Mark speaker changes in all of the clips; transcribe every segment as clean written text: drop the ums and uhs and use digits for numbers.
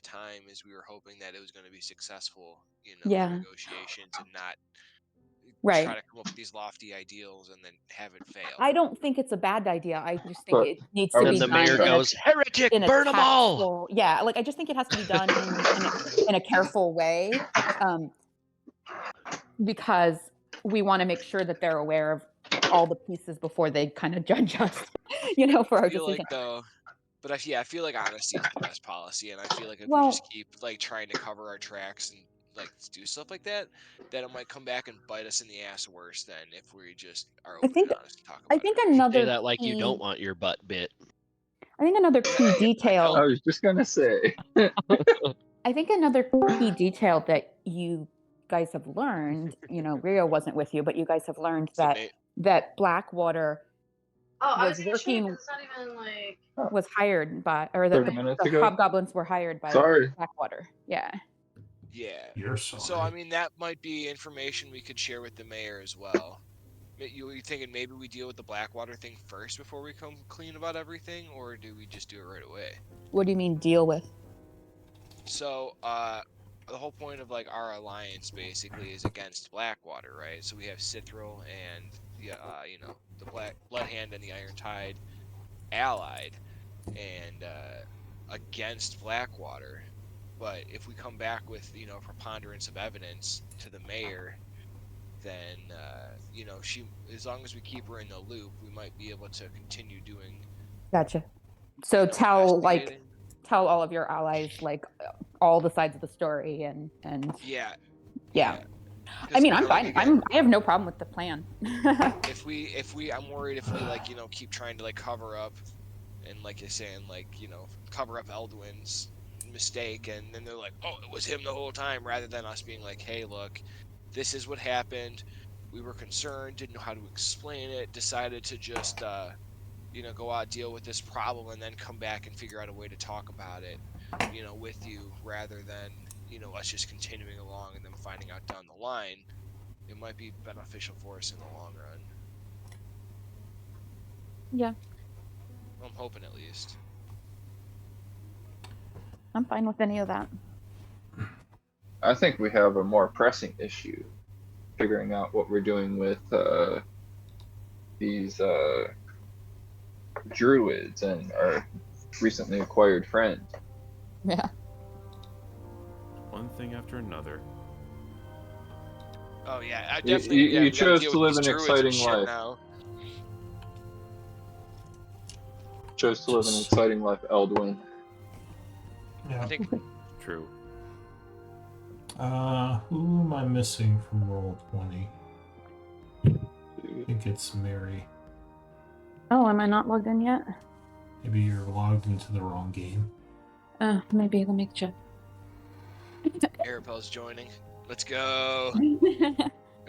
Speaker 1: time is we were hoping that it was going to be successful, in
Speaker 2: Yeah.
Speaker 1: negotiations and not try
Speaker 2: Right.
Speaker 1: to come up with these lofty ideals and then have it fail.
Speaker 2: I don't think it's a bad idea. I just think
Speaker 3: But
Speaker 2: it needs
Speaker 3: I
Speaker 2: to
Speaker 4: And
Speaker 2: be
Speaker 4: the
Speaker 3: was
Speaker 2: done
Speaker 4: mayor goes, "Heretic,
Speaker 2: in a
Speaker 4: burn them all!"
Speaker 2: tactful, yeah, like, I just think it has to be done in a careful way, um, because we wanna make sure that they're aware of all the pieces before they kinda judge us, for
Speaker 1: I
Speaker 2: our
Speaker 1: feel like
Speaker 2: decision.
Speaker 1: though, but I feel like honesty is the best policy, and I feel like if we just
Speaker 2: Well,
Speaker 1: keep like trying to cover our tracks and like do stuff like that, that it might come back and bite us in the ass worse than if we just are
Speaker 2: I
Speaker 1: open and
Speaker 2: think
Speaker 1: honest to talk
Speaker 2: I
Speaker 1: about
Speaker 2: think
Speaker 1: it.
Speaker 4: You say
Speaker 2: another
Speaker 4: that like you don't
Speaker 2: key
Speaker 4: want your butt bit.
Speaker 2: I think another key
Speaker 1: I
Speaker 3: I
Speaker 1: don't.
Speaker 2: detail
Speaker 3: was just gonna say.
Speaker 2: I think another key detail that you guys have learned, Rio wasn't with you, but you guys have learned
Speaker 1: The
Speaker 2: that Blackwater
Speaker 5: Oh, I was
Speaker 2: was
Speaker 5: gonna show you
Speaker 2: working
Speaker 5: because it's not even like.
Speaker 2: was hired by, or that
Speaker 3: 30 minutes
Speaker 2: the
Speaker 3: ago.
Speaker 2: hobgoblins were hired by
Speaker 3: Sorry.
Speaker 2: Blackwater. Yeah.
Speaker 1: Yeah.
Speaker 6: You're
Speaker 1: So
Speaker 6: sorry.
Speaker 1: that might be information we could share with the mayor as well. You thinking maybe we deal with the Blackwater thing first before we come clean about everything, or do we just do it right away?
Speaker 2: What do you mean deal with?
Speaker 1: So, the whole point of like our alliance basically is against Blackwater, right? So we have Cithril and the Black Bloodhand and the Iron Tide allied, and against Blackwater. But if we come back with preponderance of evidence to the mayor, then she, as long as we keep her in the loop, we might be able to continue doing.
Speaker 2: Gotcha. So
Speaker 1: Investigating.
Speaker 2: tell all of your allies all the sides of the story and
Speaker 1: Yeah.
Speaker 2: I mean, I'm
Speaker 1: like,
Speaker 2: fine.
Speaker 1: again,
Speaker 2: I have no problem with the plan.
Speaker 1: if we, I'm worried if we keep trying to cover up, and like you're saying, cover up Eldwin's mistake, and then they're like, oh, it was him the whole time, rather than us being like, hey, look, this is what happened. We were concerned, didn't know how to explain it, decided to just go out, deal with this problem, and then come back and figure out a way to talk about it, with you, rather than us just continuing along and then finding out down the line. It might be beneficial for us in the long run.
Speaker 2: Yeah.
Speaker 1: I'm hoping, at least.
Speaker 2: I'm fine with any of that.
Speaker 3: I think we have a more pressing issue, figuring out what we're doing with these druids and our recently acquired friend.
Speaker 2: Yeah.
Speaker 7: One thing after another.
Speaker 1: Oh yeah, I definitely.
Speaker 3: You chose to live an exciting life.
Speaker 1: Now.
Speaker 3: Chose to live an exciting life, Eldwin.
Speaker 6: Yeah.
Speaker 1: I think
Speaker 7: True.
Speaker 6: Who am I missing from Roll20? I think it's Mary.
Speaker 2: Oh, am I not logged in yet?
Speaker 6: Maybe you're logged into the wrong game.
Speaker 2: Maybe. Let me check.
Speaker 1: Arapel's joining. Let's go. You're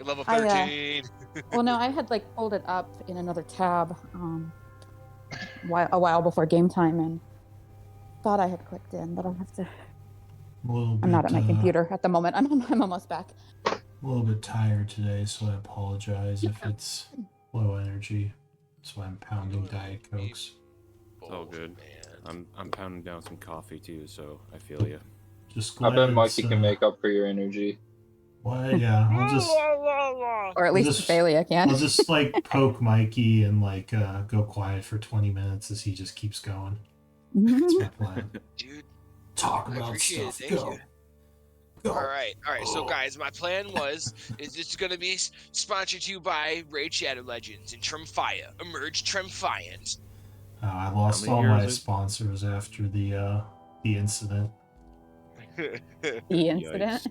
Speaker 1: level 13.
Speaker 2: Well, no, I had pulled it up in another tab a while before game time and thought I had clicked in, but I'll have to. I'm not at my computer at the moment. I'm almost back.
Speaker 6: A little bit tired today, so I apologize if it's low energy. That's why I'm pounding Diet Cokes.
Speaker 7: It's all good. I'm pounding down some coffee too, so I feel you.
Speaker 6: Just
Speaker 3: I
Speaker 6: glad
Speaker 3: bet Mikey can make up for your energy.
Speaker 6: Well, yeah, I'll just.
Speaker 2: Or at least Thalia can.
Speaker 6: I'll just poke Mikey and go quiet for 20 minutes as he just keeps going. That's my plan.
Speaker 1: Dude,
Speaker 6: talk
Speaker 1: I
Speaker 6: about
Speaker 1: appreciate
Speaker 6: stuff.
Speaker 1: It.
Speaker 6: Go.
Speaker 1: All right. So guys, my plan is this going to be sponsored to you by Raid Shadow Legends and Tremfire. Emerge Tremfians.
Speaker 6: I lost all my sponsors after the incident.
Speaker 2: The incident?
Speaker 4: Yikes.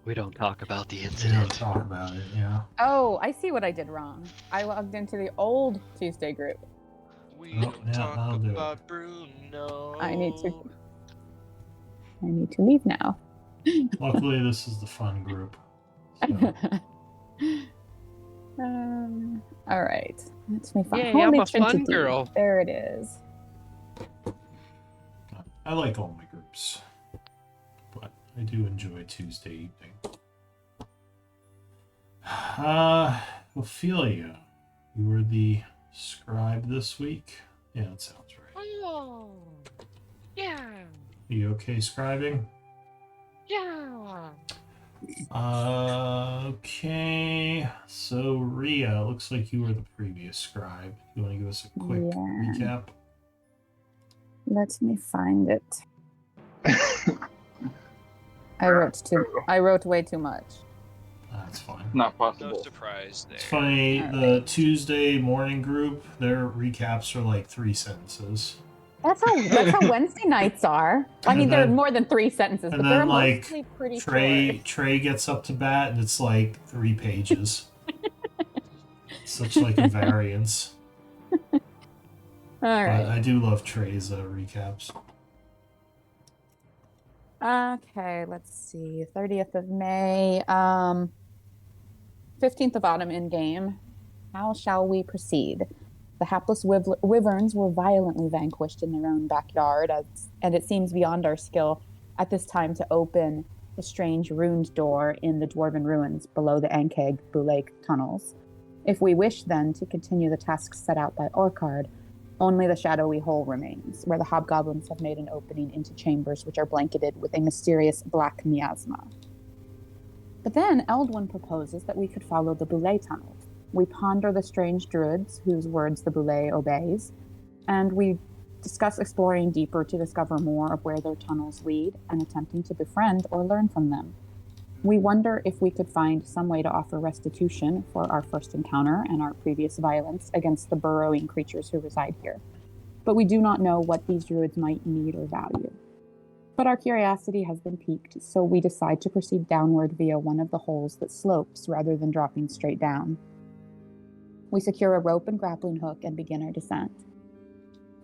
Speaker 4: We don't talk about the
Speaker 6: We
Speaker 4: incident.
Speaker 6: don't talk about it, yeah.
Speaker 2: Oh, I see what I did wrong. I logged into the old Tuesday group.
Speaker 1: We don't talk about Bruno.
Speaker 2: I need to leave now.
Speaker 6: Luckily, this is the fun group. So.
Speaker 2: All right. Let me find.
Speaker 4: Yay,
Speaker 2: Holy
Speaker 4: I'm a
Speaker 2: Trinity.
Speaker 4: fun girl.
Speaker 2: There it is.
Speaker 6: I like all my groups, but I do enjoy Tuesday evening. Ophelia, you were the scribe this week? Yeah, that sounds right.
Speaker 4: Oh, yeah.
Speaker 6: you okay scribing?
Speaker 4: Yeah.
Speaker 6: Okay. So Ria, looks like you were the previous scribe. You want to give us a quick recap?
Speaker 2: Let me find it. I wrote way too much.
Speaker 6: That's fine.
Speaker 3: Not
Speaker 1: No
Speaker 3: possible.
Speaker 1: surprise there.
Speaker 6: It's funny,
Speaker 2: All
Speaker 6: the
Speaker 2: right.
Speaker 6: Tuesday morning group, their recaps are like 3 sentences.
Speaker 2: That's how Wednesday nights are. I mean,
Speaker 6: And
Speaker 2: there are
Speaker 6: then-
Speaker 2: more than 3 sentences,
Speaker 6: And
Speaker 2: but they're
Speaker 6: then like
Speaker 2: mostly pretty
Speaker 6: Trey
Speaker 2: short.
Speaker 6: gets up to bat and it's like 3 pages. Such like a variance.
Speaker 2: All right.
Speaker 6: But I do love Trey's recaps.
Speaker 2: Okay, let's see. 30th of May. 15th of autumn in game. How shall we proceed? The hapless wyverns were violently vanquished in their own backyard, and it seems beyond our skill at this time to open the strange ruined door in the dwarven ruins below the Ankeg Bulake tunnels. If we wish, then, to continue the task set out by Orkard, only the shadowy hole remains, where the hobgoblins have made an opening into chambers which are blanketed with a mysterious black miasma. But then Eldwin proposes that we could follow the Boulay tunnels. We ponder the strange druids whose words the Boulay obeys, and we discuss exploring deeper to discover more of where their tunnels lead and attempting to befriend or learn from them. We wonder if we could find some way to offer restitution for our first encounter and our previous violence against the burrowing creatures who reside here. But we do not know what these druids might need or value. But our curiosity has been piqued, so we decide to proceed downward via one of the holes that slopes rather than dropping straight down. We secure a rope and grappling hook and begin our descent.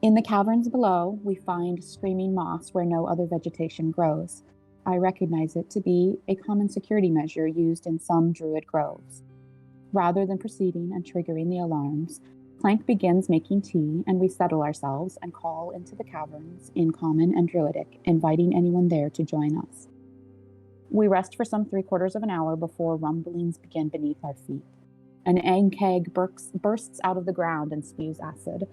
Speaker 2: In the caverns below, we find screaming moss where no other vegetation grows. I recognize it to be a common security measure used in some druid groves. Rather than proceeding and triggering the alarms, Clank begins making tea, and we settle ourselves and call into the caverns in common and druidic, inviting anyone there to join us. We rest for some 3/4 of an hour before rumblings begin beneath our feet. An Ankeg bursts out of the ground and spews acid.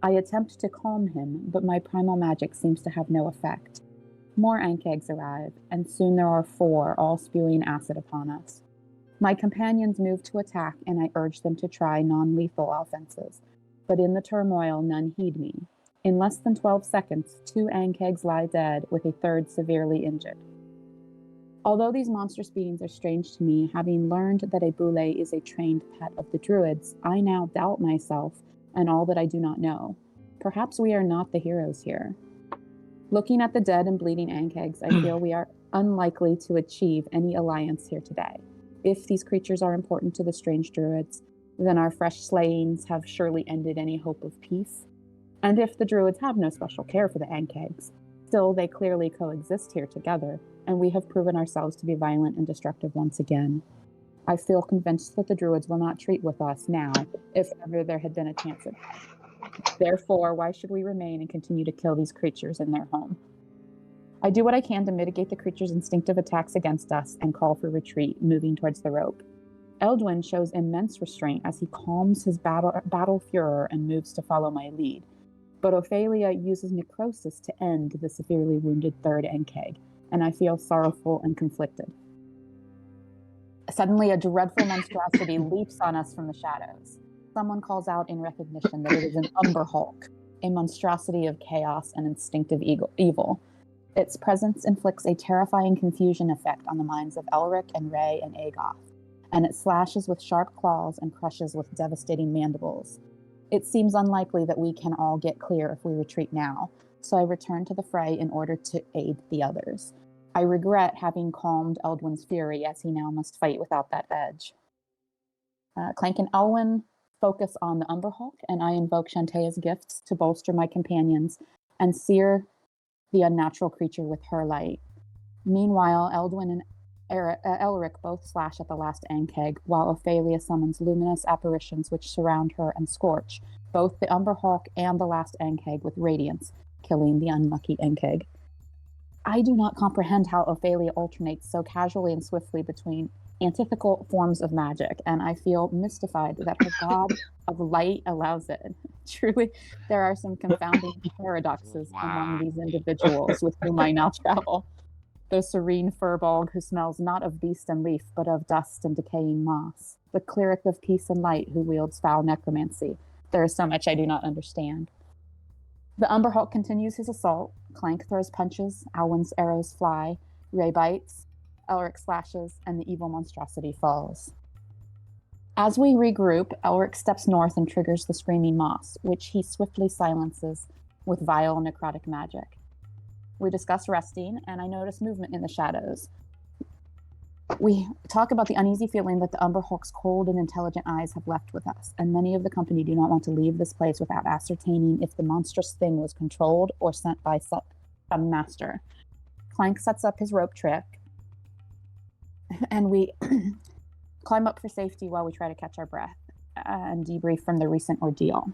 Speaker 2: I attempt to calm him, but my primal magic seems to have no effect. More Ankegs arrive, and soon there are 4, all spewing acid upon us. My companions move to attack, and I urge them to try non-lethal offenses. But in the turmoil, none heed me. In less than 12 seconds, 2 Ankegs lie dead, with a 3rd severely injured. Although these monstrous beings are strange to me, having learned that a Boulay is a trained pet of the druids, I now doubt myself and all that I do not know. Perhaps we are not the heroes here. Looking at the dead and bleeding Ankegs, I feel we are unlikely to achieve any alliance here today. If these creatures are important to the strange druids, then our fresh slayings have surely ended any hope of peace. And if the druids have no special care for the Ankegs, still they clearly coexist here together, and we have proven ourselves to be violent and destructive once again. I feel convinced that the druids will not treat with us now, if ever there had been a chance at that. Therefore, why should we remain and continue to kill these creatures in their home? I do what I can to mitigate the creatures' instinctive attacks against us and call for retreat, moving towards the rope. Eldwin shows immense restraint as he calms his battle furor and moves to follow my lead. But Ophelia uses necrosis to end the severely wounded 3rd Ankeg, and I feel sorrowful and conflicted. Suddenly, a dreadful monstrosity leaps on us from the shadows. Someone calls out in recognition that it is an Umber Hulk, a monstrosity of chaos and instinctive evil. Its presence inflicts a terrifying confusion effect on the minds of Elric and Ray and Agoth, and it slashes with sharp claws and crushes with devastating mandibles. It seems unlikely that we can all get clear if we retreat now, so I return to the fray in order to aid the others. I regret having calmed Eldwin's fury, as he now must fight without that edge. Clank and Elwyn focus on the Umber Hulk, and I invoke Shantaea's gifts to bolster my companions and sear the unnatural creature with her light. Meanwhile, Eldwin and Elric both slash at the last Ankeg, while Ophelia summons luminous apparitions which surround her and scorch both the Umber Hulk and the last Ankeg with radiance, killing the unlucky Ankeg. I do not comprehend how Ophelia alternates so casually and swiftly between antithetical forms of magic, and I feel mystified that her god of light allows it. Truly, there are some confounding paradoxes among
Speaker 4: Wow.
Speaker 2: these individuals with whom I now travel. The serene furball who smells not of beast and leaf, but of dust and decaying moss. The cleric of peace and light who wields foul necromancy. There is so much I do not understand. The Umberhawk continues his assault. Clank throws punches, Alwyn's arrows fly, Ray bites, Elric slashes, and the evil monstrosity falls. As we regroup, Elric steps north and triggers the screaming moss, which he swiftly silences with vile necrotic magic. We discuss resting, and I notice movement in the shadows. We talk about the uneasy feeling that the Umberhawk's cold and intelligent eyes have left with us, and many of the company do not want to leave this place without ascertaining if the monstrous thing was controlled or sent by some master. Clank sets up his rope trick, and we climb up for safety while we try to catch our breath and debrief from the recent ordeal.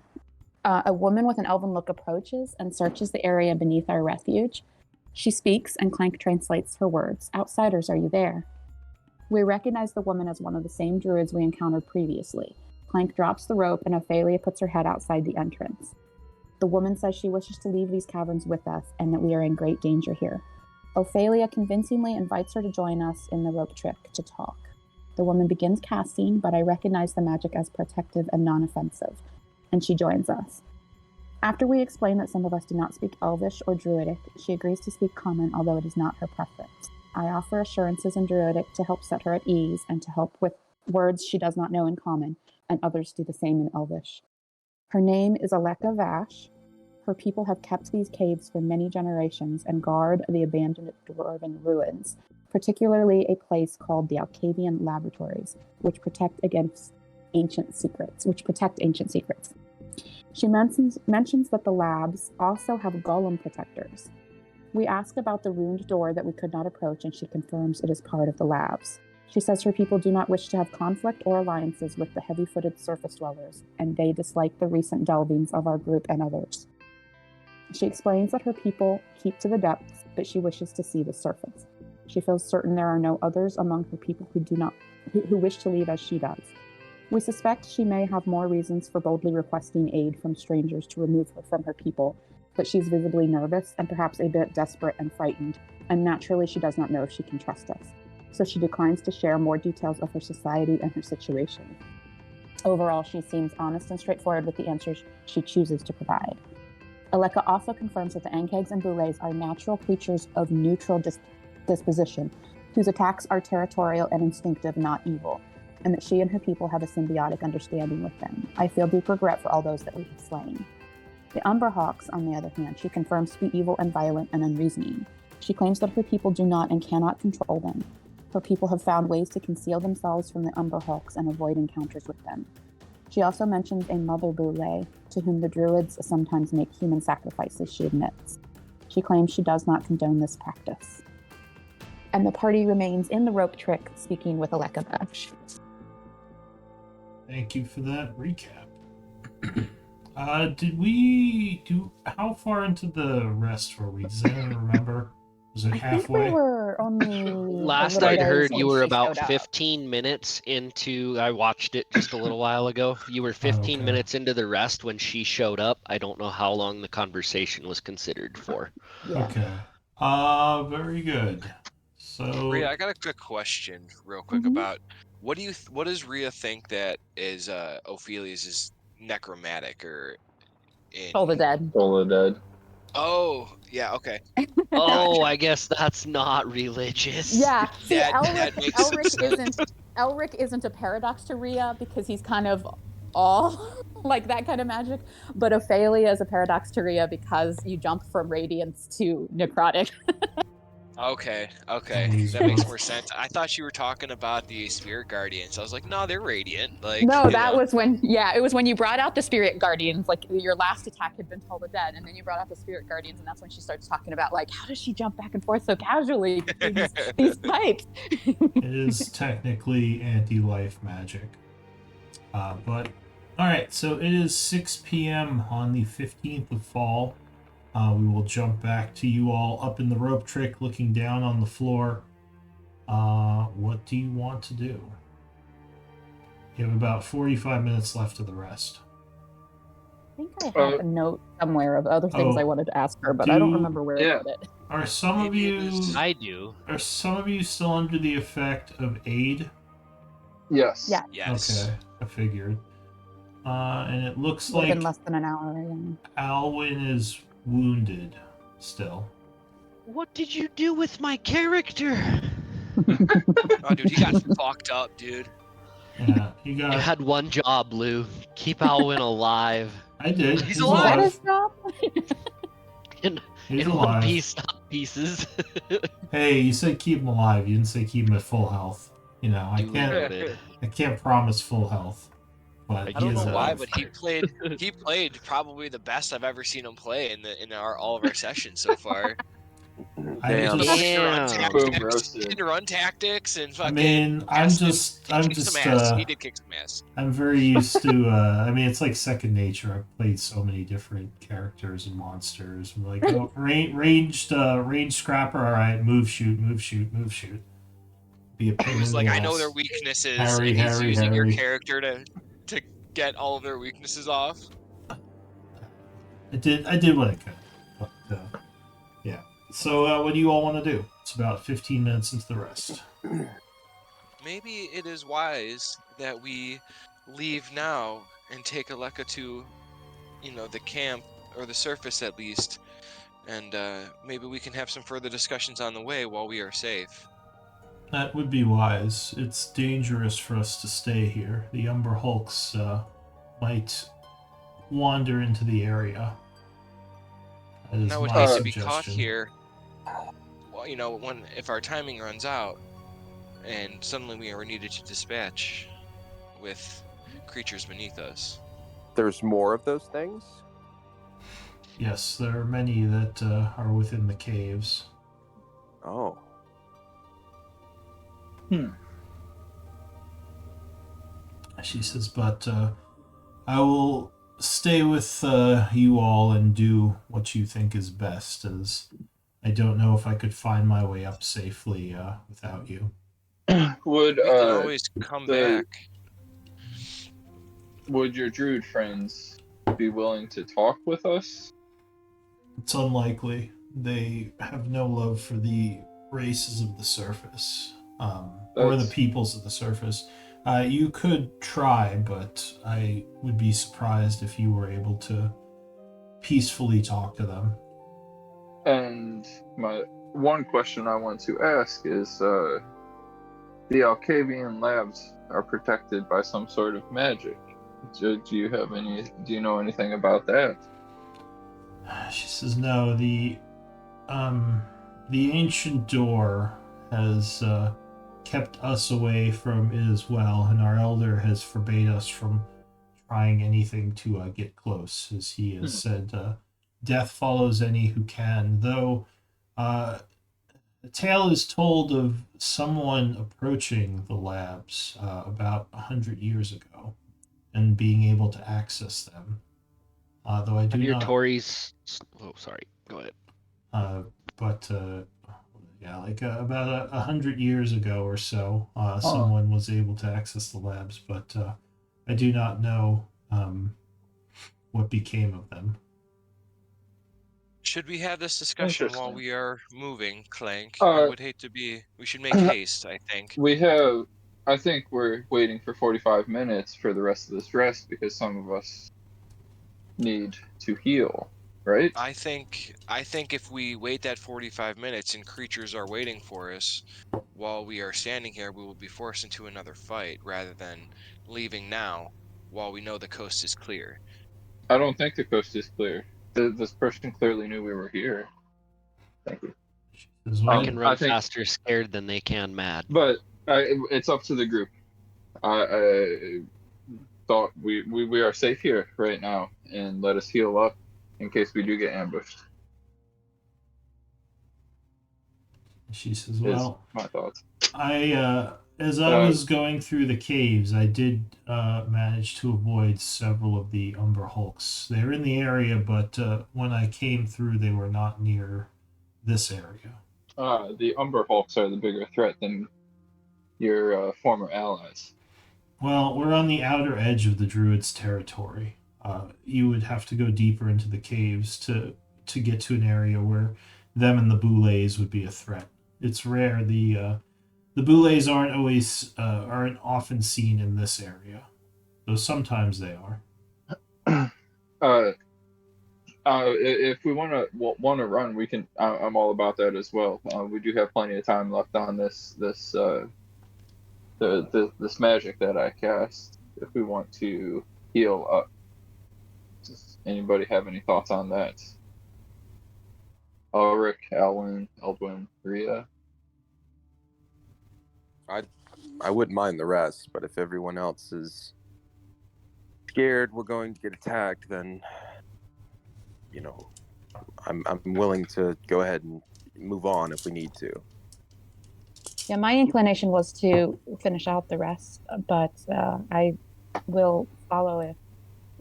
Speaker 2: A woman with an elven look approaches and searches the area beneath our refuge. She speaks, and Clank translates her words. Outsiders, are you there? We recognize the woman as one of the same druids we encountered previously. Clank drops the rope, and Ophelia puts her head outside the entrance. The woman says she wishes to leave these caverns with us, and that we are in great danger here. Ophelia convincingly invites her to join us in the rope trick to talk. The woman begins casting, but I recognize the magic as protective and non-offensive, and she joins us. After we explain that some of us do not speak Elvish or Druidic, she agrees to speak Common, although it is not her preference. I offer assurances in Druidic to help set her at ease and to help with words she does not know in Common, and others do the same in Elvish. Her name is Aleka Vash. Her people have kept these caves for many generations and guard the abandoned dwarven ruins, particularly a place called the Alcavian Laboratories, which protect ancient secrets. She mentions that the labs also have golem protectors. We ask about the ruined door that we could not approach, and she confirms it is part of the labs. She says her people do not wish to have conflict or alliances with the heavy-footed surface dwellers, and they dislike the recent delvings of our group and others. She explains that her people keep to the depths, but she wishes to see the surface. She feels certain there are no others among her people who wish to leave as she does. We suspect she may have more reasons for boldly requesting aid from strangers to remove her from her people, but she's visibly nervous and perhaps a bit desperate and frightened, and naturally she does not know if she can trust us. So she declines to share more details of her society and her situation. Overall, she seems honest and straightforward with the answers she chooses to provide. Aleka also confirms that the Ankegs and Boulets are natural creatures of neutral disposition, whose attacks are territorial and instinctive, not evil, and that she and her people have a symbiotic understanding with them. I feel deep regret for all those that we have slain. The Umberhawks, on the other hand, she confirms to be evil and violent and unreasoning. She claims that her people do not and cannot control them. Her people have found ways to conceal themselves from the Umberhawks and avoid encounters with them. She also mentions a Mother Boulet, to whom the Druids sometimes make human sacrifices, she admits. She claims she does not condone this practice. And the party remains in the rope trick, speaking with Aleka Vash.
Speaker 6: Thank you for that recap. How far into the rest were we? Does anyone remember? Was it
Speaker 2: I think
Speaker 6: halfway?
Speaker 2: we were only
Speaker 4: Last
Speaker 2: a little
Speaker 4: I'd
Speaker 2: ways
Speaker 4: heard,
Speaker 2: when
Speaker 4: you were
Speaker 2: she
Speaker 4: about
Speaker 2: showed up.
Speaker 4: 15 minutes into. I watched it just a little while ago. You were 15
Speaker 6: okay.
Speaker 4: minutes into the rest when she showed up. I don't know how long the conversation was considered for.
Speaker 2: Yeah.
Speaker 6: Okay. Very good. So
Speaker 1: Rhea, I got a quick question, real quick,
Speaker 2: Mhm.
Speaker 1: about what does Rhea think that is Ophelia's is necromantic or in?
Speaker 2: Toll the Dead.
Speaker 3: Soul of the Dead.
Speaker 1: Oh, yeah, okay,
Speaker 4: Oh,
Speaker 1: gotcha.
Speaker 4: I guess that's not religious.
Speaker 2: Yeah. See,
Speaker 1: That makes some sense.
Speaker 2: Elric isn't a paradox to Rhea because he's kind of all like that kind of magic, but Ophelia is a paradox to Rhea because you jump from radiance to necrotic.
Speaker 1: Okay,
Speaker 6: He's
Speaker 1: that makes
Speaker 6: both.
Speaker 1: more sense. I thought you were talking about the spirit guardians. I was like, no, they're radiant. Like,
Speaker 2: No,
Speaker 1: you
Speaker 2: that
Speaker 1: know.
Speaker 2: was it was when you brought out the spirit guardians, like your last attack had been Toll the Dead, and then you brought out the spirit guardians, and that's when she starts talking about like, how does she jump back and forth so casually between these pipes?
Speaker 6: It is technically anti-life magic. But all right, so it is 6 p.m. on the 15th of fall. We will jump back to you all up in the rope trick, looking down on the floor. What do you want to do? You have about 45 minutes left of the rest.
Speaker 2: think I have a note somewhere of other things I wanted to ask her, but I don't remember where I put it.
Speaker 6: Are some of you
Speaker 4: I do.
Speaker 6: Are some of you still under the effect of aid?
Speaker 3: Yes.
Speaker 2: Yeah.
Speaker 1: Yes.
Speaker 6: Okay, I figured. And it looks
Speaker 2: Would have
Speaker 6: like
Speaker 2: been less than an hour. Yeah.
Speaker 6: Alwyn is wounded still.
Speaker 4: What did you do with my character?
Speaker 1: Oh, dude, he got fucked up, dude.
Speaker 6: Yeah, you
Speaker 4: You
Speaker 6: got.
Speaker 4: had one job, Lou. Keep Alwyn alive.
Speaker 6: I did.
Speaker 1: He's
Speaker 2: Is that his job?
Speaker 4: In
Speaker 6: He's
Speaker 4: One
Speaker 6: alive.
Speaker 4: Piece, not pieces.
Speaker 6: Hey, you said keep him alive. You didn't say keep him at full health. You know, I
Speaker 4: Duly
Speaker 6: can't.
Speaker 4: noted.
Speaker 6: I can't promise full health. But
Speaker 4: I
Speaker 1: I don't
Speaker 6: he
Speaker 1: know
Speaker 6: is
Speaker 1: why,
Speaker 6: alive.
Speaker 1: but he played probably the best I've ever seen him play in all of our sessions so far.
Speaker 6: I
Speaker 7: Damn.
Speaker 1: The
Speaker 6: just.
Speaker 1: fucking run
Speaker 4: Damn.
Speaker 3: Boom
Speaker 1: tactics,
Speaker 3: roasted.
Speaker 1: and run tactics, and
Speaker 6: I
Speaker 1: fucking.
Speaker 6: mean,
Speaker 1: He kicked some ass. He did kick some ass.
Speaker 6: I'm very used to. I mean, it's like second nature. I've played so many different characters and monsters. I'm like, oh, ranged scrapper. All right, move, shoot, move, shoot, move, shoot. Be a pain
Speaker 1: He was
Speaker 6: in
Speaker 1: like,
Speaker 6: the
Speaker 1: I know
Speaker 6: ass.
Speaker 1: their weaknesses,
Speaker 6: Harry,
Speaker 1: and he's
Speaker 6: Harry,
Speaker 1: using your
Speaker 6: Harry.
Speaker 1: character to get all of their weaknesses off.
Speaker 6: I did what I could. But, yeah. So, what do you all want to do? It's about 15 minutes into the rest.
Speaker 1: Maybe it is wise that we leave now and take Aleka to, the camp or the surface at least, and maybe we can have some further discussions on the way while we are safe.
Speaker 6: That would be wise. It's dangerous for us to stay here. The Umber Hulks might wander into the area. That is
Speaker 1: And I would
Speaker 6: my
Speaker 1: hate to be caught
Speaker 6: suggestion.
Speaker 1: here. Well, if our timing runs out, and suddenly we are needed to dispatch with creatures beneath us.
Speaker 8: There's more of those things?
Speaker 6: Yes, there are many that are within the caves.
Speaker 8: Oh.
Speaker 6: She says, but I will stay with you all and do what you think is best, as I don't know if I could find my way up safely without you.
Speaker 3: Would
Speaker 1: We can always come back.
Speaker 3: Would your druid friends be willing to talk with us?
Speaker 6: It's unlikely. They have no love for the races of the surface, or the peoples of the surface. You could try, but I would be surprised if you were able to peacefully talk to them.
Speaker 3: And my one question I want to ask is, the Alcavian labs are protected by some sort of magic. Do you know anything about that?
Speaker 6: She says, no, the ancient door has kept us away from it as well, and our elder has forbade us from trying anything to get close, as he has said, death follows any who can, though a tale is told of someone approaching the labs about 100 years ago and being able to access them. Though I do
Speaker 4: Have your
Speaker 6: not...
Speaker 4: Tories... Oh, sorry. Go ahead.
Speaker 6: But yeah, like about 100 years ago or so, someone was able to access the labs, but I do not know what became of them.
Speaker 1: Should we have this discussion while
Speaker 3: Interesting.
Speaker 1: we are moving, Clank? I would hate to be. We should make haste, I think.
Speaker 3: I think we're waiting for 45 minutes for the rest of this rest because some of us need to heal, right?
Speaker 1: I think if we wait that 45 minutes and creatures are waiting for us while we are standing here, we will be forced into another fight rather than leaving now while we know the coast is clear.
Speaker 3: I don't think the coast is clear. This person clearly knew we were here. Thank you.
Speaker 4: I can run
Speaker 3: I think-
Speaker 4: faster scared than they can mad.
Speaker 3: But it's up to the group. I thought we are safe here right now, and let us heal up in case we do get ambushed.
Speaker 6: She says,
Speaker 3: Is
Speaker 6: well,
Speaker 3: my thoughts.
Speaker 6: as I was going through the caves, I did manage to avoid several of the Umber Hulks. They're in the area, but when I came through, they were not near this area.
Speaker 3: The Umber Hulks are the bigger threat than your former allies.
Speaker 6: Well, we're on the outer edge of the Druids' territory. You would have to go deeper into the caves to get to an area where them and the boulets would be a threat. It's rare. The boulets aren't often seen in this area, though sometimes they are.
Speaker 3: If we want to run, we can. I'm all about that as well. We do have plenty of time left on this magic that I cast. If we want to heal up, does anybody have any thoughts on that? Ulrich, Alwyn, Eldwin, Rhea.
Speaker 8: I wouldn't mind the rest, but if everyone else is scared we're going to get attacked, then I'm willing to go ahead and move on if we need to.
Speaker 2: Yeah, my inclination was to finish out the rest, but I will follow if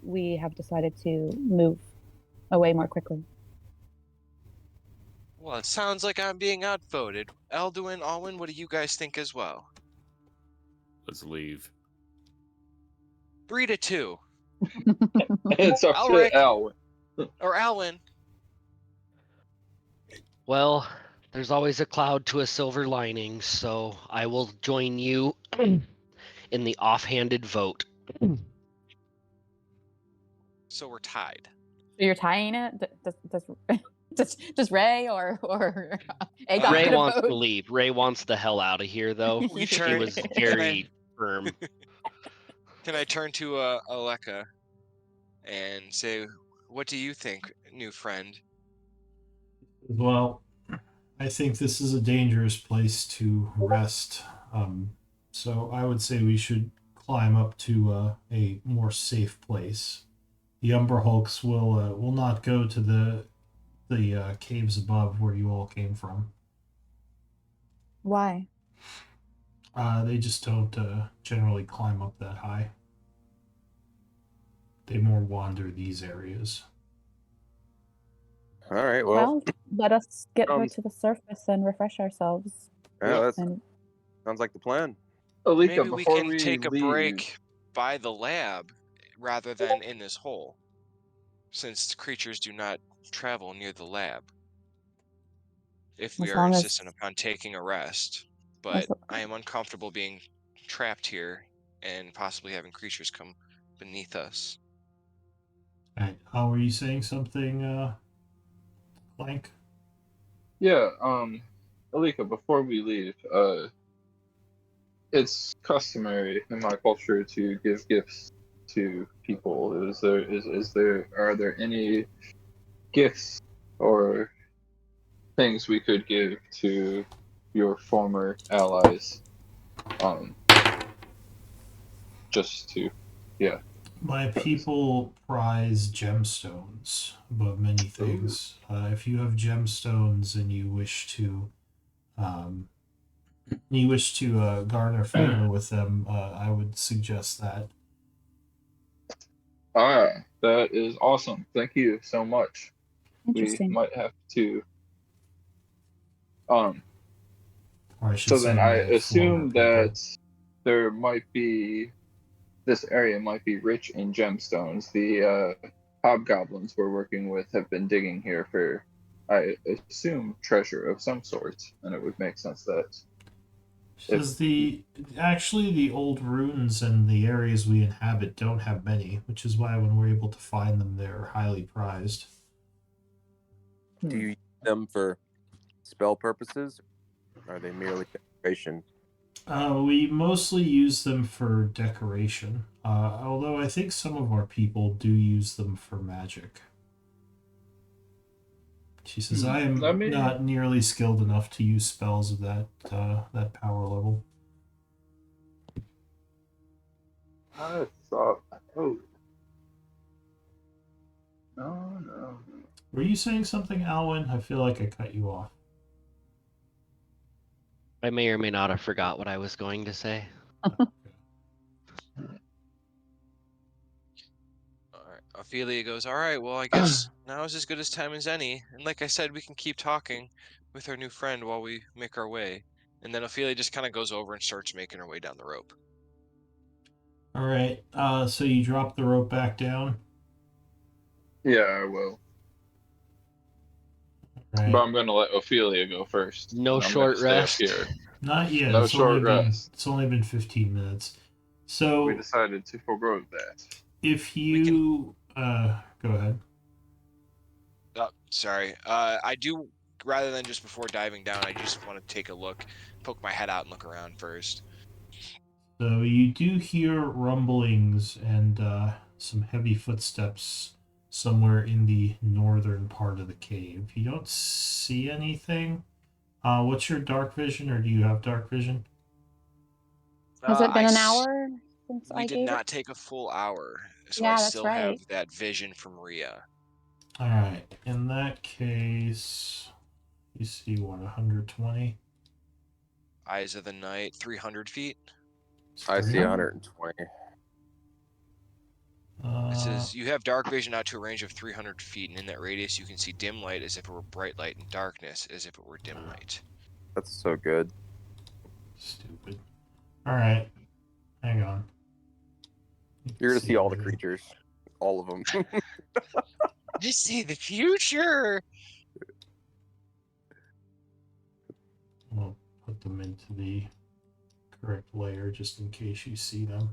Speaker 2: we have decided to move away more quickly.
Speaker 1: Well, it sounds like I'm being outvoted. Elduin, Alwyn, what do you guys think as well?
Speaker 7: Let's leave.
Speaker 1: 3-2.
Speaker 3: It's up to
Speaker 1: Ulrich.
Speaker 3: Alwyn.
Speaker 1: Or Alwyn.
Speaker 4: Well, there's always a cloud to a silver lining, so I will join you in the offhanded vote.
Speaker 1: So we're tied.
Speaker 2: So you're tying it? Does Ray or Aegon
Speaker 4: Ray
Speaker 2: get a
Speaker 4: wants to
Speaker 2: vote?
Speaker 4: leave. Ray wants the hell out of here, though.
Speaker 1: We
Speaker 4: She
Speaker 1: turn-
Speaker 4: was
Speaker 1: can
Speaker 4: very firm.
Speaker 1: Can I turn to Aleka and say, what do you think, new friend?
Speaker 6: Well, I think this is a dangerous place to rest. So I would say we should climb up to a more safe place. The Umber Hulks will not go to the caves above where you all came from.
Speaker 2: Why?
Speaker 6: They just don't generally climb up that high. They more wander these areas.
Speaker 8: All right, well,
Speaker 2: Let us get her to the surface and refresh ourselves.
Speaker 8: yeah, that
Speaker 2: And
Speaker 8: sounds like the plan.
Speaker 3: Alika,
Speaker 1: Maybe we
Speaker 3: before
Speaker 1: can take a
Speaker 3: leave,
Speaker 1: break by the lab rather than in this hole, since creatures do not travel near the lab. If we
Speaker 2: As
Speaker 1: are
Speaker 2: long as-
Speaker 1: insistent upon taking a rest, but I am uncomfortable being trapped here and possibly having creatures come beneath us.
Speaker 6: Right. Were you saying something, Blank?
Speaker 3: Yeah, Alika, before we leave, it's customary in my culture to give gifts to people. Are there any gifts or things we could give to your former allies? Just to, yeah.
Speaker 6: My people prize gemstones above many things. If you have gemstones and you wish to garner favor with them, I would suggest that.
Speaker 3: That is awesome. Thank you so much. We
Speaker 2: interesting.
Speaker 3: might have to.
Speaker 6: Or I should
Speaker 3: So
Speaker 6: say
Speaker 3: then I
Speaker 6: my
Speaker 3: assume
Speaker 6: former
Speaker 3: that there might be. This area might be rich in gemstones. The hobgoblins we're working with have been digging here for, I assume, treasure of some sort, and it would make sense that.
Speaker 6: Because the old ruins and the areas we inhabit don't have many, which is why when we're able to find them, they're highly prized.
Speaker 8: Do you use them for spell purposes? Or are they merely decoration?
Speaker 6: We mostly use them for decoration, although I think some of our people do use them for magic. She says, I am not nearly skilled enough to use spells of that power level.
Speaker 3: I thought. Oh. No.
Speaker 6: Were you saying something, Alwyn? I feel like I cut you off.
Speaker 4: I may or may not have forgot what I was going to say.
Speaker 1: Alright, Ophelia goes, alright, well, I guess now is as good as time as any. And like I said, we can keep talking with our new friend while we make our way. And then Ophelia just kind of goes over and starts making her way down the rope.
Speaker 6: Alright, so you drop the rope back down?
Speaker 3: Yeah, I will.
Speaker 6: Right.
Speaker 3: But I'm gonna let Ophelia go first.
Speaker 4: No
Speaker 3: and I'm gonna
Speaker 4: short
Speaker 3: stay up
Speaker 4: rest.
Speaker 3: here.
Speaker 6: Not yet.
Speaker 3: No
Speaker 6: It's only
Speaker 3: short
Speaker 6: been
Speaker 3: rest.
Speaker 6: it's only been 15 minutes.
Speaker 3: We
Speaker 6: So
Speaker 3: decided to forego that.
Speaker 6: if
Speaker 1: We can.
Speaker 6: you go ahead.
Speaker 1: Oh, sorry. I do. Rather than just before diving down, I just want to take a look, poke my head out, and look around first.
Speaker 6: So you do hear rumblings and some heavy footsteps somewhere in the northern part of the cave. You don't see anything. What's your dark vision, or do you have dark vision?
Speaker 2: Has it been an
Speaker 1: I
Speaker 2: hour since
Speaker 1: We
Speaker 2: I
Speaker 1: did
Speaker 2: gave it?
Speaker 1: not take a full hour, so I
Speaker 2: Yeah, that's
Speaker 1: still have
Speaker 2: right.
Speaker 1: that vision from Rhea.
Speaker 6: All right. In that case, you see what 120.
Speaker 1: Eyes of the Night, 300 feet.
Speaker 8: I see 120.
Speaker 1: It says you have dark vision out to a range of 300 feet, and in that radius you can see dim light as if it were bright light and darkness as if it were dim light.
Speaker 8: That's so good.
Speaker 6: Stupid. All right. Hang on.
Speaker 8: You're gonna see all the
Speaker 6: everything.
Speaker 8: creatures, all of them.
Speaker 1: Just see the future.
Speaker 6: We'll put them into the correct layer just in case you see them.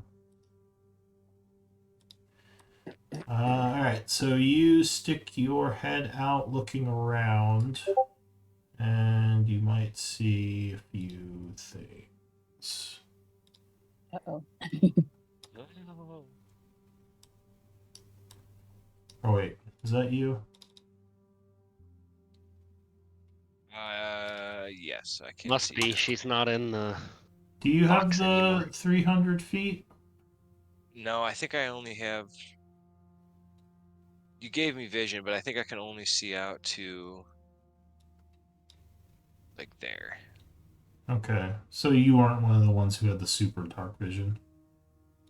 Speaker 6: All right, so you stick your head out looking around, and you might see a few things.
Speaker 2: Uh-oh.
Speaker 6: Oh, wait, is that you?
Speaker 1: Yes, I can
Speaker 4: Must
Speaker 1: see
Speaker 4: be.
Speaker 1: her.
Speaker 4: She's not in the
Speaker 6: Do you have
Speaker 1: Box
Speaker 6: the
Speaker 1: anymore.
Speaker 6: 300 feet?
Speaker 1: No, I think I only have. You gave me vision, but I think I can only see out to like there.
Speaker 6: Okay, so you aren't one of the ones who had the super dark vision.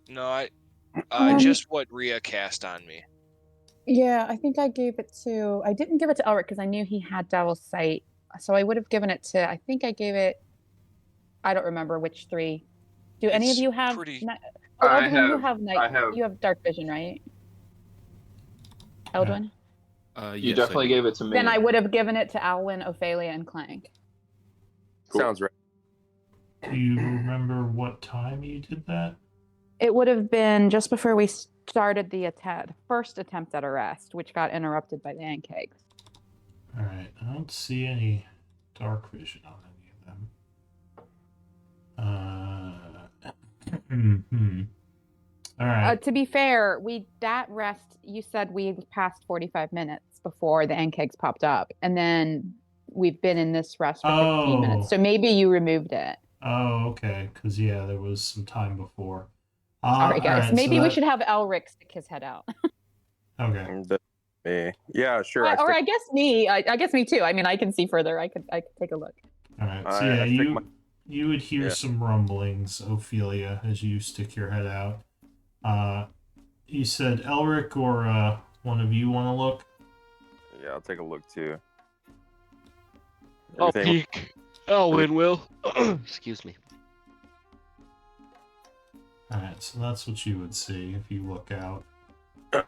Speaker 1: No, I
Speaker 2: Um,
Speaker 1: just what Rhea cast on me.
Speaker 2: Yeah, I think I gave it to. I didn't give it to Elric because I knew he had Devil's Sight, so I would have given it to. I think I gave it. I don't remember which three. Do any of
Speaker 1: It's
Speaker 2: you have?
Speaker 1: pretty.
Speaker 2: Oh,
Speaker 3: I
Speaker 2: Eldwin, you
Speaker 3: have.
Speaker 2: have night.
Speaker 3: I have.
Speaker 2: You have dark vision, right? Eldwin.
Speaker 3: You
Speaker 7: Yes, I
Speaker 3: definitely
Speaker 7: do.
Speaker 3: gave it to me.
Speaker 2: Then I would have given it to Alwyn, Ophelia, and Clank.
Speaker 3: Cool.
Speaker 8: Sounds right.
Speaker 6: Do you remember what time you did that?
Speaker 2: It would have been just before we started the first attempt at arrest, which got interrupted by the Ankegs.
Speaker 6: All right, I don't see any dark vision on any of them. All right.
Speaker 2: To be fair, that rest, you said we passed 45 minutes before the Ankegs popped up, and then we've been in this rest for 15 minutes. So maybe you removed it.
Speaker 6: Oh, okay. Because yeah, there was some time before.
Speaker 2: Sorry, guys.
Speaker 6: Right,
Speaker 2: Maybe
Speaker 6: so
Speaker 2: we should have Elric stick his head out.
Speaker 6: Okay.
Speaker 8: Me. Yeah, sure.
Speaker 2: Or I guess me. I guess me too. I mean, I can see further. I could take a look.
Speaker 6: All right. So yeah,
Speaker 8: I
Speaker 6: you would hear some rumblings, Ophelia, as you stick your head out. You said Elric or one of you want to look?
Speaker 8: Yeah, I'll take a look too.
Speaker 4: I'll peek. Elwyn will. Excuse me.
Speaker 6: All right, so that's what you would see if you look out.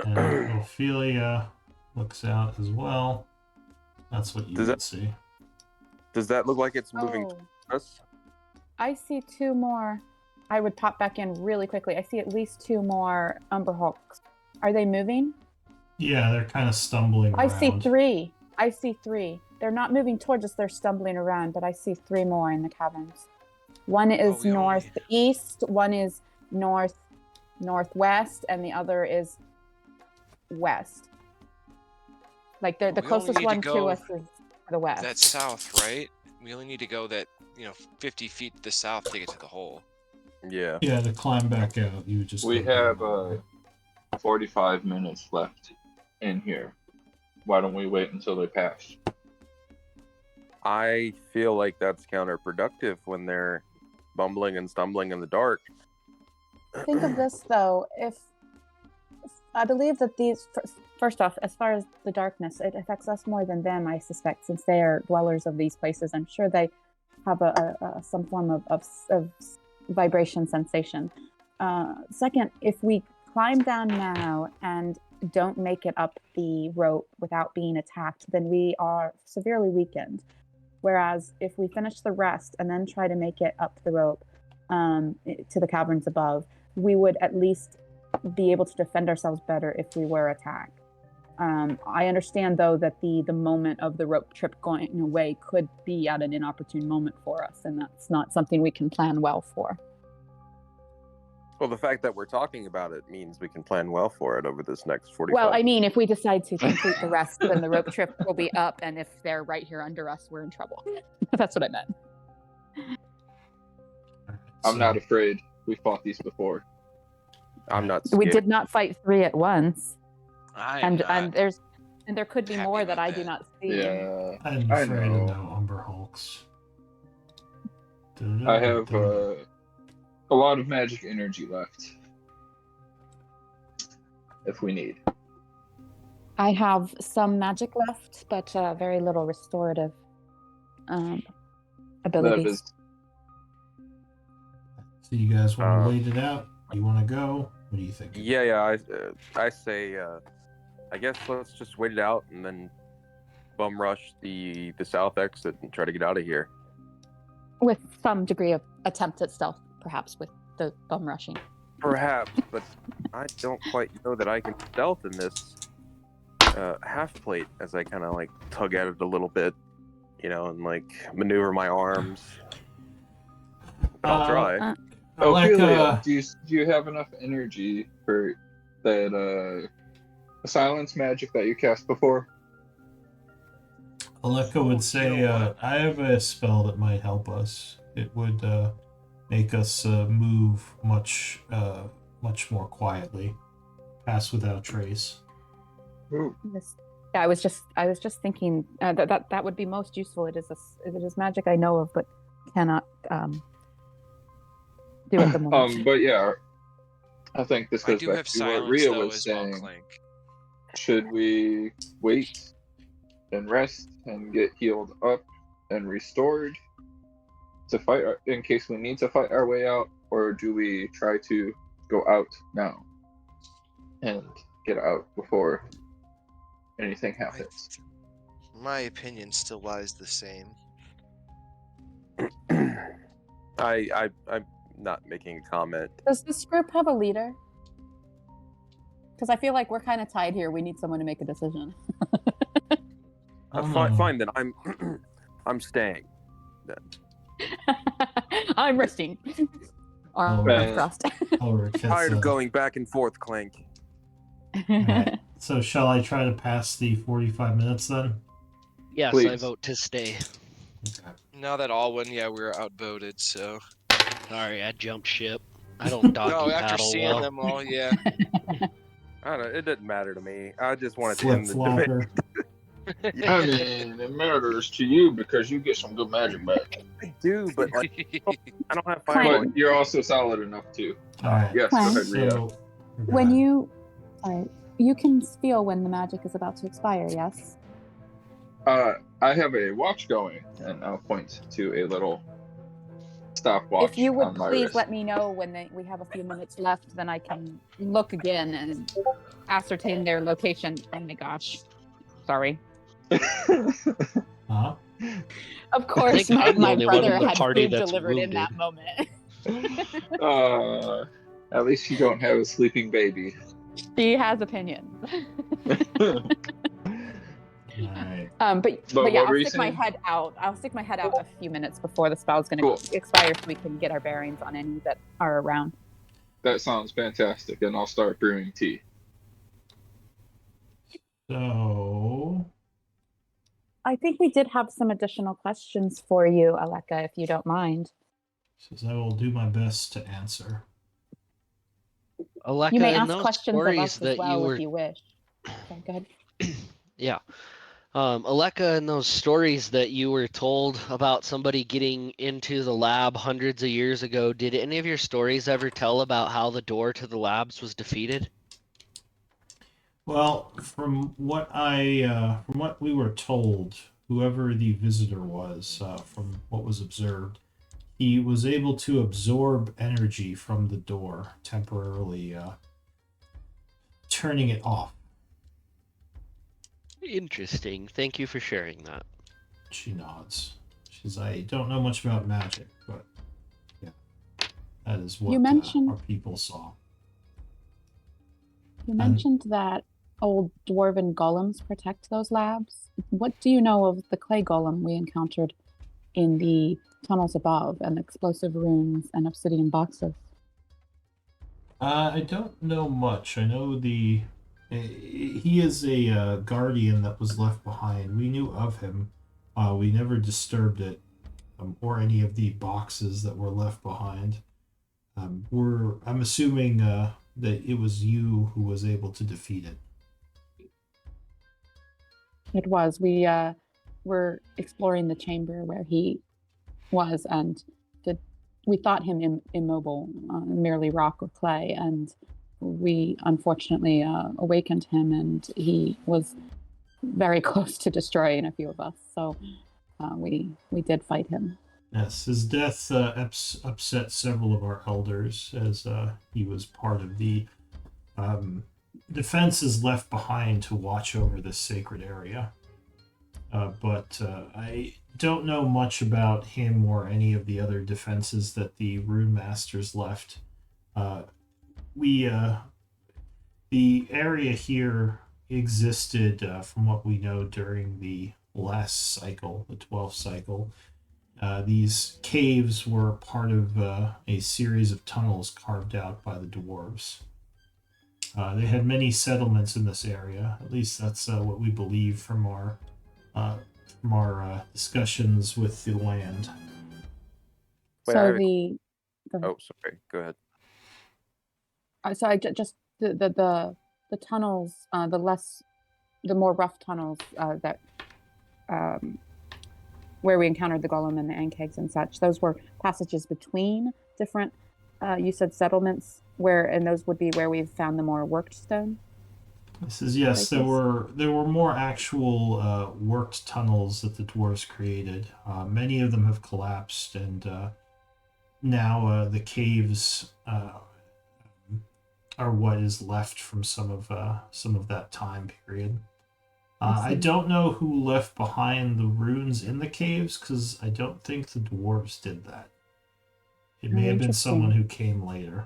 Speaker 6: And Ophelia looks out as well. That's what you would see.
Speaker 8: Does that look like it's moving towards us?
Speaker 2: I see two more. I would pop back in really quickly. I see at least two more Umber Hulks. Are they moving?
Speaker 6: Yeah, they're kind of stumbling around.
Speaker 2: I see three. They're not moving towards us. They're stumbling around, but I see three more in the caverns. One is northeast, one is northwest, and the other is west. Like the closest one to us is the west.
Speaker 1: That's south, right? We only need to go 50 feet to the south to get to the hole.
Speaker 8: Yeah.
Speaker 6: Yeah, to climb back out, you would just.
Speaker 3: We have 45 minutes left in here. Why don't we wait until they pass?
Speaker 8: I feel like that's counterproductive when they're bumbling and stumbling in the dark.
Speaker 2: Think of this though, if I believe that these, first off, as far as the darkness, it affects us more than them, I suspect, since they are dwellers of these places. I'm sure they have some form of vibration sensation. Second, if we climb down now and don't make it up the rope without being attacked, then we are severely weakened. Whereas if we finish the rest and then try to make it up the rope to the caverns above, we would at least be able to defend ourselves better if we were attacked. I understand, though, that the moment of the rope trip going away could be at an inopportune moment for us, and that's not something we can plan well for.
Speaker 8: Well, the fact that we're talking about it means we can plan well for it over this next 45.
Speaker 2: Well, I mean, if we decide to complete the rest, then the rope trip will be up, and if they're right here under us, we're in trouble. That's what I meant.
Speaker 3: I'm not afraid. We fought these before.
Speaker 8: I'm not scared.
Speaker 2: We did not fight 3 at once.
Speaker 1: I'm not
Speaker 2: And there could be
Speaker 1: happy
Speaker 2: more that
Speaker 1: about
Speaker 2: I
Speaker 1: that.
Speaker 2: do not see.
Speaker 3: Yeah,
Speaker 6: I'm
Speaker 3: I
Speaker 6: afraid
Speaker 3: know.
Speaker 6: of no Umber Hulks.
Speaker 3: I have a lot of magic energy left. If we need.
Speaker 2: I have some magic left, but very little restorative abilities.
Speaker 6: So you guys want to wait it out? You want to go? What do you think?
Speaker 8: Yeah. I say, I guess let's just wait it out and then bum rush the south exit and try to get out of here.
Speaker 2: With some degree of attempt at stealth, perhaps, with the bum rushing.
Speaker 8: Perhaps, but I don't quite know that I can stealth in this half plate as I kind of like tug at it a little bit, and like maneuver my arms. But I'll try.
Speaker 3: Ophelia, do you have enough energy for that silence magic that you cast before?
Speaker 6: Aleka would say, I have a spell that might help us. It would make us move much more quietly, pass without trace.
Speaker 3: Ooh.
Speaker 2: Yeah, I was just thinking that would be most useful. It is magic I know of, but cannot do at the moment.
Speaker 3: But yeah, I think this goes back to what Rhea was
Speaker 1: as
Speaker 3: saying.
Speaker 1: well, Clank.
Speaker 3: Should we wait and rest and get healed up and restored to fight in case we need to fight our way out, or do we try to go out now and get out before anything happens?
Speaker 9: My opinion still lies the same.
Speaker 8: I'm not making a comment.
Speaker 2: Does this group have a leader? Because I feel like we're kind of tied here. We need someone to make a decision.
Speaker 8: Fine then. I'm staying. Then.
Speaker 2: I'm resting. Arms crossed.
Speaker 8: Tired of going back and forth, Clank.
Speaker 6: Right. So shall I try to pass the 45 minutes then?
Speaker 4: Yes,
Speaker 3: Please.
Speaker 4: I vote to stay.
Speaker 6: Okay.
Speaker 9: Now that Alwyn, we were outvoted, so.
Speaker 4: Sorry, I jumped ship. I don't doggy
Speaker 1: No, after
Speaker 4: paddle
Speaker 1: seeing
Speaker 4: well.
Speaker 1: them all, yeah.
Speaker 8: I don't know. It doesn't matter to me. I just wanted to end the debate.
Speaker 6: Flip-flopper.
Speaker 3: I mean, it matters to you because you get some good magic back.
Speaker 8: I do, but like, I don't have fireball.
Speaker 3: But you're also solid enough too.
Speaker 6: All right.
Speaker 3: Yes, go ahead, Rhea.
Speaker 6: So,
Speaker 2: When you can feel when the magic is about to expire, yes?
Speaker 3: I have a watch going, and I'll point to a little stopwatch.
Speaker 2: If you would
Speaker 3: on my
Speaker 2: please
Speaker 3: wrist.
Speaker 2: let me know when we have a few minutes left, then I can look again and ascertain their location. Oh my gosh. Sorry.
Speaker 6: huh?
Speaker 2: Of course,
Speaker 4: think I'm the
Speaker 2: my
Speaker 4: only one
Speaker 2: brother
Speaker 4: in the
Speaker 2: had
Speaker 4: party
Speaker 2: food
Speaker 4: that's
Speaker 2: delivered in
Speaker 4: wounded.
Speaker 2: that moment.
Speaker 3: At least you don't have a sleeping baby.
Speaker 2: She has opinions.
Speaker 6: All right.
Speaker 2: But yeah,
Speaker 3: what were
Speaker 2: I'll
Speaker 3: you
Speaker 2: stick my
Speaker 3: saying?
Speaker 2: head out. I'll stick my head out a few minutes before the spell's going to
Speaker 3: Cool.
Speaker 2: expire, so we can get our bearings on any that are around.
Speaker 3: That sounds fantastic, and I'll start brewing tea.
Speaker 6: So,
Speaker 2: I think we did have some additional questions for you, Aleka, if you don't mind.
Speaker 6: says I will do my best to answer.
Speaker 4: Aleka,
Speaker 2: You may
Speaker 4: in
Speaker 2: ask
Speaker 4: those
Speaker 2: questions of
Speaker 4: stories
Speaker 2: us as
Speaker 4: that
Speaker 2: well
Speaker 4: you were,
Speaker 2: if you wish. Okay, go ahead.
Speaker 4: yeah, Aleka, in those stories that you were told about somebody getting into the lab hundreds of years ago, did any of your stories ever tell about how the door to the labs was defeated?
Speaker 6: Well, from what we were told, whoever the visitor was, from what was observed, he was able to absorb energy from the door, temporarily turning it off
Speaker 4: Interesting. Thank you for sharing that.
Speaker 6: She nods. She says, I don't know much about magic, but yeah, that is what
Speaker 2: You mentioned
Speaker 6: our people saw.
Speaker 2: you
Speaker 6: And
Speaker 2: mentioned that old dwarven golems protect those labs. What do you know of the clay golem we encountered in the tunnels above, and explosive runes and obsidian boxes?
Speaker 6: I don't know much. I know he is a guardian that was left behind. We knew of him. We never disturbed it, or any of the boxes that were left behind. I'm assuming that it was you who was able to defeat it.
Speaker 2: It was. We were exploring the chamber where he was, and we thought him immobile, merely rock or clay, and we unfortunately awakened him, and he was very close to destroying a few of us. So we did fight him.
Speaker 6: Yes, his death upset several of our elders, as he was part of the defenses left behind to watch over this sacred area. But I don't know much about him or any of the other defenses that the Rune Masters left. The area here existed, from what we know, during the last cycle, the 12th cycle. These caves were part of a series of tunnels carved out by the dwarves. They had many settlements in this area. At least that's what we believe from our discussions with the land.
Speaker 8: Wait,
Speaker 2: So
Speaker 8: oh, sorry. Go ahead.
Speaker 2: so I just the tunnels, the more rough tunnels that where we encountered the golem and the ankegs and such. Those were passages between different. You said settlements, and those would be where we've found the more worked stone.
Speaker 6: This is yes. There were more actual worked tunnels that the dwarves created. Many of them have collapsed, and now the caves are what is left from some of that time period. I don't know who left behind the runes in the caves, because I don't think the dwarves did that. It may have been someone who came later.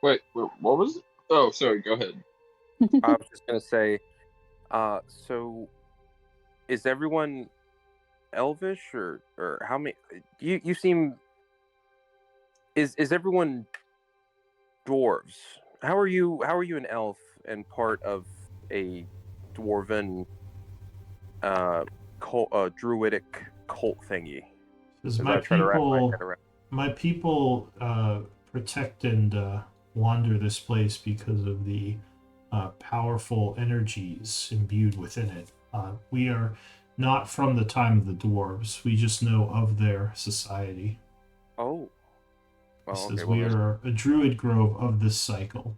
Speaker 3: Wait, what was it? Oh, sorry, go ahead.
Speaker 8: I was just gonna say, so is everyone elvish or how many? You seem. Is everyone dwarves? How are you an elf and part of a dwarven druidic cult thingy?
Speaker 6: Because my people protect and wander this place because of the powerful energies imbued within it. We are not from the time of the dwarves. We just know of their society.
Speaker 8: Oh.
Speaker 6: Says we are a druid grove of this cycle.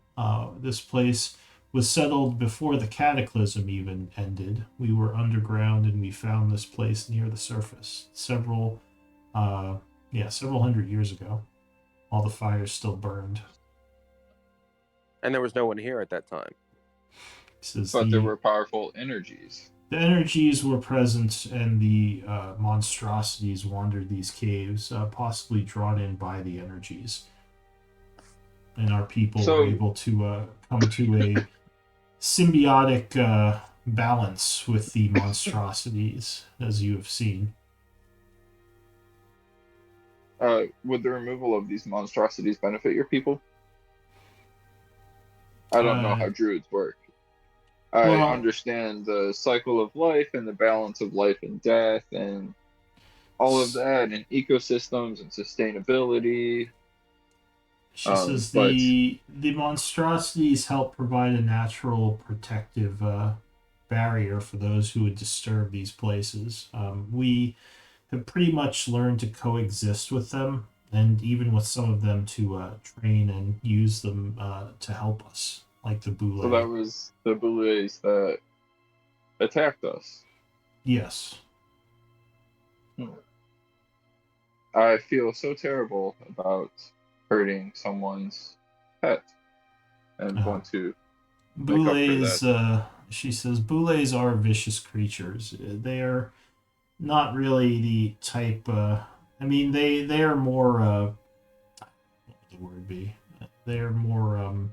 Speaker 6: This place was settled before the cataclysm even ended. We were underground, and we found this place near the surface several hundred years ago. All the fires still burned.
Speaker 8: And there was no one here at that time.
Speaker 3: But there were powerful energies.
Speaker 6: The energies were present, and the monstrosities wandered these caves, possibly drawn in by the energies. And our people were able to come to a symbiotic balance with the monstrosities, as you have seen.
Speaker 3: Would the removal of these monstrosities benefit your people? I don't know how druids work. I understand the cycle of life and the balance of life and death and all of that, and ecosystems and sustainability.
Speaker 6: She says the monstrosities help provide a natural protective barrier for those who would disturb these places. We have pretty much learned to coexist with them, and even with some of them to train and use them to help us, like the Boule.
Speaker 3: So that was the Boules that attacked us?
Speaker 6: Yes.
Speaker 3: I feel so terrible about hurting someone's pet and want to make up for
Speaker 6: Boulets,
Speaker 3: that.
Speaker 6: she says, Boulets are vicious creatures. They are not really the type. I mean, they are more. What would the word be? They are more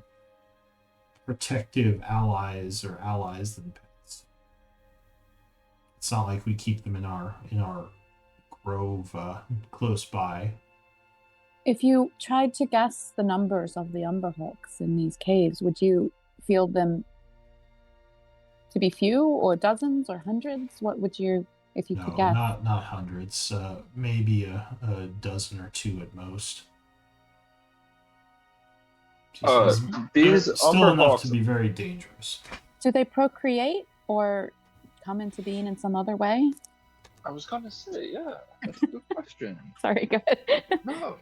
Speaker 6: protective allies or allies than pets. It's not like we keep them in our grove close by.
Speaker 2: If you tried to guess the numbers of the Umberhawks in these caves, would you feel them to be few or dozens or hundreds? What would you, if you could
Speaker 6: No,
Speaker 2: guess?
Speaker 6: not hundreds. Maybe a dozen or two at most. She says they're
Speaker 3: These
Speaker 6: still enough to
Speaker 3: Umberhawks.
Speaker 6: be very dangerous.
Speaker 2: Do they procreate or come into being in some other way?
Speaker 3: I was gonna say, yeah, that's a good question.
Speaker 2: Sorry, go ahead.
Speaker 3: No,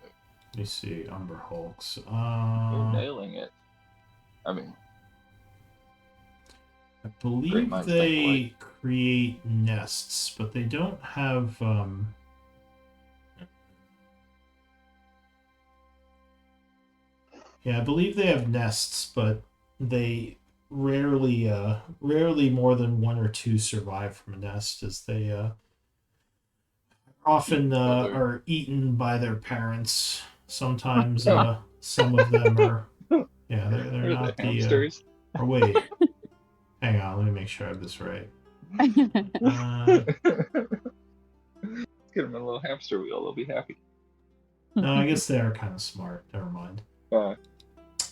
Speaker 6: Let me see, Umber Hulks.
Speaker 3: you're nailing it. I mean,
Speaker 6: I
Speaker 3: great
Speaker 6: believe
Speaker 3: minds think alike.
Speaker 6: they create nests, but they don't have. Yeah, I believe they have nests, but they rarely more than one or two survive from a nest, as they often are eaten by their parents. Sometimes some of them are. Yeah, they're
Speaker 3: Are
Speaker 6: not
Speaker 3: they
Speaker 6: the.
Speaker 3: hamsters?
Speaker 6: Or wait, hang on. Let me make sure I have this right.
Speaker 3: Get them a little hamster wheel; they'll be happy.
Speaker 6: No, I guess they are kind of smart. Never mind.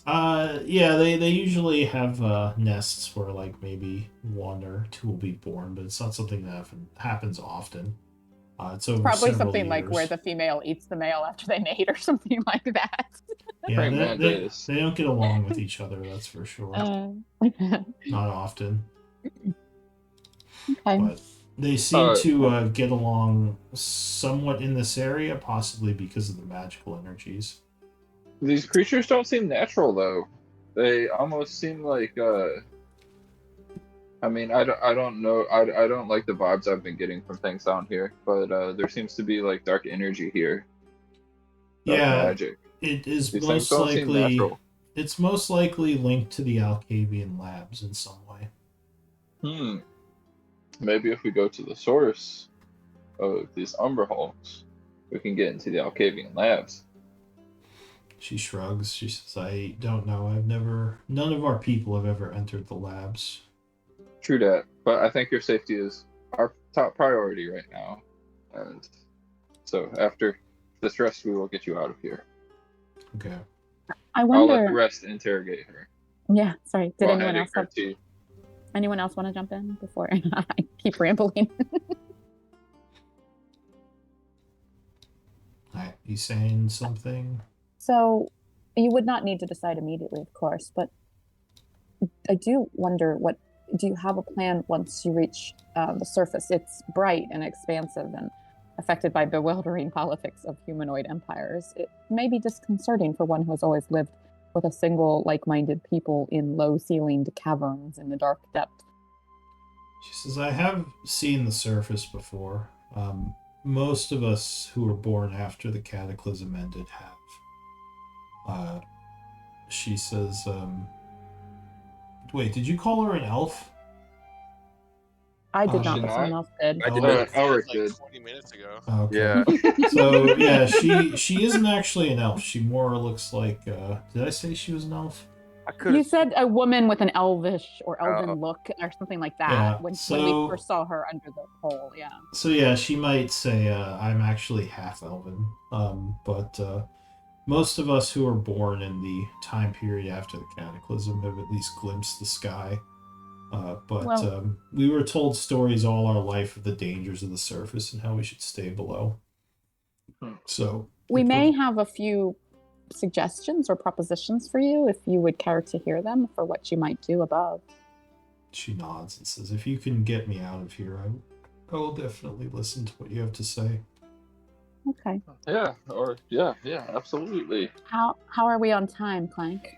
Speaker 3: Uh,
Speaker 6: Yeah, they usually have nests where like maybe one or two will be born, but it's not something that happens often. It's over
Speaker 2: Probably
Speaker 6: several
Speaker 2: something like where
Speaker 6: years.
Speaker 2: the female eats the male after they mate or something like that.
Speaker 6: Yeah,
Speaker 3: Praying
Speaker 6: they
Speaker 3: mantis.
Speaker 6: don't get along with each other, that's for sure.
Speaker 2: Okay.
Speaker 6: Not often. But they seem
Speaker 3: Uh,
Speaker 6: to get along somewhat in this area, possibly because of the magical energies.
Speaker 3: These creatures don't seem natural though. They almost seem like I mean, I don't know. I don't like the vibes I've been getting from things down here, but there seems to be like dark energy here. Dark
Speaker 6: Yeah,
Speaker 3: magic.
Speaker 6: it is
Speaker 3: These things
Speaker 6: most
Speaker 3: don't seem
Speaker 6: likely.
Speaker 3: natural.
Speaker 6: It's most likely linked to the Alcavian labs in some way.
Speaker 3: Maybe if we go to the source of these Umber Hulks, we can get into the Alcavian labs.
Speaker 6: She shrugs. She says, I don't know. None of our people have ever entered the labs.
Speaker 3: True that, but I think your safety is our top priority right now. And so after this rest, we will get you out of here.
Speaker 6: Okay.
Speaker 2: I
Speaker 3: I'll let the
Speaker 2: wonder.
Speaker 3: rest interrogate her.
Speaker 2: Yeah, sorry. Did
Speaker 3: while
Speaker 2: anyone
Speaker 3: handing
Speaker 2: else
Speaker 3: her
Speaker 2: have?
Speaker 3: tea.
Speaker 2: Anyone else want to jump in before I keep rambling?
Speaker 6: Alright, you saying something?
Speaker 2: So, you would not need to decide immediately, of course, but I do wonder what. Do you have a plan once you reach the surface? It's bright and expansive and affected by bewildering politics of humanoid empires. It may be disconcerting for one who has always lived with a single like-minded people in low-ceilinged caverns in the dark depths.
Speaker 6: She says, I have seen the surface before. Most of us who were born after the cataclysm ended have. She says, wait, did you call her an elf?
Speaker 2: I did
Speaker 6: Did
Speaker 2: not,
Speaker 3: she
Speaker 2: but
Speaker 3: not?
Speaker 2: someone else did.
Speaker 8: I did
Speaker 6: Oh,
Speaker 8: not.
Speaker 3: Elric
Speaker 1: like
Speaker 3: did.
Speaker 1: 20 minutes ago.
Speaker 6: Okay.
Speaker 8: Yeah.
Speaker 6: So yeah, she isn't actually an elf. She more looks like. Did I say she was an elf?
Speaker 8: I could
Speaker 2: You
Speaker 8: have.
Speaker 2: said a woman with an elvish or elven
Speaker 8: Oh.
Speaker 2: look or something like that
Speaker 6: Yeah,
Speaker 2: when
Speaker 6: so-
Speaker 2: we first saw her under the pole, yeah.
Speaker 6: So yeah, she might say I'm actually half elven. But most of us who were born in the time period after the cataclysm have at least glimpsed the sky. But
Speaker 2: Well-
Speaker 6: we were told stories all our life of the dangers of the surface and how we should stay below. So
Speaker 2: We may have a few suggestions or propositions for you if you would care to hear them for what you might do above.
Speaker 6: She nods and says, if you can get me out of here, I will definitely listen to what you have to say.
Speaker 2: Okay.
Speaker 3: Yeah, absolutely.
Speaker 2: How are we on time, Clank?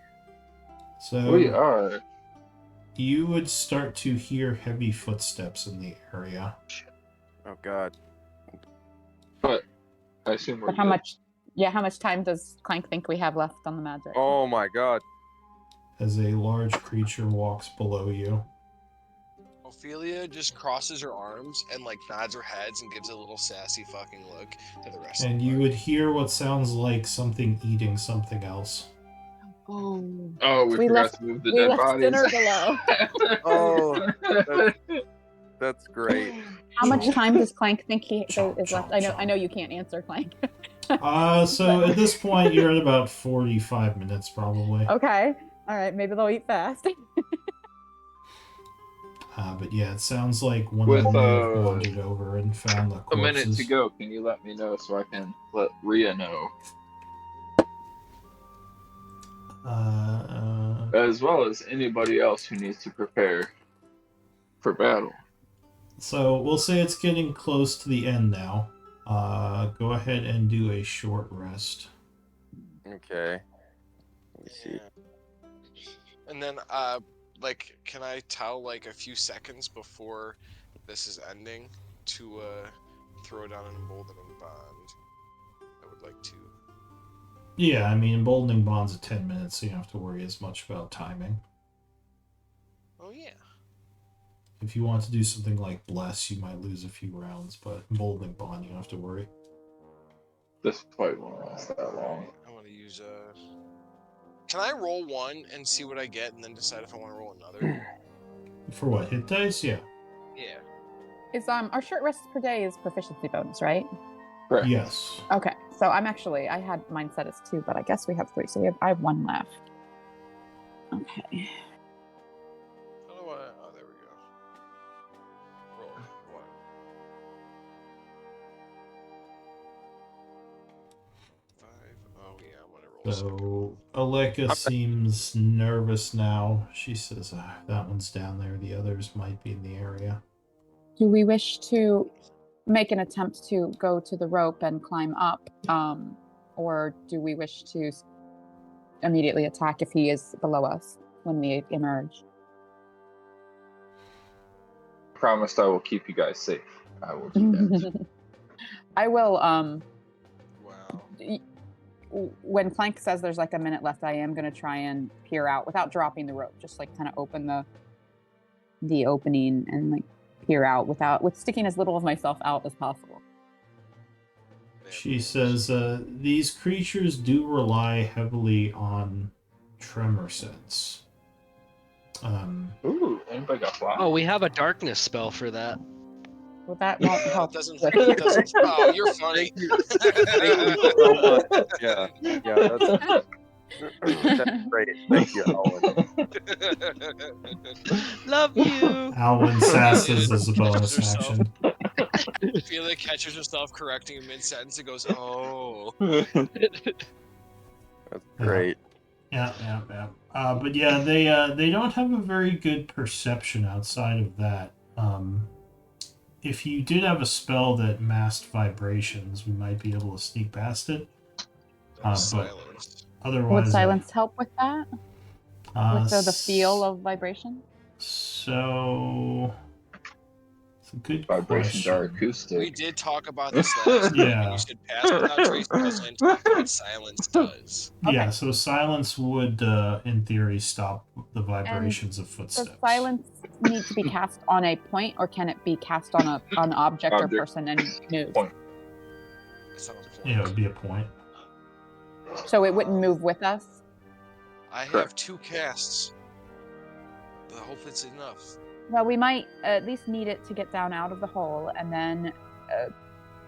Speaker 6: So
Speaker 3: We are.
Speaker 6: you would start to hear heavy footsteps in the area.
Speaker 8: Oh God.
Speaker 3: But I assume we're
Speaker 2: But how
Speaker 3: good.
Speaker 2: much time does Clank think we have left on the magic?
Speaker 8: Oh my God.
Speaker 6: as a large creature walks below you.
Speaker 1: Ophelia just crosses her arms and like nods her heads and gives a little sassy fucking look to the rest
Speaker 6: And
Speaker 1: of the
Speaker 6: you
Speaker 1: party.
Speaker 6: would hear what sounds like something eating something else.
Speaker 2: Oh,
Speaker 3: Oh, we forgot
Speaker 2: left
Speaker 3: to move the
Speaker 2: we
Speaker 3: dead
Speaker 2: left
Speaker 3: bodies.
Speaker 2: dinner below.
Speaker 8: Oh, that's great.
Speaker 2: How much
Speaker 6: Chomp.
Speaker 2: time does Clank think he
Speaker 6: Chomp,
Speaker 2: is left?
Speaker 6: chomp,
Speaker 2: I know you can't answer, Clank.
Speaker 6: So at this point, you're at about 45 minutes, probably.
Speaker 2: Okay. All right. Maybe they'll eat fast.
Speaker 6: But yeah, it sounds like one
Speaker 3: With,
Speaker 6: of them may have wandered over and found the
Speaker 3: a minute
Speaker 6: corpses.
Speaker 3: to go. Can you let me know so I can let Rhea know? As well as anybody else who needs to prepare for battle.
Speaker 6: So we'll say it's getting close to the end now. Go ahead and do a short rest.
Speaker 8: Okay. Let me see.
Speaker 1: And then, like, can I tell like a few seconds before this is ending to throw down an emboldening bond? I would like to.
Speaker 6: Yeah, I mean, emboldening bond's at 10 minutes, so you don't have to worry as much about timing.
Speaker 1: Oh yeah.
Speaker 6: If you want to do something like Bless, you might lose a few rounds, but emboldening bond, you don't have to worry.
Speaker 3: This fight won't last that long.
Speaker 1: I want to use Can I roll one and see what I get, and then decide if I want to roll another?
Speaker 6: For what, hit dice? Yeah.
Speaker 1: Yeah.
Speaker 2: Is our short rest per day is proficiency bonus, right?
Speaker 3: Correct.
Speaker 6: Yes.
Speaker 2: Okay. So I had mine set as 2, but I guess we have 3, so I have 1 left. Okay.
Speaker 1: How do I? Oh, there we go. Roll one. Oh yeah, I'm gonna roll.
Speaker 6: So Aleka seems nervous now. She says, that one's down there. The others might be in the area.
Speaker 2: Do we wish to make an attempt to go to the rope and climb up, or do we wish to immediately attack if he is below us when we emerge?
Speaker 3: Promised I will keep you guys safe. I will do that.
Speaker 2: I will.
Speaker 1: Wow.
Speaker 2: When Clank says there's like a minute left, I am going to try and peer out without dropping the rope. Just like kind of open the opening and like peer out with sticking as little of myself out as possible.
Speaker 6: She says, these creatures do rely heavily on tremor sense.
Speaker 3: Ooh, anybody got fly?
Speaker 4: Oh, we have a darkness spell for that.
Speaker 2: Well, that won't help.
Speaker 1: It doesn't. Oh, you're funny.
Speaker 8: Thank you so much. Yeah, that's great. Thank you, Owen.
Speaker 4: Love you.
Speaker 6: Alwyn sasses as a bonus action.
Speaker 1: Ophelia catches herself correcting mid-sentence and goes, "Oh."
Speaker 8: That's great.
Speaker 6: Yeah. But yeah, they don't have a very good perception outside of that. If you did have a spell that masked vibrations, we might be able to sneak past it. But
Speaker 1: Silence.
Speaker 6: otherwise,
Speaker 2: Would silence help with that? With the feel of vibration?
Speaker 6: So it's a good
Speaker 3: Vibrations are
Speaker 6: question.
Speaker 3: acoustic.
Speaker 1: We did talk about this last week.
Speaker 6: Yeah.
Speaker 1: You said pass without trace doesn't. But silence does.
Speaker 6: Yeah, so silence would, in theory, stop the vibrations of
Speaker 2: Does
Speaker 6: footsteps.
Speaker 2: silence need to be cast on a point, or can it be cast on an object or person and move?
Speaker 3: Point.
Speaker 1: It's not a point.
Speaker 6: Yeah, it would be a point.
Speaker 2: So it wouldn't move with us?
Speaker 1: I have
Speaker 3: Correct.
Speaker 1: 2 casts. But I hope it's enough.
Speaker 2: Well, we might at least need it to get down out of the hole, and then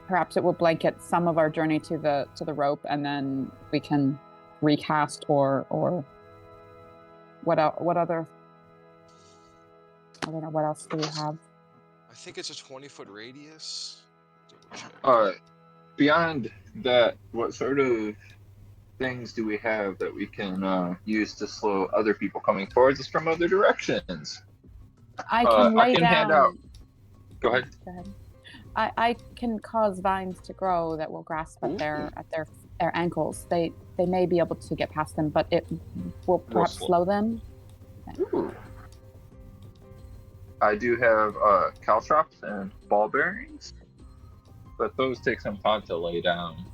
Speaker 2: perhaps it will blanket some of our journey to the rope, and then we can recast or what other? I don't know, what else do we have?
Speaker 1: I think it's a 20-foot radius. Double check.
Speaker 3: Alright. Beyond that, what sort of things do we have that we can use to slow other people coming towards us from other directions?
Speaker 2: I can lay down.
Speaker 3: hand out. Go ahead.
Speaker 2: Go ahead. I can cause vines to grow that will grasp at their ankles. They may be able to get past them, but it will perhaps slow them.
Speaker 3: Ooh. I do have caltrops and ball bearings, but those take some time to lay down.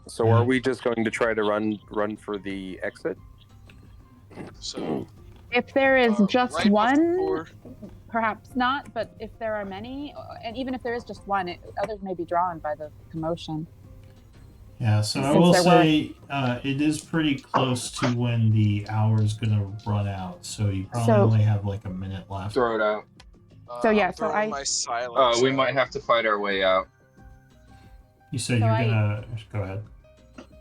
Speaker 8: So are we just going to try to run for the exit?
Speaker 1: So
Speaker 2: If there is just
Speaker 1: right
Speaker 2: one,
Speaker 1: before-
Speaker 2: perhaps not. But if there are many, and even if there is just one, others may be drawn by the commotion.
Speaker 6: Yeah, so I
Speaker 2: Since
Speaker 6: will
Speaker 2: there
Speaker 6: say it is pretty close to when the hour is going to run out, so you probably only have like a minute left.
Speaker 3: Throw it out.
Speaker 2: So yeah,
Speaker 1: I'm
Speaker 2: so
Speaker 1: throwing
Speaker 2: I-
Speaker 1: my silence.
Speaker 3: We might have to fight our way out.
Speaker 6: You said
Speaker 2: So
Speaker 6: you're
Speaker 2: I-
Speaker 6: gonna go ahead.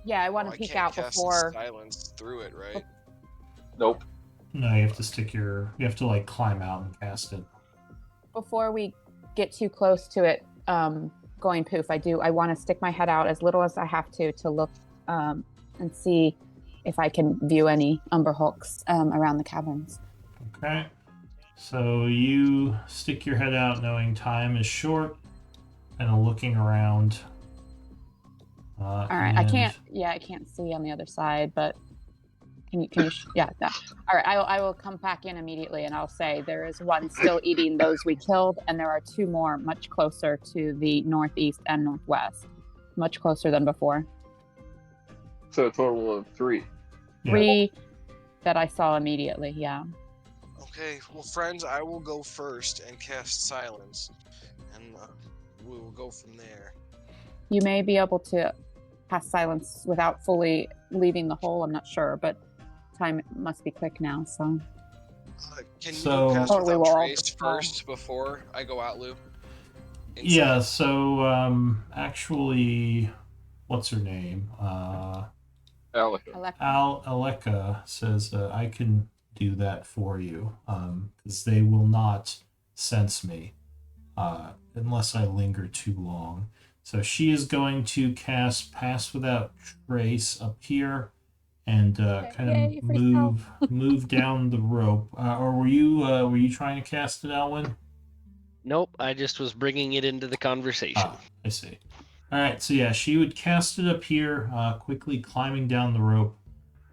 Speaker 2: Yeah, I want
Speaker 1: Well,
Speaker 2: to peek
Speaker 1: can't
Speaker 2: out
Speaker 1: cast
Speaker 2: before.
Speaker 1: silence through it, right?
Speaker 3: Nope.
Speaker 6: No, you have to you have to like climb out and cast it.
Speaker 2: Before we get too close to it going poof, I want to stick my head out as little as I have to look and see if I can view any umber hulks around the caverns.
Speaker 6: Okay. So you stick your head out knowing time is short and looking around.
Speaker 2: All right, I can't see on the other side, but can you yeah, that. All right, I will come back in immediately and I'll say there is one still eating those we killed, and there are two more much closer to the northeast and northwest, much closer than before.
Speaker 3: So a total of 3.
Speaker 6: Yeah.
Speaker 2: 3 that I saw immediately, yeah.
Speaker 1: Okay, well, friends, I will go first and cast silence, and we will go from there.
Speaker 2: You may be able to cast silence without fully leaving the hole, I'm not sure, but time must be quick now, so.
Speaker 1: Can
Speaker 6: So-
Speaker 1: you cast
Speaker 2: Or we
Speaker 1: without
Speaker 2: will all
Speaker 1: trace first before I go out, Lou?
Speaker 6: Yeah,
Speaker 1: Inside.
Speaker 6: so actually, what's her name?
Speaker 3: Alec.
Speaker 6: Aleka says I can do that for you because they will not sense me unless I linger too long. So she is going to cast Pass Without Trace up here and kind
Speaker 2: Yay,
Speaker 6: of
Speaker 2: free
Speaker 6: move down the rope. Or were you trying to cast it, Alwyn?
Speaker 4: Nope, I just was bringing it into the conversation.
Speaker 6: I see. All right, so yeah, she would cast it up here, quickly climbing down the rope,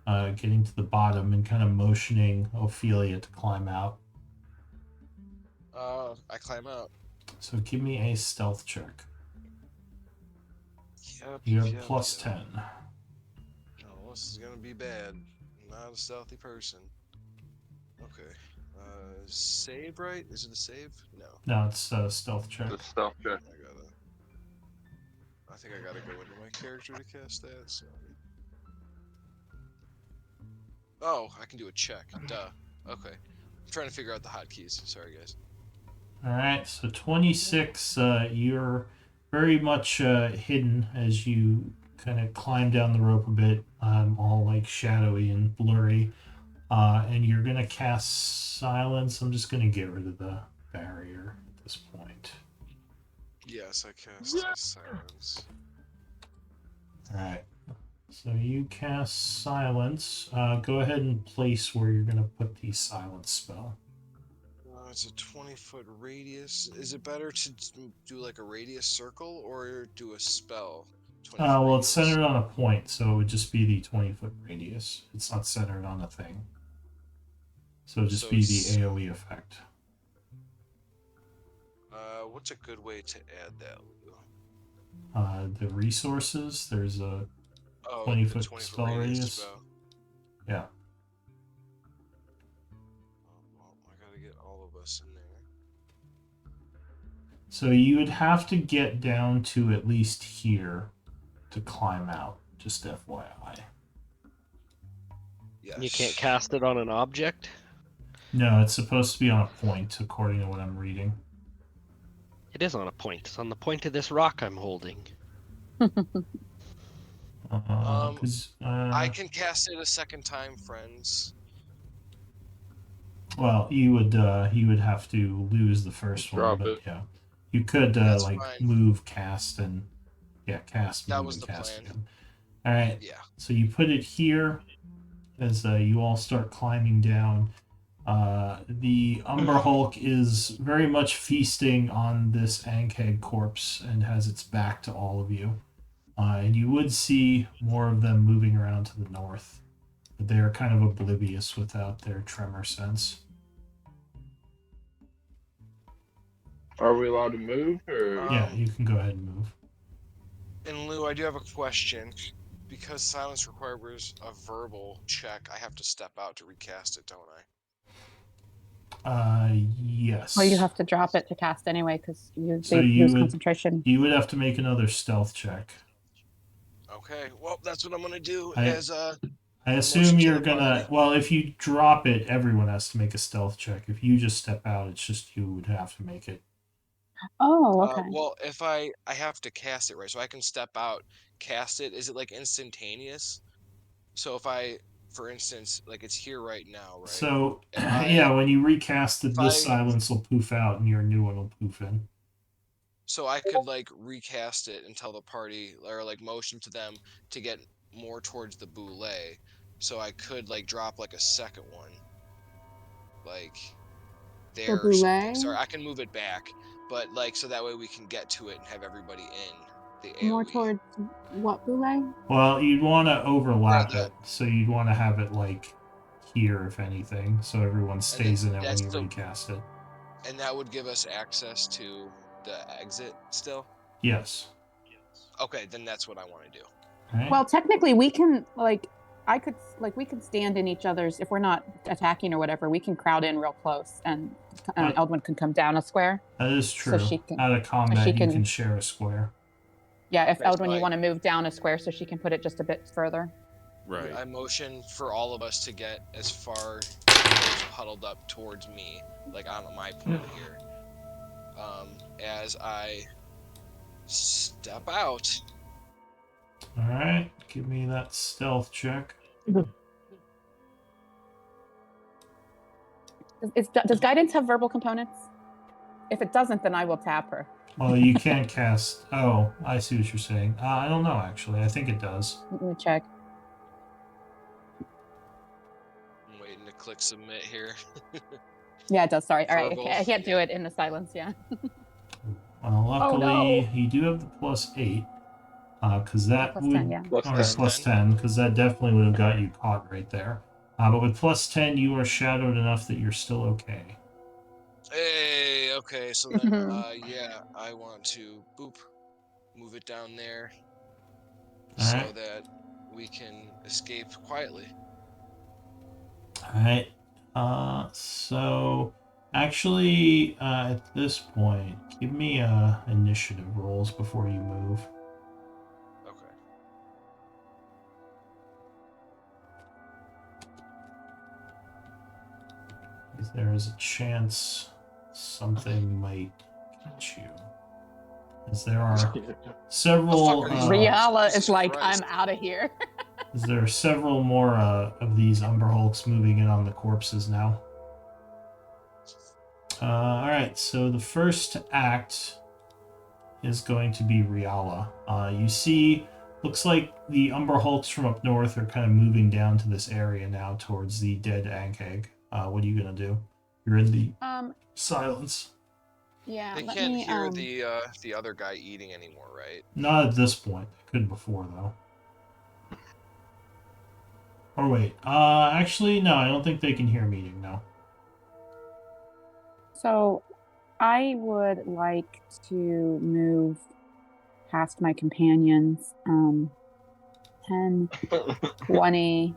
Speaker 6: getting to the bottom and kind of motioning Ophelia to climb out.
Speaker 1: I climb out.
Speaker 6: So give me a stealth check.
Speaker 1: Yep,
Speaker 6: You have
Speaker 1: yep,
Speaker 6: plus
Speaker 1: yep.
Speaker 6: 10.
Speaker 1: Oh, this is gonna be bad. I'm not a stealthy person. Okay. Save, right? Is it a save? No.
Speaker 6: No, it's a stealth check.
Speaker 3: The stealth check.
Speaker 1: I think I gotta go into my character to cast that, so. Oh, I can do a check. Duh. Okay. I'm trying to figure out the hotkeys. Sorry, guys.
Speaker 6: All right, so 26. You're very much hidden as you kind of climb down the rope a bit, all like shadowy and blurry. And you're gonna cast silence. I'm just gonna get rid of the barrier at this point.
Speaker 1: Yes, I cast silence.
Speaker 6: All right. So you cast silence. Go ahead and place where you're gonna put the silence spell.
Speaker 1: It's a 20-foot radius. Is it better to do like a radius circle or do a spell?
Speaker 6: Well, it's centered on a point, so it would just be the 20-foot radius. It's not centered on a thing. So it would just be the AoE effect.
Speaker 1: What's a good way to add that?
Speaker 6: The resources, there's a 20-foot spell radius.
Speaker 1: Spell.
Speaker 6: Yeah.
Speaker 1: Well, I gotta get all of us in there.
Speaker 6: So you would have to get down to at least here to climb out, just FYI.
Speaker 1: Yes.
Speaker 4: You can't cast it on an object?
Speaker 6: No, it's supposed to be on a point, according to what I'm reading.
Speaker 4: It is on a point. It's on the point of this rock I'm holding.
Speaker 1: I can cast it a second time, friends.
Speaker 6: Well, you would have to lose the first one, but yeah, you could like
Speaker 1: fine.
Speaker 6: move, cast, and cast.
Speaker 1: That
Speaker 6: move,
Speaker 1: was
Speaker 6: and
Speaker 1: the
Speaker 6: cast
Speaker 1: plan.
Speaker 6: again. All right.
Speaker 1: Yeah.
Speaker 6: So you put it here as you all start climbing down. The Umber Hulk is very much feasting on this Ankeg corpse and has its back to all of you. And you would see more of them moving around to the north, but they are kind of oblivious without their tremor sense.
Speaker 3: Are we allowed to move, or?
Speaker 6: Yeah, you can go ahead and move.
Speaker 1: And Lou, I do have a question. because silence requires a verbal check, I have to step out to recast it, don't I?
Speaker 6: Yes.
Speaker 2: Well, you have to drop it to cast anyway because
Speaker 6: So
Speaker 2: they
Speaker 6: you
Speaker 2: lose
Speaker 6: would
Speaker 2: concentration.
Speaker 6: you would have to make another stealth check.
Speaker 1: Okay, well, that's what I'm gonna do
Speaker 6: I
Speaker 1: as
Speaker 6: I
Speaker 1: motion
Speaker 6: assume
Speaker 1: to
Speaker 6: you're
Speaker 1: the
Speaker 6: gonna.
Speaker 1: party.
Speaker 6: Well, if you drop it, everyone has to make a stealth check. If you just step out, it's just you would have to make it.
Speaker 2: Oh, okay.
Speaker 1: Well, if I have to cast it, right? So I can step out, cast it. Is it like instantaneous? So if I, for instance, like it's here right now, right?
Speaker 6: So
Speaker 1: If I
Speaker 6: yeah, when you recast it,
Speaker 1: if
Speaker 6: this
Speaker 1: I
Speaker 6: silence will poof out and your new one will poof in.
Speaker 1: so I could like recast it and tell the party or like motion to them to get more towards the boule. So I could like drop like a second one, like
Speaker 2: The
Speaker 1: there or something. Sorry,
Speaker 2: boule?
Speaker 1: I can move it back, but like so that way we can get to it and have everybody in the
Speaker 2: More
Speaker 1: AoE.
Speaker 2: towards what boule?
Speaker 6: Well, you'd want to
Speaker 1: Or
Speaker 6: overlap
Speaker 1: the
Speaker 6: it, so you'd want to have it like here, if anything, so everyone
Speaker 1: and then
Speaker 6: stays in it when
Speaker 1: that's
Speaker 6: you
Speaker 1: the
Speaker 6: recast it.
Speaker 1: and that would give us access to the exit still.
Speaker 6: Yes.
Speaker 1: Okay, then that's what I want to do.
Speaker 6: Right.
Speaker 2: Well, technically, we can we can stand in each other's if we're not attacking or whatever. We can crowd in real close, and Eldwin can come down a square.
Speaker 6: That is true.
Speaker 2: So she can.
Speaker 6: Out of combat,
Speaker 2: she
Speaker 6: you
Speaker 2: can-
Speaker 6: can share a square.
Speaker 2: Yeah, if
Speaker 1: Okay, so
Speaker 2: Eldwin, you want to move down a square so she can put it just a bit further.
Speaker 7: Right.
Speaker 1: I motion for all of us to get as far huddled up towards me, like on my point here. As I step out.
Speaker 6: All right, give me that stealth check.
Speaker 2: Does guidance have verbal components? If it doesn't, then I will tap her.
Speaker 6: Well, you can't cast. Oh, I see what you're saying. I don't know, actually. I think it does.
Speaker 2: Let me check.
Speaker 1: I'm waiting to click submit here.
Speaker 2: Yeah, it does. Sorry. All right.
Speaker 1: Verbal.
Speaker 2: I can't do it in the silence. Yeah.
Speaker 6: Well, luckily,
Speaker 2: no.
Speaker 6: you do have the +8. Because that
Speaker 2: Plus
Speaker 6: would.
Speaker 2: 10, yeah.
Speaker 3: Plus
Speaker 6: Or
Speaker 3: 10.
Speaker 6: +10, because that definitely would have got you caught right there. But with +10, you are shadowed enough that you're still okay.
Speaker 1: Hey, okay, so then, yeah, I want to move it down there so
Speaker 6: Alright.
Speaker 1: that we can escape quietly.
Speaker 6: Alright. So actually, at this point, give me initiative rolls before you move.
Speaker 1: Okay.
Speaker 6: Because there is a chance something might get you. As there are several.
Speaker 1: The fuck are these
Speaker 2: Riala
Speaker 1: Jesus
Speaker 2: is like,
Speaker 1: Christ.
Speaker 2: I'm out of here.
Speaker 6: As there are several more of these Umber Hulks moving in on the corpses now. Alright, so the first to act is going to be Riala. You see, looks like the Umber Hulks from up north are kind of moving down to this area now towards the dead Ankeg. What are you going to do? You're in the silence.
Speaker 2: Yeah.
Speaker 1: They
Speaker 2: let
Speaker 1: can't
Speaker 2: me,
Speaker 1: hear the other guy eating anymore, right?
Speaker 6: Not at this point. They could before, though. Or wait. Actually, no, I don't think they can hear me eating now.
Speaker 2: So I would like to move past my companions. 10, 20.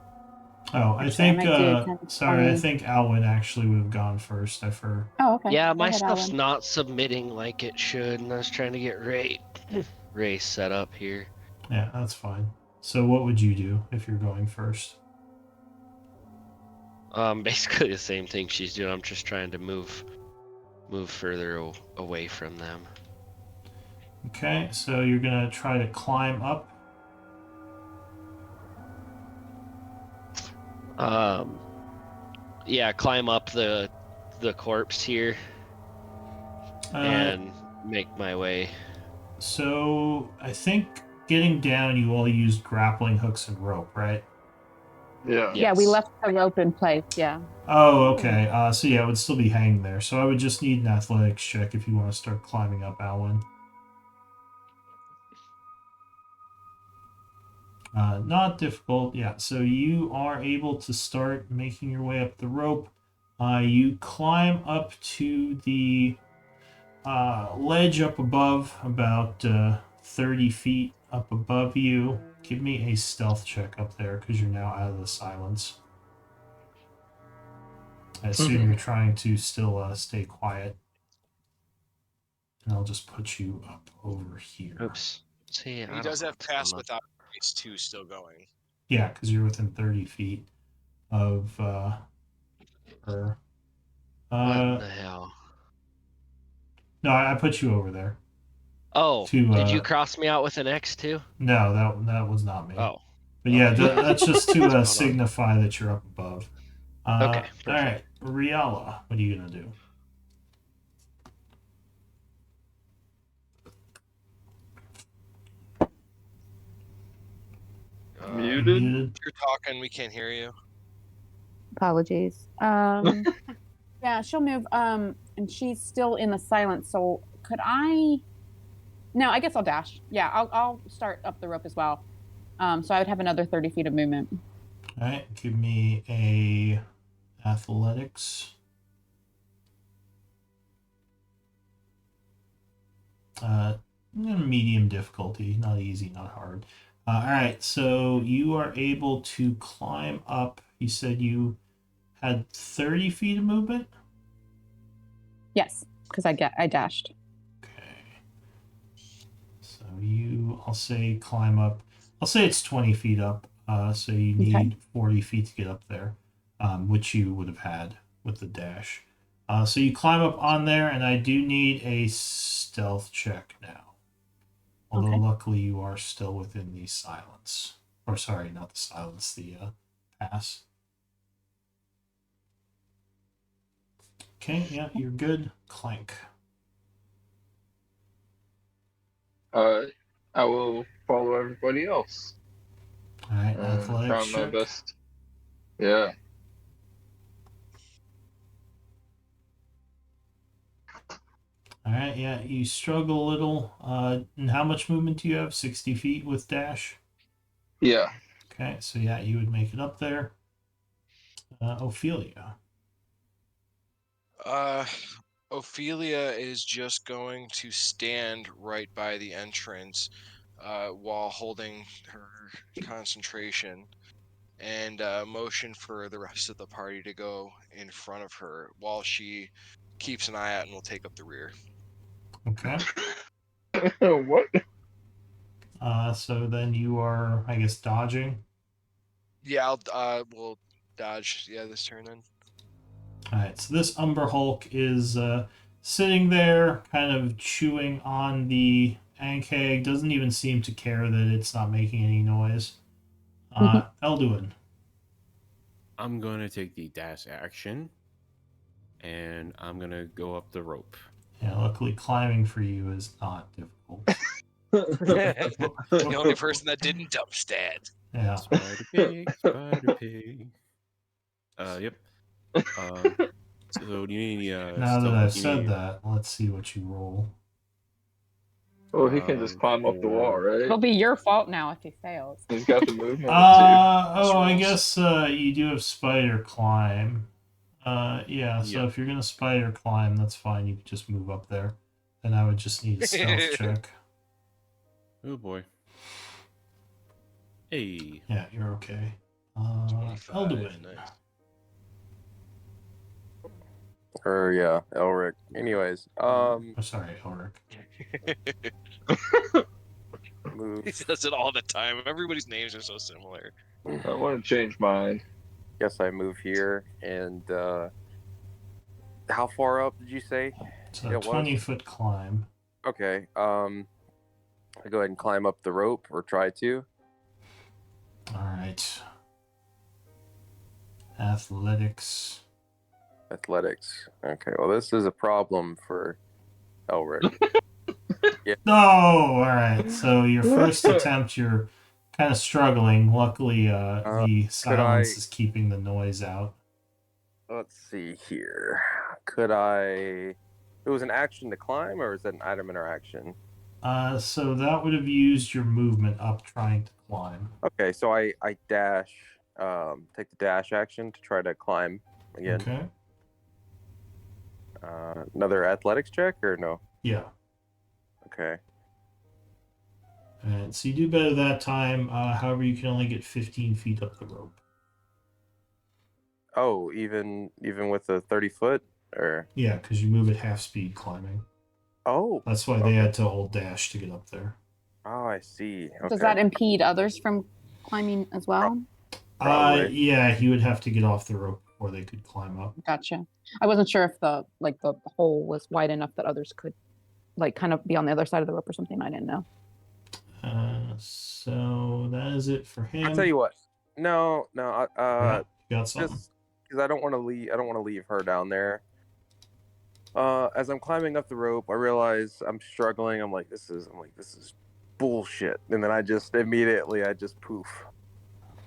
Speaker 6: Oh, I
Speaker 2: Actually,
Speaker 6: think,
Speaker 2: I might do 10,
Speaker 6: sorry, I
Speaker 2: 20.
Speaker 6: think Alwyn actually would have gone first.
Speaker 2: Oh, okay.
Speaker 4: Yeah,
Speaker 2: Go
Speaker 4: my
Speaker 2: ahead,
Speaker 4: stuff's
Speaker 2: Alan.
Speaker 4: not submitting like it should, and I was trying to get Ray set up here.
Speaker 6: Yeah, that's fine. So what would you do if you're going first?
Speaker 4: Basically the same thing she's doing. I'm just trying to move further away from them.
Speaker 6: Okay, so you're gonna try to climb up.
Speaker 4: Yeah, climb up the corpse here and make my way.
Speaker 6: So I think getting down, you all used grappling hooks and rope, right?
Speaker 3: Yeah.
Speaker 2: Yeah, we
Speaker 4: Yes.
Speaker 2: left the rope in place. Yeah.
Speaker 6: Oh, okay. So yeah, it would still be hanging there. So I would just need an athletics check if you want to start climbing up, Alwyn. Not difficult. Yeah, so you are able to start making your way up the rope. You climb up to the ledge up above, about 30 feet up above you. Give me a stealth check up there because you're now out of the silence. I assume you're trying to still stay quiet. And I'll just put you up over here.
Speaker 4: Oops. See, I
Speaker 1: He
Speaker 4: don't
Speaker 1: does
Speaker 4: know
Speaker 1: have
Speaker 4: what's going
Speaker 1: pass
Speaker 4: on.
Speaker 1: without trace too still going.
Speaker 6: Yeah, because you're within 30 feet of her.
Speaker 4: What in the hell?
Speaker 6: No, I put you over there.
Speaker 4: Oh,
Speaker 6: To
Speaker 4: did you cross me out with an X too?
Speaker 6: no, that was not me.
Speaker 4: Oh.
Speaker 6: But yeah,
Speaker 4: Okay, I was
Speaker 6: that's just
Speaker 4: like,
Speaker 6: to
Speaker 4: what's going on?
Speaker 6: signify that you're up above.
Speaker 4: Okay,
Speaker 6: All right,
Speaker 4: perfect.
Speaker 6: Riala, what are you gonna do?
Speaker 3: Muted?
Speaker 6: Muted.
Speaker 1: If you're talking, we can't hear you.
Speaker 2: Apologies. Yeah, she'll move. And she's still in the silence. So could I? No, I guess I'll dash. Yeah, I'll start up the rope as well. So I would have another 30 feet of movement.
Speaker 6: All right, give me a athletics. Medium difficulty, not easy, not hard. All right, so you are able to climb up. You said you had 30 feet of movement?
Speaker 2: Yes, because I dashed.
Speaker 6: Okay. So I'll say climb up. I'll say it's 20 feet up. So you need 40 feet to get up there, which you would have had with the dash. So you climb up on there, and I do need a stealth check now. Although luckily you are still within the silence. Or sorry, not the silence, the pass. Okay, yeah, you're good. Clank.
Speaker 3: I will follow everybody else.
Speaker 6: All right,
Speaker 3: And
Speaker 6: athletics
Speaker 3: try my
Speaker 6: check.
Speaker 3: best. Yeah.
Speaker 6: All right, yeah, you struggle a little. And how much movement do you have? 60 feet with dash?
Speaker 3: Yeah.
Speaker 6: Okay, so yeah, you would make it up there. Ophelia.
Speaker 1: Ophelia is just going to stand right by the entrance while holding her concentration and motion for the rest of the party to go in front of her while she keeps an eye out and will take up the rear.
Speaker 6: Okay.
Speaker 3: What?
Speaker 6: So then you are, I guess, dodging.
Speaker 1: Yeah, we'll dodge. Yeah, this turn then.
Speaker 6: All right, so this Umber Hulk is sitting there, kind of chewing on the Ankeg. Doesn't even seem to care that it's not making any noise. Elduin.
Speaker 7: I'm going to take the dash action, and I'm going to go up the rope.
Speaker 6: Yeah, luckily climbing for you is not difficult.
Speaker 1: The only person that didn't dump stat.
Speaker 6: Yeah.
Speaker 7: Spider pig, spider pig. Yep. So do you need any
Speaker 6: Now that
Speaker 7: stealth?
Speaker 6: I've said that, let's see what you roll.
Speaker 3: Oh, he can just climb up the wall, right?
Speaker 2: It'll be your fault now if he fails.
Speaker 3: He's got the movement too.
Speaker 6: I guess you do have spider climb. Yeah, so if you're gonna spider climb, that's fine. You can just move up there. Then I would just need a stealth check.
Speaker 7: Oh boy. Hey.
Speaker 6: Yeah, you're okay.
Speaker 1: 25,
Speaker 6: Elduin.
Speaker 1: nice.
Speaker 8: Or yeah, Elric. Anyways,
Speaker 6: Oh, sorry, Elric.
Speaker 8: move.
Speaker 1: He does it all the time. Everybody's names are so similar.
Speaker 3: I want to change mine.
Speaker 8: Guess I move here, and how far up did you say?
Speaker 6: It's a 20-foot climb.
Speaker 8: Okay. I go ahead and climb up the rope, or try to.
Speaker 6: All right. Athletics.
Speaker 8: Okay. Well, this is a problem for Elric.
Speaker 6: Yeah. No. All right. So your first attempt, you're kind of struggling. Luckily, the silence is keeping the noise out.
Speaker 8: Let's see here. Could I? It was an action to climb, or is that an item interaction?
Speaker 6: So that would have used your movement up trying to climb.
Speaker 8: Okay, so I dash, take the dash action to try to climb again.
Speaker 6: Okay.
Speaker 8: Another athletics check or no?
Speaker 6: Yeah.
Speaker 8: Okay.
Speaker 6: And so you do better that time. However, you can only get 15 feet up the rope.
Speaker 8: Oh, even with a 30-foot, or
Speaker 6: Yeah, because you move at half speed climbing.
Speaker 8: oh,
Speaker 6: That's why they had to old dash to get up there.
Speaker 8: oh, I see. Okay.
Speaker 2: Does that impede others from climbing as well?
Speaker 8: Probably.
Speaker 6: Yeah, he would have to get off the rope before they could climb up.
Speaker 2: Gotcha. I wasn't sure if the hole was wide enough that others could like kind of be on the other side of the rope or something. I didn't know.
Speaker 6: So that is it for him.
Speaker 8: I'll tell you what. No,
Speaker 6: Yeah, you got something.
Speaker 8: just because I don't want to leave. I don't want to leave her down there. As I'm climbing up the rope, I realize I'm struggling. I'm like, this is bullshit. And then I just poof.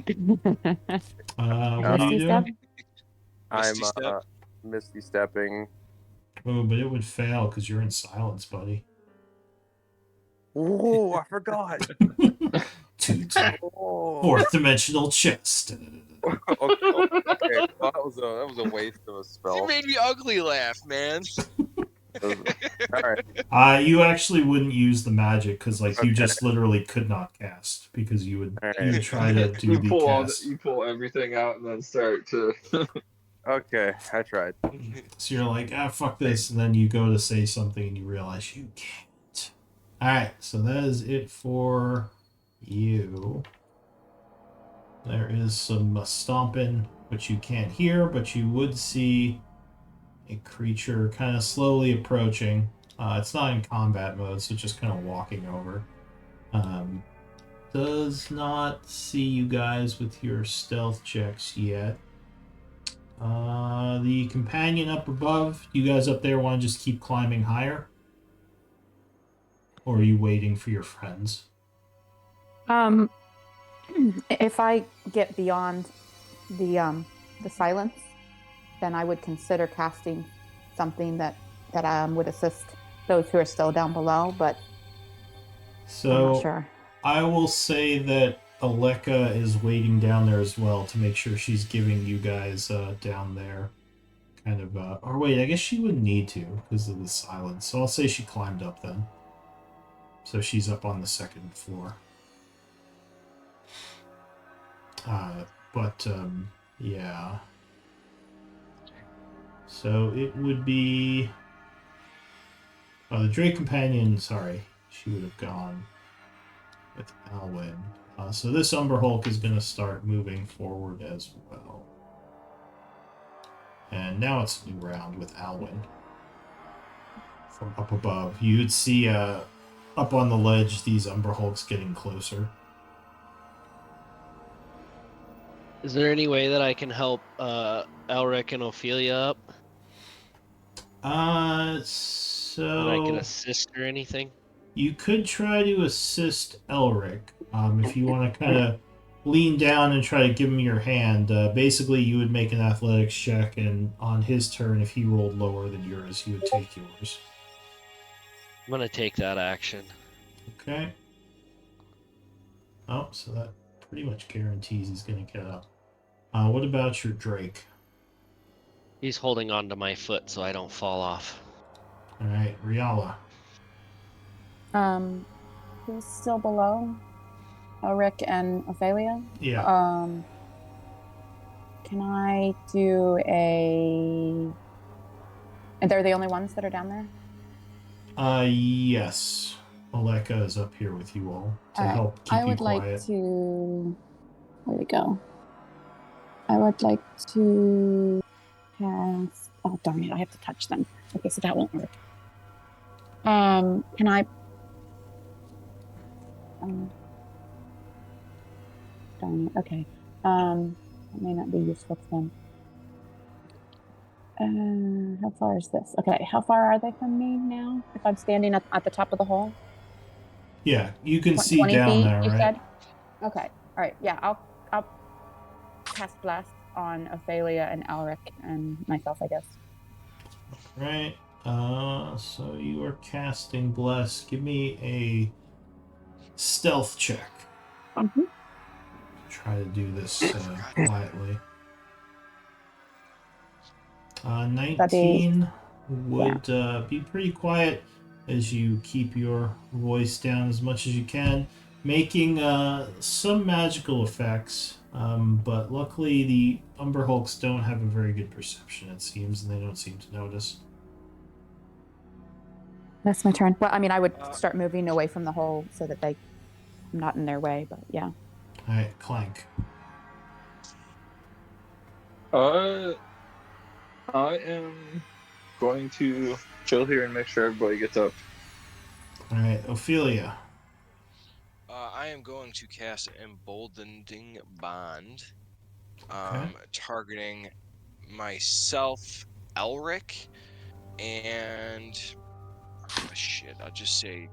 Speaker 6: What are you
Speaker 2: Misty step?
Speaker 6: doing?
Speaker 8: I'm
Speaker 9: Misty step?
Speaker 8: misty stepping.
Speaker 6: Oh, but it would fail because you're in silence, buddy.
Speaker 8: Oh, I forgot. Oh.
Speaker 6: Fourth dimensional chest.
Speaker 8: Okay. Well, that was a waste of a
Speaker 1: You
Speaker 8: spell.
Speaker 1: made me ugly laugh, man.
Speaker 8: All right.
Speaker 6: You actually wouldn't use the magic because, like, you
Speaker 8: Okay.
Speaker 6: just literally could not cast because you would
Speaker 8: All right.
Speaker 6: you would try to do
Speaker 3: You
Speaker 6: the
Speaker 3: pull
Speaker 6: cast.
Speaker 3: you pull everything out and then start to.
Speaker 8: Okay, I tried.
Speaker 6: So you're like, fuck this, and then you go to say something and you realize you can't. All right, so that is it for you. There is some stomping, which you can't hear, but you would see a creature kind of slowly approaching. It's not in combat mode, so just kind of walking over. Does not see you guys with your stealth checks yet. The companion up above, you guys up there want to just keep climbing higher? Or are you waiting for your friends?
Speaker 2: If I get beyond the silence, then I would consider casting something that would assist those who are still down below, but I'm not
Speaker 6: So
Speaker 2: sure.
Speaker 6: I will say that Aleka is waiting down there as well to make sure she's giving you guys down there kind of or wait, I guess she wouldn't need to because of the silence. So I'll say she climbed up then. So she's up on the second floor. But yeah. So it would be the Drake Companion, sorry, she would have gone with Alwyn. So this Umber Hulk is going to start moving forward as well. And now it's a new round with Alwyn. From up above, you would see up on the ledge these Umber Hulks getting closer.
Speaker 4: Is there any way that I can help Elric and Ophelia up?
Speaker 6: So
Speaker 4: That I can assist or anything?
Speaker 6: you could try to assist Elric if you want to kind of lean down and try to give him your hand. Basically, you would make an athletics check, and on his turn, if he rolled lower than yours, he would take yours.
Speaker 4: I'm gonna take that action.
Speaker 6: Okay. Oh, so that pretty much guarantees he's going to get up. What about your Drake?
Speaker 4: He's holding on to my foot so I don't fall off.
Speaker 6: All right, Riala.
Speaker 2: Who's still below? Rick and Ophelia?
Speaker 6: Yeah.
Speaker 2: Can I do a... And they're the only ones that are down there?
Speaker 6: Yes. Aleka is up here with you all to help keep
Speaker 2: I
Speaker 6: you
Speaker 2: would
Speaker 6: quiet.
Speaker 2: like to... Where'd it go? I would like to cast... Oh, darn it, I have to touch them. Okay, so that won't work. Can I... darn it, okay. That may not be useful to them. How far is this? Okay, how far are they from me now? If I'm standing at the top of the hole?
Speaker 6: Yeah, you can see
Speaker 2: 20
Speaker 6: down
Speaker 2: feet,
Speaker 6: there,
Speaker 2: you
Speaker 6: right?
Speaker 2: said? Okay, all right, yeah, I'll cast Blast on Ophelia and Alric and myself, I guess.
Speaker 6: Right. So you are casting Bless. Give me a stealth check.
Speaker 2: Mm-hmm.
Speaker 6: Try to do this quietly. 19 would be pretty quiet as you keep your voice down as much as you can. making some magical effects. But luckily, the Umber Hulks don't have a very good perception, it seems, and they don't seem to notice.
Speaker 2: That's my turn. Well, I mean, I would
Speaker 1: Uh,
Speaker 2: start moving away from the hole so that I'm not in their way, but yeah.
Speaker 6: All right, Clank.
Speaker 3: I am going to chill here and make sure everybody gets up.
Speaker 6: All right, Ophelia.
Speaker 1: I am going to cast Emboldening Bond,
Speaker 6: Okay.
Speaker 1: targeting myself, Elric, and shit. I'll just say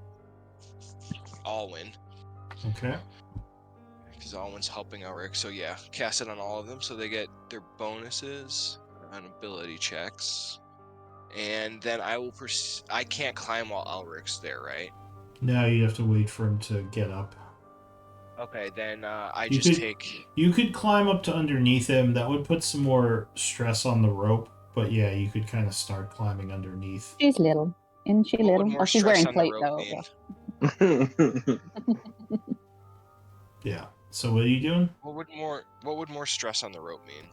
Speaker 1: Alwyn,
Speaker 6: Okay.
Speaker 1: because Alwyn's helping Elric. So yeah, cast it on all of them, so they get their bonuses on ability checks. And then I will I can't climb while Elric's there, right?
Speaker 6: Now you have to wait for him to get up.
Speaker 1: Okay, then I
Speaker 6: You
Speaker 1: just
Speaker 6: could
Speaker 1: take.
Speaker 6: you could climb up to underneath him. That would put some more stress on the rope. But yeah, you could kind of start climbing underneath.
Speaker 2: She's little. Isn't she
Speaker 1: What would
Speaker 2: little?
Speaker 1: more
Speaker 2: Oh, she's
Speaker 1: stress
Speaker 2: wearing
Speaker 1: on the
Speaker 2: plate,
Speaker 1: rope
Speaker 2: though.
Speaker 1: mean?
Speaker 6: Yeah. So what are you doing?
Speaker 1: What would more stress on the rope mean?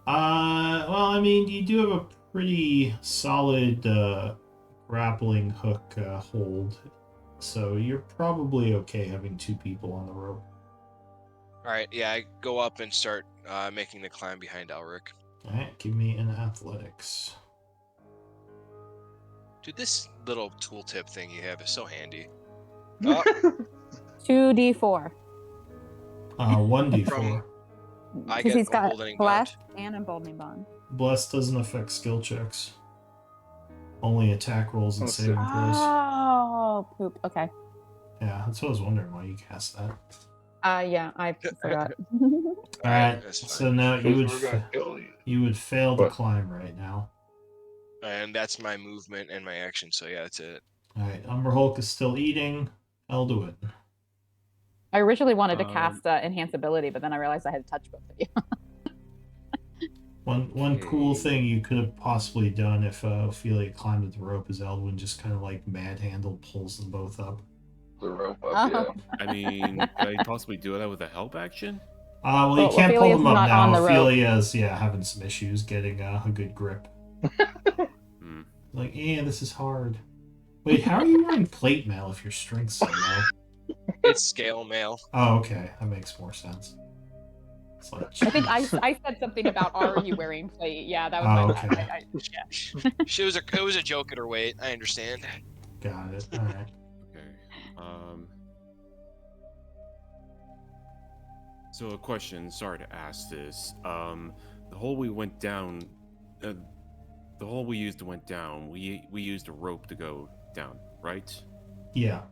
Speaker 6: Well, I mean, you do have a pretty solid grappling hook hold, so you're probably okay having two people on the rope.
Speaker 1: All right, yeah, I go up and start making the climb behind Elric.
Speaker 6: All right, give me an athletics.
Speaker 1: Dude, this little tooltip thing you have is so handy.
Speaker 2: 2d4.
Speaker 6: 1d4.
Speaker 1: I
Speaker 2: Because
Speaker 1: get
Speaker 2: he's got
Speaker 1: Emboldening Bond.
Speaker 2: blast and emboldening bond.
Speaker 6: Bless doesn't affect skill checks. Only attack rolls and
Speaker 3: Oh,
Speaker 6: saving
Speaker 3: sick.
Speaker 6: throws.
Speaker 2: Oh, poop. Okay.
Speaker 6: Yeah, that's what I was wondering why you cast that.
Speaker 2: Yeah, I forgot.
Speaker 6: All right,
Speaker 1: That's fine.
Speaker 6: so now
Speaker 3: Kill you.
Speaker 6: you would fail to
Speaker 3: What?
Speaker 6: climb right now.
Speaker 1: And that's my movement and my action, so yeah, that's it.
Speaker 6: All right, Umber Hulk is still eating. Elduin.
Speaker 2: I originally wanted to cast Enhance Ability, but then I realized I had to touch both of you.
Speaker 6: One cool thing you could have possibly done if Ophelia climbed at the rope is Eldwin just kind of like manhandle pulls them both up.
Speaker 3: The rope up,
Speaker 2: Oh.
Speaker 3: yeah.
Speaker 7: I mean, could I possibly do that with a help action?
Speaker 6: Well, you
Speaker 2: Well,
Speaker 6: can't pull
Speaker 2: Ophelia's
Speaker 6: them up
Speaker 2: not
Speaker 6: now.
Speaker 2: on the rope.
Speaker 6: Ophelia's having some issues getting a good grip.
Speaker 7: Hmm.
Speaker 6: Like, this is hard. Wait, how are you wearing plate mail if your strength's so low?
Speaker 1: It's scale mail.
Speaker 6: Oh, okay, that makes more sense. It's like,
Speaker 2: I think I said something about are you wearing plate? Yeah, that was my bad.
Speaker 6: okay.
Speaker 1: It was a joke at her weight. I understand.
Speaker 6: Got it. All right.
Speaker 7: Okay. So a question. Sorry to ask this. The hole we went down, the hole we used went down. We used a rope to go down, right?
Speaker 6: Yeah.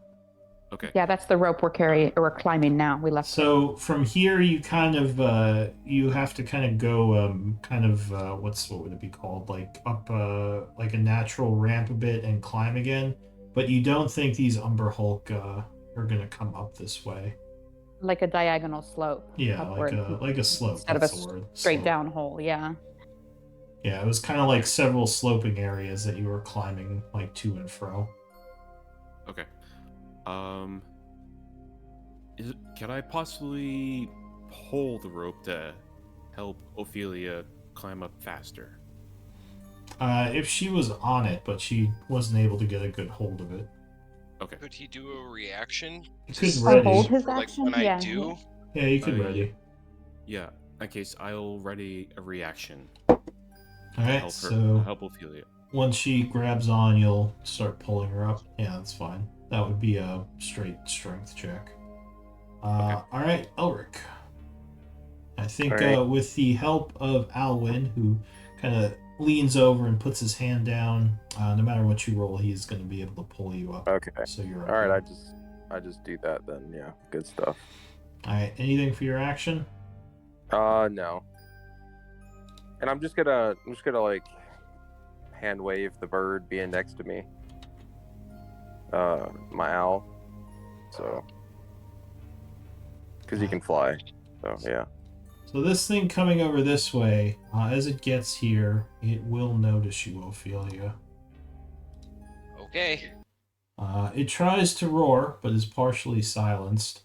Speaker 7: Okay.
Speaker 2: Yeah, that's the rope we're climbing now. We left.
Speaker 6: So from here, you kind of you have to kind of go what would it be called, like up like a natural ramp a bit and climb again. But you don't think these Umber Hulk are gonna come up this way?
Speaker 2: Like a diagonal slope.
Speaker 6: Yeah,
Speaker 2: upward,
Speaker 6: like a slope.
Speaker 2: instead
Speaker 6: That's
Speaker 2: of a
Speaker 6: the word.
Speaker 2: straight
Speaker 6: Slope.
Speaker 2: down hole. Yeah.
Speaker 6: Yeah, it was kind of like several sloping areas that you were climbing like to and fro.
Speaker 7: Okay. Can I possibly pull the rope to help Ophelia climb up faster?
Speaker 6: If she was on it, but she wasn't able to get a good hold of it.
Speaker 7: Okay.
Speaker 1: Could he do a reaction?
Speaker 6: You could
Speaker 1: Just
Speaker 6: ready.
Speaker 2: hold his
Speaker 1: for, like,
Speaker 2: action?
Speaker 1: when I
Speaker 2: Yeah,
Speaker 1: do?
Speaker 6: Yeah, you could ready.
Speaker 7: Yeah. In that case, I'll ready a reaction.
Speaker 6: All
Speaker 7: to
Speaker 6: right,
Speaker 7: help her,
Speaker 6: so
Speaker 7: help Ophelia.
Speaker 6: once she grabs on, you'll start pulling her up. Yeah, that's fine. That would be a straight strength check.
Speaker 7: Okay.
Speaker 6: All right, Elric. I think
Speaker 8: All right.
Speaker 6: with the help of Alwyn, who kind of leans over and puts his hand down, no matter what you roll, he's going to be able to pull you up.
Speaker 8: Okay.
Speaker 6: So you're
Speaker 8: All right.
Speaker 6: okay.
Speaker 8: I just do that then. Yeah. Good stuff.
Speaker 6: All right. Anything for your action?
Speaker 8: No. And I'm just gonna like hand wave the bird being next to me. My owl. So. Because he can fly. So yeah.
Speaker 6: So this thing coming over this way, as it gets here, it will notice you, Ophelia.
Speaker 1: Okay.
Speaker 6: It tries to roar, but is partially silenced.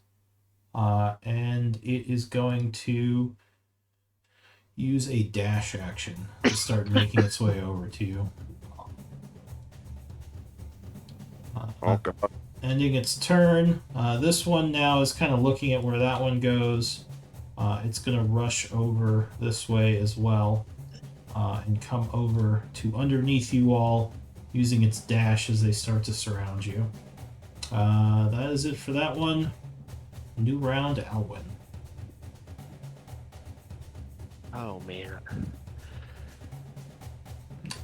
Speaker 6: And it is going to use a dash action to start making its way over to you.
Speaker 8: Oh god.
Speaker 6: Ending its turn. This one now is kind of looking at where that one goes. It's going to rush over this way as well and come over to underneath you all, using its dash as they start to surround you. That is it for that one. New round, Alwyn.
Speaker 4: Oh man.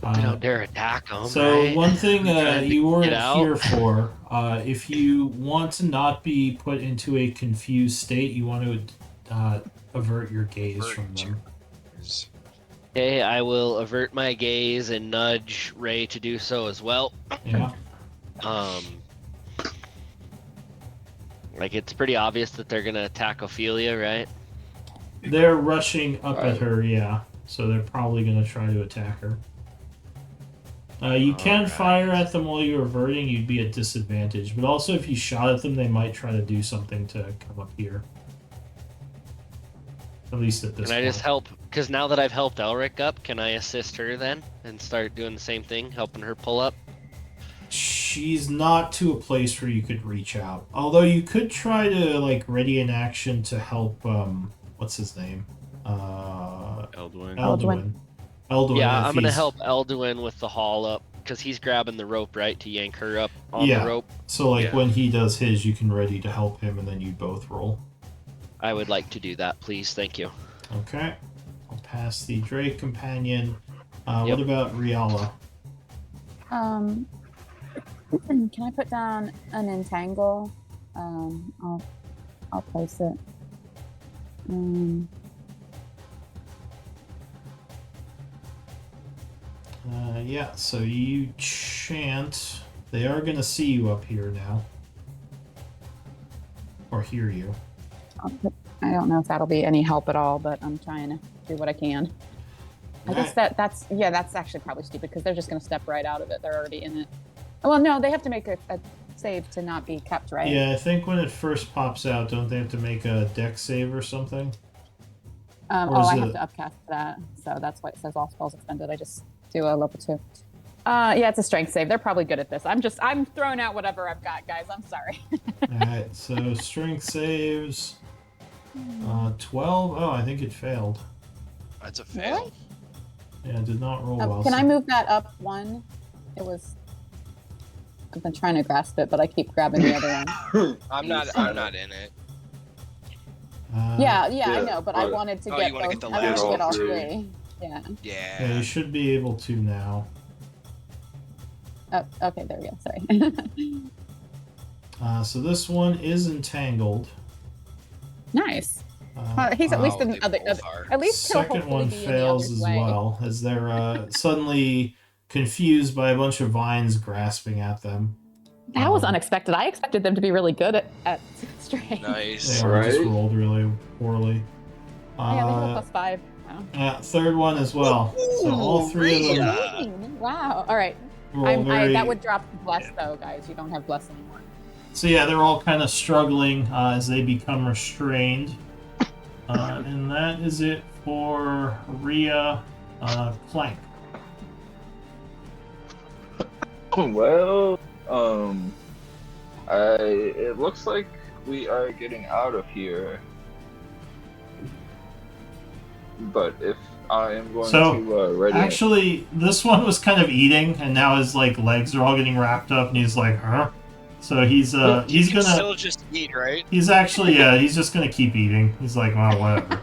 Speaker 4: We don't dare attack them.
Speaker 6: So
Speaker 4: right?
Speaker 6: one thing
Speaker 4: Trying to
Speaker 6: you weren't
Speaker 4: get out.
Speaker 6: here for, if you want to not be put into a confused state, you want to avert your gaze from them.
Speaker 4: Okay, I will avert my gaze and nudge Ray to do so as well.
Speaker 6: Yeah.
Speaker 4: Like it's pretty obvious that they're gonna attack Ophelia, right?
Speaker 6: They're rushing up at her, yeah. So they're probably going to try to attack her. You can fire at them while you're averting, you'd be at disadvantage. But also, if you shot at them, they might try to do something to come up here. At least at this
Speaker 4: Can I
Speaker 6: point.
Speaker 4: just help? Because now that I've helped Elric up, can I assist her then and start doing the same thing, helping her pull up?
Speaker 6: She's not to a place where you could reach out. Although you could try to, like, ready an action to help, what's his name?
Speaker 7: Eldwin.
Speaker 6: Eldwin,
Speaker 4: Yeah,
Speaker 6: if
Speaker 4: I'm gonna
Speaker 6: he's-
Speaker 4: help Elduin with the haul up because he's grabbing the rope, right, to yank her up on
Speaker 6: Yeah.
Speaker 4: the rope.
Speaker 6: So, like,
Speaker 7: Yeah.
Speaker 6: when he does his, you can ready to help him, and then you both roll.
Speaker 4: I would like to do that, please. Thank you.
Speaker 6: Okay. I'll pass the Drake companion.
Speaker 4: Yep.
Speaker 6: What about Riala?
Speaker 2: Can I put down an entangle? I'll place it.
Speaker 6: Yeah, so you chant. They are going to see you up here now. Or hear you.
Speaker 2: I don't know if that'll be any help at all, but I'm trying to do what I can. I guess that's actually probably stupid because they're just going to step right out of it. They're already in it. Well, no, they have to make a save to not be kept, right?
Speaker 6: Yeah, I think when it first pops out, don't they have to make a dex save or something?
Speaker 2: I have to upcast that, so that's why it says all spells expended. I just do a level 2. Yeah, it's a strength save. They're probably good at this. I'm throwing out whatever I've got, guys. I'm sorry.
Speaker 6: Alright, so strength saves. 12. Oh, I think it failed.
Speaker 1: That's a fail.
Speaker 2: Really?
Speaker 6: Yeah, it did not roll well.
Speaker 2: Can I move that up one? I've been trying to grasp it, but I keep grabbing the other one.
Speaker 1: I'm not in it.
Speaker 2: Yeah, I know, but I wanted to get
Speaker 1: you wanna
Speaker 2: both.
Speaker 1: get the
Speaker 2: I wanted to
Speaker 3: last
Speaker 2: get all
Speaker 3: three.
Speaker 2: 3. Yeah.
Speaker 6: Yeah, you should be able to now.
Speaker 2: Oh, okay, there we go. Sorry.
Speaker 6: So this one is entangled.
Speaker 2: Nice. He's at least in the other. At least he'll
Speaker 6: Second
Speaker 2: hopefully
Speaker 6: one
Speaker 2: be in the
Speaker 6: fails
Speaker 2: other
Speaker 6: as
Speaker 2: way.
Speaker 6: well, as they're suddenly confused by a bunch of vines grasping at them.
Speaker 2: That was unexpected. I expected them to be really good at strength.
Speaker 1: Nice.
Speaker 6: They just
Speaker 3: Right?
Speaker 6: rolled really poorly.
Speaker 2: Yeah, they have +5. Wow.
Speaker 6: Third one as well. So all 3 of them
Speaker 2: Amazing. Wow. All right.
Speaker 6: roll very...
Speaker 2: That would drop bless though, guys. You don't have bless anymore.
Speaker 6: So yeah, they're all kind of struggling as they become restrained. And that is it for Rhea Plank.
Speaker 3: Well, it looks like we are getting out of here. But if I am going to ready.
Speaker 6: Actually, this one was kind of eating, and now his legs are all getting wrapped up, and he's like, huh? So he's gonna
Speaker 1: still just eat, right?
Speaker 6: He's actually he's just gonna keep eating. He's like, well, whatever.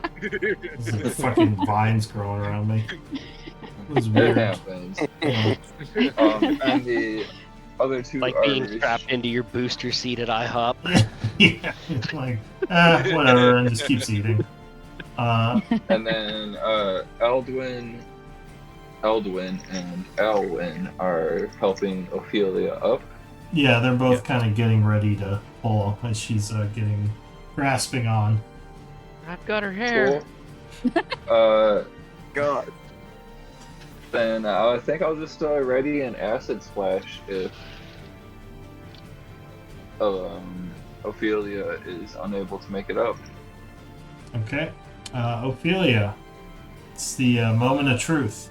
Speaker 6: There's fucking vines growing around me. It was
Speaker 3: It
Speaker 6: weird.
Speaker 3: happens.
Speaker 6: Yeah.
Speaker 3: And the other 2
Speaker 4: Like
Speaker 3: are
Speaker 4: being trapped into your booster seat at IHOP.
Speaker 6: Yeah, it's like, whatever, and just keeps eating.
Speaker 3: And then Eldwin, and Elwyn are helping Ophelia up.
Speaker 6: Yeah, they're both kind of getting ready to pull as she's getting grasping on.
Speaker 4: I've got her hair.
Speaker 3: Cool.
Speaker 8: God.
Speaker 3: Then I think I'll just ready an acid splash if Ophelia is unable to make it up.
Speaker 6: Okay. Ophelia, it's the moment of truth.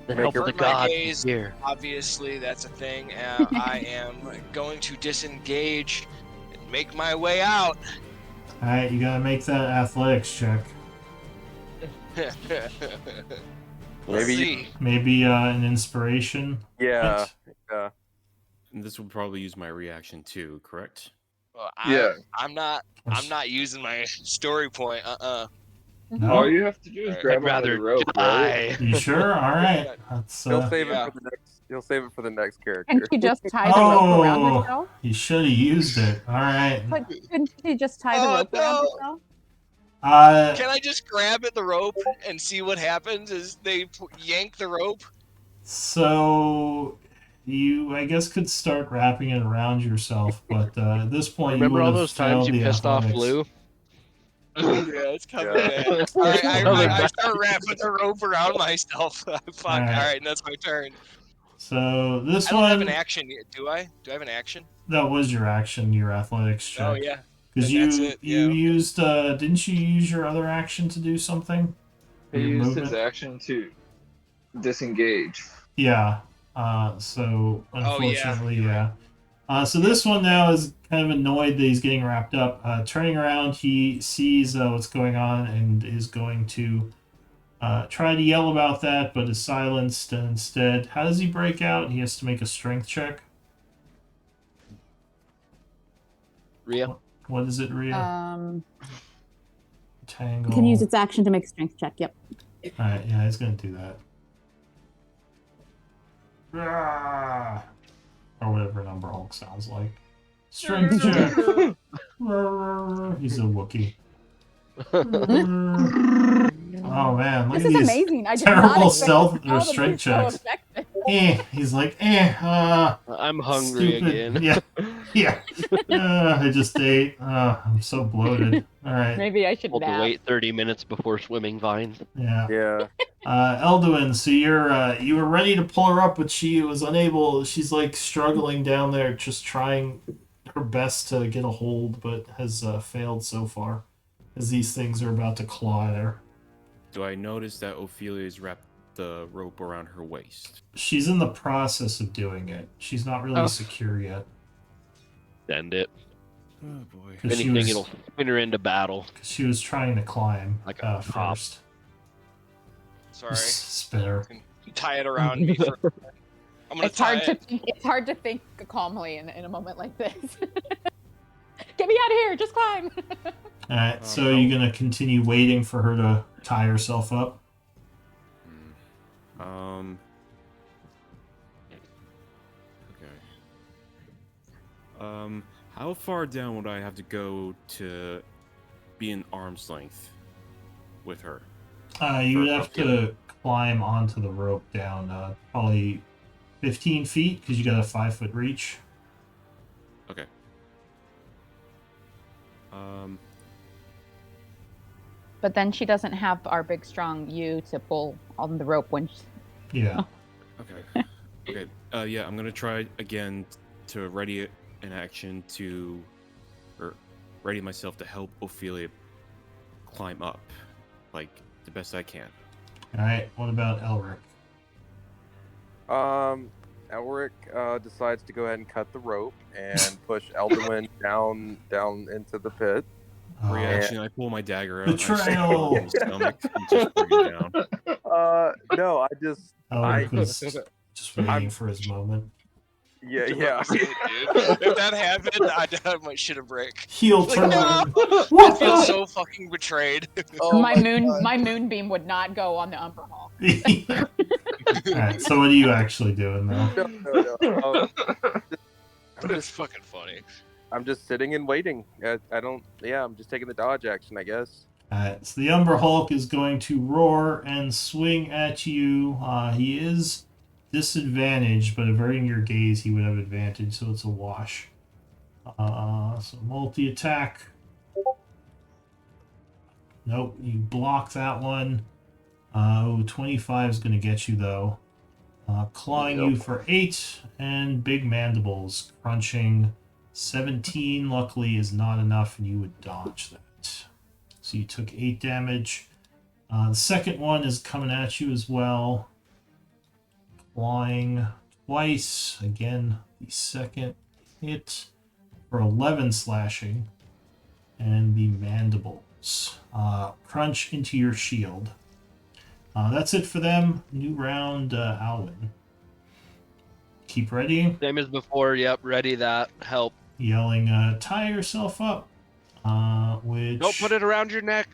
Speaker 4: The
Speaker 8: Make
Speaker 4: help of
Speaker 8: her-
Speaker 4: the
Speaker 1: Burn my
Speaker 4: gods
Speaker 1: days.
Speaker 4: is here.
Speaker 1: Obviously, that's a thing. I am going to disengage and make my way out.
Speaker 6: All right, you gotta make that athletics check.
Speaker 1: We'll
Speaker 8: Maybe you-
Speaker 1: see.
Speaker 6: Maybe an inspiration.
Speaker 8: Yeah.
Speaker 6: point.
Speaker 8: Yeah.
Speaker 7: And this would probably use my reaction too, correct?
Speaker 1: Well,
Speaker 3: Yeah.
Speaker 1: I'm not using my story point.
Speaker 6: No.
Speaker 3: All you have to do is
Speaker 1: Alright.
Speaker 3: grab
Speaker 4: I'd
Speaker 3: onto the
Speaker 4: rather
Speaker 3: rope, right?
Speaker 4: die.
Speaker 6: You sure? All right. That's
Speaker 8: He'll save
Speaker 1: Yeah.
Speaker 8: it for the next. He'll save it for the next
Speaker 2: Can
Speaker 8: character.
Speaker 2: she just tie the rope around
Speaker 6: Oh,
Speaker 2: herself?
Speaker 6: you should have used it. All right.
Speaker 2: But couldn't she just tie the
Speaker 1: Oh,
Speaker 2: rope around
Speaker 1: no.
Speaker 2: herself?
Speaker 1: Can I just grab at the rope and see what happens as they yank the rope?
Speaker 6: So you, I guess, could start wrapping it around yourself, but at this point, you
Speaker 4: Remember
Speaker 6: would
Speaker 4: all
Speaker 6: have
Speaker 4: those times
Speaker 6: failed
Speaker 4: you
Speaker 6: the
Speaker 4: pissed off
Speaker 6: athletics.
Speaker 4: Lou?
Speaker 1: Yeah, it's coming
Speaker 8: Yeah.
Speaker 1: back. All right,
Speaker 4: Coming
Speaker 1: I
Speaker 4: back.
Speaker 1: start wrapping the rope around myself. Fuck. All
Speaker 6: Alright.
Speaker 1: right, and that's my turn.
Speaker 6: So this
Speaker 1: I don't have
Speaker 6: one,
Speaker 1: an action yet, do I? Do I have an action?
Speaker 6: that was your action, your athletics check.
Speaker 1: Oh yeah.
Speaker 6: Because
Speaker 1: Then that's
Speaker 6: you
Speaker 1: it,
Speaker 6: you
Speaker 1: yeah.
Speaker 6: used didn't you use your other action to do something?
Speaker 3: He
Speaker 6: Your
Speaker 3: used
Speaker 6: movement?
Speaker 3: his action to disengage.
Speaker 6: Yeah. So
Speaker 1: Oh, yeah,
Speaker 6: unfortunately,
Speaker 1: you're right.
Speaker 6: yeah. So this one now is kind of annoyed that he's getting wrapped up. Turning around, he sees what's going on and is going to try to yell about that, but is silenced. And instead, how does he break out? He has to make a strength check.
Speaker 4: Rhea?
Speaker 6: What is it, Rhea? Tangle.
Speaker 2: Can use its action to make a strength check. Yep.
Speaker 6: Alright, yeah, he's gonna do that. Rah! Or whatever Number Hulk sounds like. Strength check. He's a Wookiee. Oh man, look
Speaker 2: This
Speaker 6: at
Speaker 2: is
Speaker 6: these
Speaker 2: amazing. I did
Speaker 6: terrible
Speaker 2: not expect
Speaker 6: stealth
Speaker 2: this
Speaker 6: or
Speaker 2: spell to be
Speaker 6: strength
Speaker 2: so
Speaker 6: checks.
Speaker 2: effective.
Speaker 6: He's like,
Speaker 4: I'm hungry
Speaker 6: stupid.
Speaker 4: again.
Speaker 6: Yeah. I just ate. I'm so bloated. Alright.
Speaker 2: Maybe I should
Speaker 4: Hold to
Speaker 2: nap.
Speaker 4: wait 30 minutes before swimming vines.
Speaker 6: Yeah.
Speaker 8: Yeah.
Speaker 6: Elduin, so you were ready to pull her up, but she was unable. She's like struggling down there, just trying her best to get a hold, but has failed so far, as these things are about to claw at her.
Speaker 7: Do I notice that Ophelia's wrapped the rope around her waist?
Speaker 6: She's in the process of doing it. She's not really secure yet.
Speaker 4: Send it.
Speaker 7: Oh boy.
Speaker 4: If
Speaker 6: 'Cause she
Speaker 4: anything,
Speaker 6: was-
Speaker 4: it'll spin her into battle.
Speaker 6: 'cause she was trying to climb
Speaker 4: Like a top.
Speaker 6: first.
Speaker 1: Sorry.
Speaker 6: Spitter.
Speaker 1: Tie it around me. I'm gonna
Speaker 2: It's hard
Speaker 1: tie
Speaker 2: to think. It's hard to think calmly in a moment like this. Get me out of here! Just climb.
Speaker 6: Alright, so you're gonna continue waiting for her to tie herself up?
Speaker 7: Okay. How far down would I have to go to be in arm's length with her?
Speaker 6: You would have to climb onto the rope down, probably 15 feet, because you got a 5-foot reach.
Speaker 7: Okay.
Speaker 2: But then she doesn't have our big strong you to pull on the rope when she...
Speaker 6: Yeah.
Speaker 7: Okay. Okay. Yeah, I'm gonna try again to ready an action to, or ready myself to help Ophelia climb up, like the best I can.
Speaker 6: Alright, what about Elric?
Speaker 8: Elric decides to go ahead and cut the rope and push Elduin down into the pit.
Speaker 7: Reaction, I pull my dagger out. I stick it
Speaker 6: Betrayal!
Speaker 7: in his stomach and just bring it down.
Speaker 8: No, I just
Speaker 6: Elric was just waiting for his moment.
Speaker 8: yeah.
Speaker 1: Dude, if that happened, I might shit a brick.
Speaker 6: Heel
Speaker 1: Like,
Speaker 6: turn!
Speaker 1: no!
Speaker 6: What
Speaker 1: I feel
Speaker 6: the?
Speaker 1: so fucking betrayed.
Speaker 2: my moonbeam would not go on the Umber Hall.
Speaker 6: Alright, so what are you actually doing though?
Speaker 8: No.
Speaker 1: That's fucking funny.
Speaker 8: I'm just sitting and waiting. I don't. Yeah, I'm just taking the dodge action, I guess.
Speaker 6: Alright, so the Umber Hulk is going to roar and swing at you. He is disadvantaged, but averting your gaze, he would have advantage, so it's a wash. So multi-attack. Nope, you block that one. 25 is going to get you, though. Clawing you for 8, and big mandibles, crunching 17, luckily, is not enough, and you would dodge that. So you took 8 damage. The second one is coming at you as well. Flying twice. Again, the second hit for 11 slashing. And the mandibles. Crunch into your shield. That's it for them. New round, Alwyn. Keep ready.
Speaker 4: Same as before. Yep, ready that. Help.
Speaker 6: Yelling, tie yourself up. Which...
Speaker 4: Don't put it around your neck.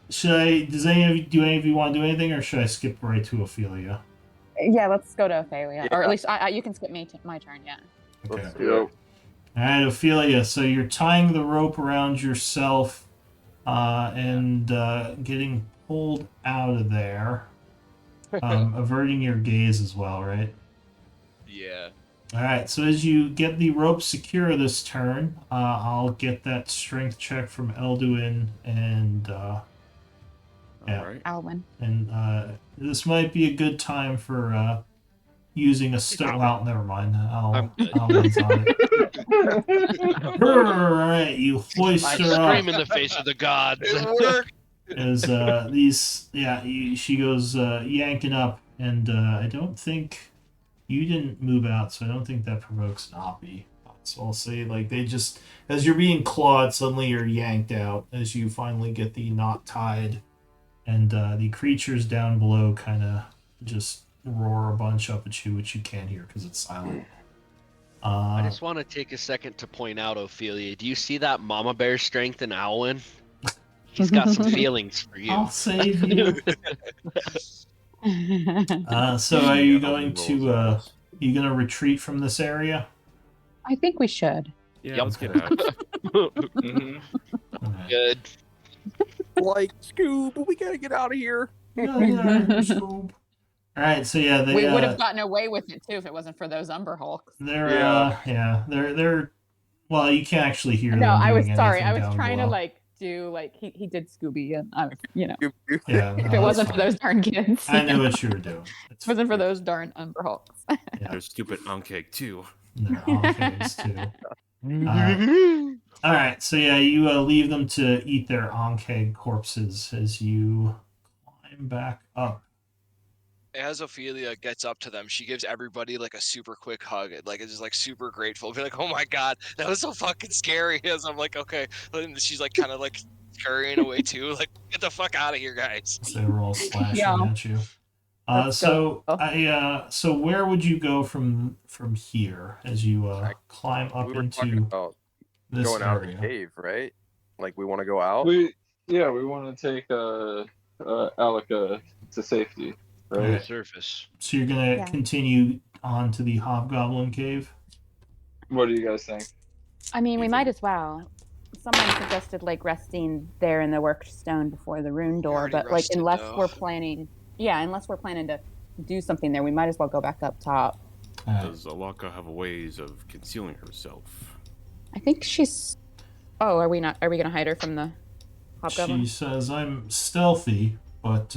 Speaker 6: Does any of you want to do anything, or should I skip right to Ophelia?
Speaker 2: Yeah, let's go to Ophelia. Or
Speaker 8: Yeah.
Speaker 2: at least you can skip my turn, yeah.
Speaker 6: Okay.
Speaker 8: Let's do it.
Speaker 6: Alright, Ophelia, so you're tying the rope around yourself and getting pulled out of there. Averting your gaze as well, right?
Speaker 1: Yeah.
Speaker 6: Alright, so as you get the rope secure this turn, I'll get that strength check from Elduin and yeah.
Speaker 7: All right.
Speaker 2: Alwyn.
Speaker 6: And this might be a good time for using a stone. Well, never mind.
Speaker 4: I'm good.
Speaker 6: I'll lose on it. Alright, you hoist
Speaker 4: I
Speaker 6: her up.
Speaker 4: scream in the face of the gods.
Speaker 1: It worked.
Speaker 6: As she goes yanking up, and I don't think you didn't move out, so I don't think that provokes an oppie. So I'll say, like, they just, as you're being clawed, suddenly you're yanked out as you finally get the knot tied, and the creatures down below kind of just roar a bunch up at you, which you can't hear because it's silent.
Speaker 4: I just want to take a second to point out, Ophelia. Do you see that mama bear strength in Alwyn? He's got some feelings for you.
Speaker 6: I'll save you. So are you going to retreat from this area?
Speaker 2: I think we should.
Speaker 7: Yeah,
Speaker 4: Yep.
Speaker 7: let's get out.
Speaker 3: Mhm.
Speaker 6: Okay.
Speaker 4: Good.
Speaker 8: Like, Scoob, we gotta get out of here.
Speaker 6: All right, so yeah, they
Speaker 2: We would have gotten away with it too if it wasn't for those Umber Hulks.
Speaker 6: they're well, you can't actually hear them.
Speaker 2: No, I was
Speaker 6: doing
Speaker 2: sorry.
Speaker 6: anything
Speaker 2: I was
Speaker 6: down
Speaker 2: trying
Speaker 6: below.
Speaker 2: to like do like he did Scooby and I
Speaker 6: Yeah,
Speaker 2: if
Speaker 6: no,
Speaker 2: it
Speaker 6: that's
Speaker 2: wasn't for
Speaker 6: fine.
Speaker 2: those darn kids.
Speaker 6: I knew what you were doing. It's
Speaker 2: If it wasn't for those darn Umber Hulks.
Speaker 7: There's stupid Ankeg too.
Speaker 6: they're on phase too. All right, so yeah, you leave them to eat their Ankeg corpses as you climb back up.
Speaker 1: As Ophelia gets up to them, she gives everybody like a super quick hug. Like it's just like super grateful. Be like, oh my god, that was so fucking scary. As I'm like, okay. And she's like kind of like scurrying away too. Like, get the fuck out of here, guys.
Speaker 6: So they were all slashing
Speaker 2: Yeah.
Speaker 6: at you.
Speaker 2: Let's
Speaker 6: So
Speaker 2: go.
Speaker 6: so where would you go from here as you climb up
Speaker 8: We were talking
Speaker 6: into
Speaker 8: about
Speaker 6: this
Speaker 8: going out of
Speaker 6: area?
Speaker 8: the cave, right? Like, we want to go out.
Speaker 3: We want to take Alika to safety, right?
Speaker 4: Surface.
Speaker 6: So you're gonna
Speaker 2: Yeah.
Speaker 6: continue on to the Hobgoblin Cave?
Speaker 3: What do you guys think?
Speaker 2: I mean, we might as well. Someone suggested like resting there in the workstone before the rune door,
Speaker 1: already
Speaker 2: but like
Speaker 1: rested,
Speaker 2: unless
Speaker 1: though.
Speaker 2: we're planning to do something there, we might as well go back up top.
Speaker 7: Does Alaka have ways of concealing herself?
Speaker 2: I think she's. Oh, are we not? Are we gonna hide her from the hobgoblin?
Speaker 6: She says, I'm stealthy, but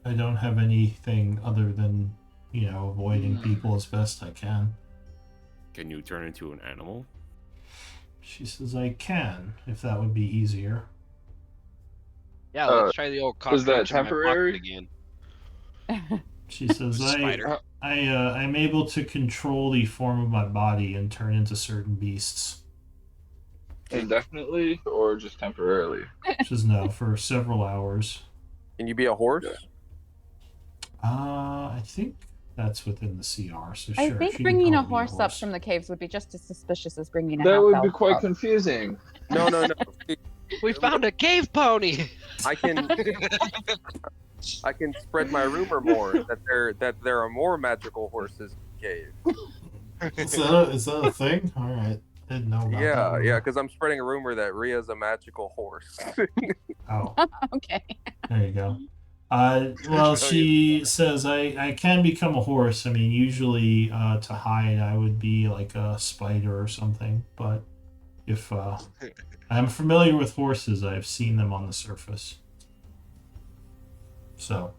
Speaker 6: I don't have anything other than, avoiding people as best I can.
Speaker 7: Can you turn into an animal?
Speaker 6: She says, I can, if that would be easier.
Speaker 4: Yeah, let's try the old
Speaker 3: is that
Speaker 4: cockroach in my pocket
Speaker 3: temporary?
Speaker 4: again.
Speaker 6: She says,
Speaker 1: Spider.
Speaker 6: I'm able to control the form of my body and turn into certain beasts.
Speaker 3: Indefinitely or just temporarily?
Speaker 6: She says, no, for several hours.
Speaker 8: Can you be a horse?
Speaker 6: I think that's within the CR, so sure.
Speaker 2: I
Speaker 6: she
Speaker 2: think
Speaker 6: can
Speaker 2: bringing a
Speaker 6: probably be
Speaker 2: horse up from the caves would be just as suspicious as bringing a
Speaker 3: That would be
Speaker 2: half-elf
Speaker 3: quite
Speaker 2: up.
Speaker 3: confusing.
Speaker 8: No.
Speaker 4: We found a cave pony.
Speaker 8: I can spread my rumor more that there are more magical horses in the cave.
Speaker 6: Is that a thing? All right. Didn't know about that.
Speaker 8: Yeah, because I'm spreading a rumor that Ria's a magical horse.
Speaker 6: Oh,
Speaker 2: Okay.
Speaker 6: there you go. Well, she says, I can become a horse. I mean, usually to hide, I would be like a spider or something. But if I'm familiar with horses, I've seen them on the surface. So,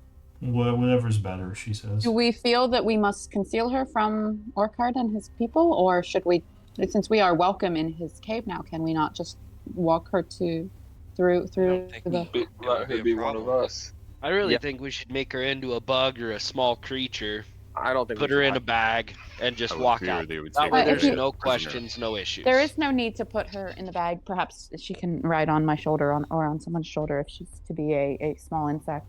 Speaker 6: Whatever's better, she says.
Speaker 2: Do we feel that we must conceal her from Orchard and his people, or should we, since we are welcome in his cave now, can we not just walk her through
Speaker 9: think
Speaker 2: the?
Speaker 3: Let her be one of us.
Speaker 4: I really
Speaker 8: Yeah.
Speaker 4: think we should make her into a bug or a small creature,
Speaker 8: I don't think
Speaker 4: put
Speaker 8: we
Speaker 4: her
Speaker 8: should
Speaker 4: in a
Speaker 8: hide-
Speaker 4: bag, and just
Speaker 7: I would
Speaker 4: walk
Speaker 7: fear
Speaker 4: out.
Speaker 7: they would
Speaker 4: That
Speaker 7: take
Speaker 4: way
Speaker 2: her
Speaker 4: there's
Speaker 2: as a
Speaker 4: no
Speaker 7: prisoner.
Speaker 4: questions, no issues.
Speaker 2: There is no need to put her in the bag. Perhaps she can ride on my shoulder or on someone's shoulder if she's to be a small insect.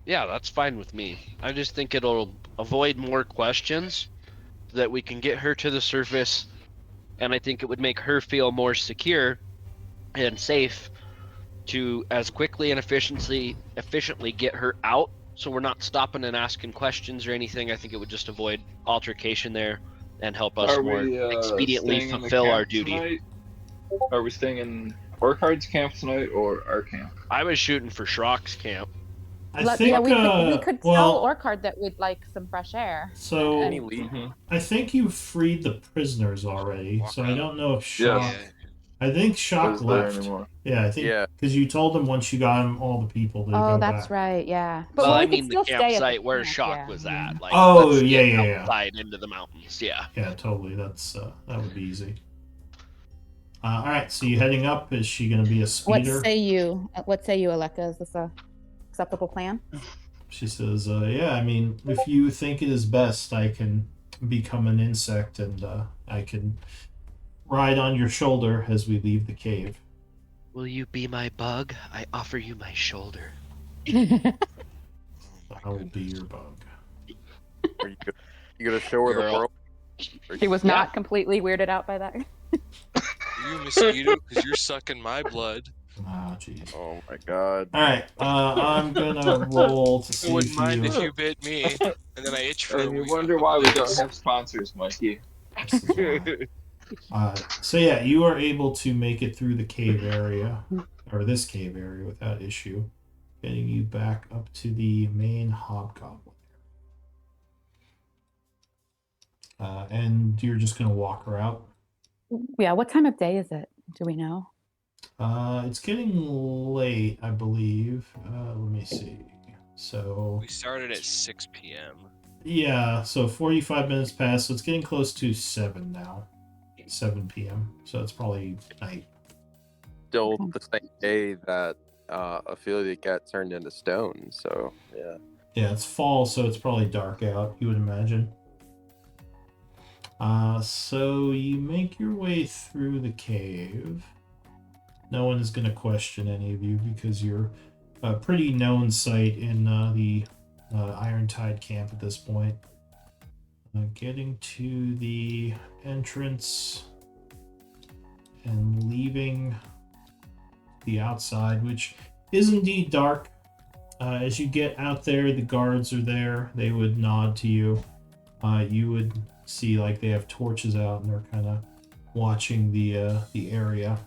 Speaker 4: Yeah, that's fine with me. I just think it'll avoid more questions so that we can get her to the surface, and I think it would make her feel more secure and safe to as quickly and efficiently get her out, so we're not stopping and asking questions or anything. I think it would just avoid altercation there and help us
Speaker 3: Are
Speaker 4: more
Speaker 3: we
Speaker 4: expediently
Speaker 3: staying in the
Speaker 4: fulfill
Speaker 3: camp
Speaker 4: our duty.
Speaker 3: tonight? Are we staying in Orchard's camp tonight or our camp?
Speaker 4: I was shooting for Schrock's camp.
Speaker 6: I think.
Speaker 2: Yeah, we could
Speaker 6: well,
Speaker 2: tell Orchard that we'd like some fresh air.
Speaker 6: So
Speaker 8: Any lead?
Speaker 6: I think you freed the prisoners already.
Speaker 1: Walk
Speaker 6: So I
Speaker 1: out.
Speaker 6: don't know if Shock.
Speaker 3: Yes.
Speaker 1: Yeah.
Speaker 6: I think Shock
Speaker 3: Is there
Speaker 6: left.
Speaker 3: anymore?
Speaker 6: Yeah, I think
Speaker 8: Yeah.
Speaker 6: because you told him once you got him all the people to
Speaker 2: Oh,
Speaker 6: go
Speaker 2: that's
Speaker 6: back.
Speaker 2: right. Yeah. But
Speaker 4: Well,
Speaker 2: we
Speaker 4: I
Speaker 2: could
Speaker 4: mean the
Speaker 2: still stay at the
Speaker 4: campsite where
Speaker 2: camp,
Speaker 4: Shock
Speaker 2: yeah,
Speaker 4: was
Speaker 2: yeah.
Speaker 4: at. Like,
Speaker 6: Oh,
Speaker 4: let's
Speaker 6: yeah,
Speaker 4: get
Speaker 6: yeah, yeah.
Speaker 4: outside into the mountains. Yeah.
Speaker 6: Yeah, totally. That's that would be easy. All right, so you heading up? Is she going to be a
Speaker 2: What
Speaker 6: speeder?
Speaker 2: say you? What say you, Aleka? Is this a acceptable plan?
Speaker 6: She says, "Yeah. I mean, if you think it is best, I can become an insect and I can ride on your shoulder as we leave the cave."
Speaker 4: Will you be my bug? I offer you my shoulder.
Speaker 6: I will be your bug.
Speaker 8: Are you gonna show her the
Speaker 4: Girl.
Speaker 8: world?
Speaker 2: He was not completely weirded out by that.
Speaker 9: You mosquito, because you're sucking my blood.
Speaker 6: Ah, jeez.
Speaker 8: Oh my god.
Speaker 6: All right, I'm gonna roll to
Speaker 9: I
Speaker 6: see
Speaker 9: wouldn't
Speaker 6: if
Speaker 9: mind
Speaker 6: you.
Speaker 9: if you bit me, and then I itch for a
Speaker 3: And you
Speaker 9: week.
Speaker 3: wonder why we don't have sponsors, Mikey.
Speaker 6: This is why. So yeah, you are able to make it through the cave area, or this cave area, without issue, getting you back up to the main hobgoblin. And you're just gonna walk her out.
Speaker 2: Yeah. What time of day is it? Do we know?
Speaker 6: It's getting late, I believe. Let me see. So
Speaker 9: We started at 6 p.m.
Speaker 6: yeah, so 45 minutes past, so it's getting close to 7 now. 7 p.m. So it's probably night.
Speaker 8: Still the same day that Ophelia got turned into stone. So yeah.
Speaker 6: Yeah, it's fall, so it's probably dark out, you would imagine. So you make your way through the cave. No one is going to question any of you because you're a pretty known sight in the Irontide camp at this point. Getting to the entrance and leaving the outside, which is indeed dark. As you get out there, the guards are there. They would nod to you. You would see like they have torches out and they're kind of watching the area,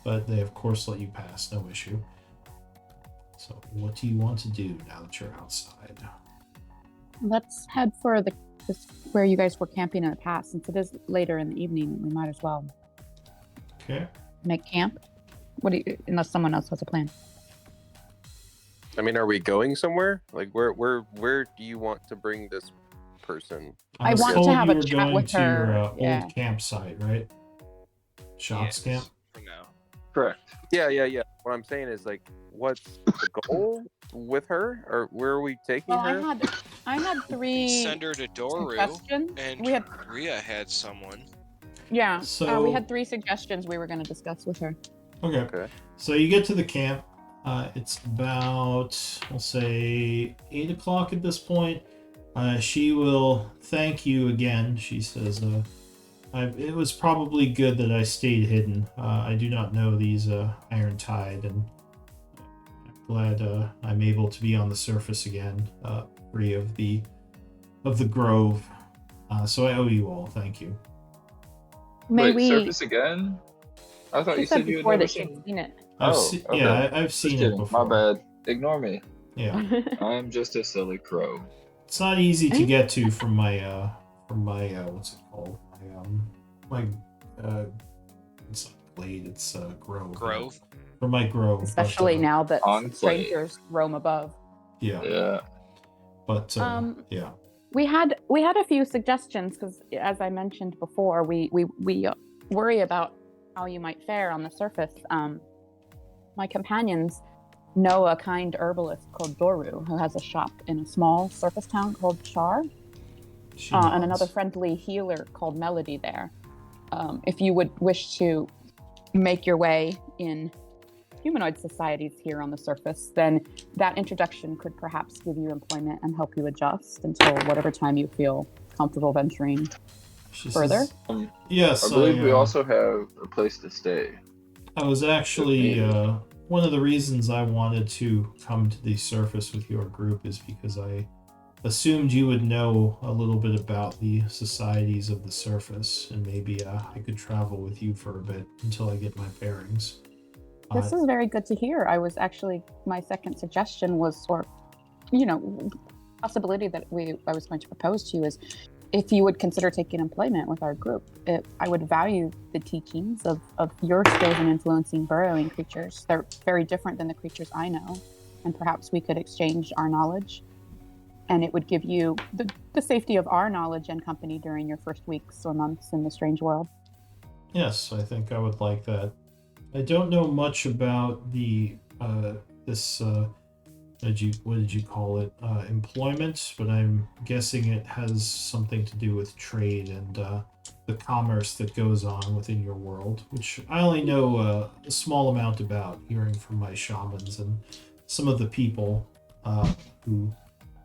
Speaker 6: but they of course let you pass, no issue. So what do you want to do now that you're outside?
Speaker 2: Let's head for this where you guys were camping in the past. Since it is later in the evening, we might as well
Speaker 6: Okay.
Speaker 2: make camp. What do you? Unless someone else has a plan.
Speaker 8: I mean, are we going somewhere? Like, where do you want to bring this person?
Speaker 2: I
Speaker 6: was
Speaker 2: want to
Speaker 6: told
Speaker 2: have
Speaker 6: you
Speaker 2: a
Speaker 6: were
Speaker 2: chat
Speaker 6: going
Speaker 2: with
Speaker 6: to your
Speaker 2: her, yeah.
Speaker 6: old campsite, right? Shops camp.
Speaker 9: For now.
Speaker 3: Correct.
Speaker 8: Yeah. What I'm saying is, like, what's the goal with her, or where are we taking
Speaker 2: Well,
Speaker 8: her?
Speaker 2: I had 3
Speaker 1: Send her to Doru,
Speaker 2: suggestions.
Speaker 1: and
Speaker 2: We had
Speaker 1: Rhea had someone.
Speaker 2: yeah.
Speaker 6: So-
Speaker 2: we had 3 suggestions we were going to discuss with her.
Speaker 6: Okay.
Speaker 8: Okay.
Speaker 6: So you get to the camp. It's about, we'll say, 8 o'clock at this point. She will thank you again. She says, it was probably good that I stayed hidden. I do not know these Irontide, and I'm glad I'm able to be on the surface again, free of the grove. So I owe you all. Thank you.
Speaker 2: May
Speaker 3: Wait,
Speaker 2: we?
Speaker 3: surface again? I thought
Speaker 2: She
Speaker 3: you
Speaker 2: said
Speaker 3: said you had
Speaker 2: before
Speaker 3: never
Speaker 2: that she'd
Speaker 3: seen.
Speaker 2: seen it.
Speaker 3: Okay.
Speaker 6: Yeah, I've
Speaker 3: Just
Speaker 6: seen it
Speaker 3: kidding.
Speaker 6: before.
Speaker 3: My bad. Ignore me.
Speaker 6: Yeah,
Speaker 3: I'm just a silly crow.
Speaker 6: it's not easy to get to from my what's it called? My it's not glade. It's grove.
Speaker 1: Grove.
Speaker 6: From my grove. but,
Speaker 2: Especially now that
Speaker 3: Enclave.
Speaker 2: strangers roam above.
Speaker 6: Yeah.
Speaker 3: Yeah.
Speaker 6: But yeah.
Speaker 2: We had a few suggestions because, as I mentioned before, we worry about how you might fare on the surface. My companions know a kind herbalist called Doru who has a shop in a small surface town called Char,
Speaker 6: She
Speaker 2: and another
Speaker 6: nods.
Speaker 2: friendly healer called Melody there. If you would wish to make your way in humanoid societies here on the surface, then that introduction could perhaps give you employment and help you adjust until whatever time you feel comfortable venturing
Speaker 6: She
Speaker 2: further.
Speaker 6: says, yes,
Speaker 3: I believe we also have a place to stay.
Speaker 6: I was
Speaker 3: if
Speaker 6: actually
Speaker 3: needed.
Speaker 6: one of the reasons I wanted to come to the surface with your group is because I assumed you would know a little bit about the societies of the surface, and maybe I could travel with you for a bit until I get my bearings.
Speaker 2: This is very good to hear. I was actually, my second suggestion was, or, possibility that I was going to propose to you is if you would consider taking employment with our group. I would value the teachings of your skills in influencing burrowing creatures. They're very different than the creatures I know, and perhaps we could exchange our knowledge, and it would give you the safety of our knowledge and company during your first weeks or months in the strange world.
Speaker 6: Yes, I think I would like that. I don't know much about the this what did you call it, employment, but I'm guessing it has something to do with trade and the commerce that goes on within your world, which I only know a small amount about, hearing from my shamans and some of the people who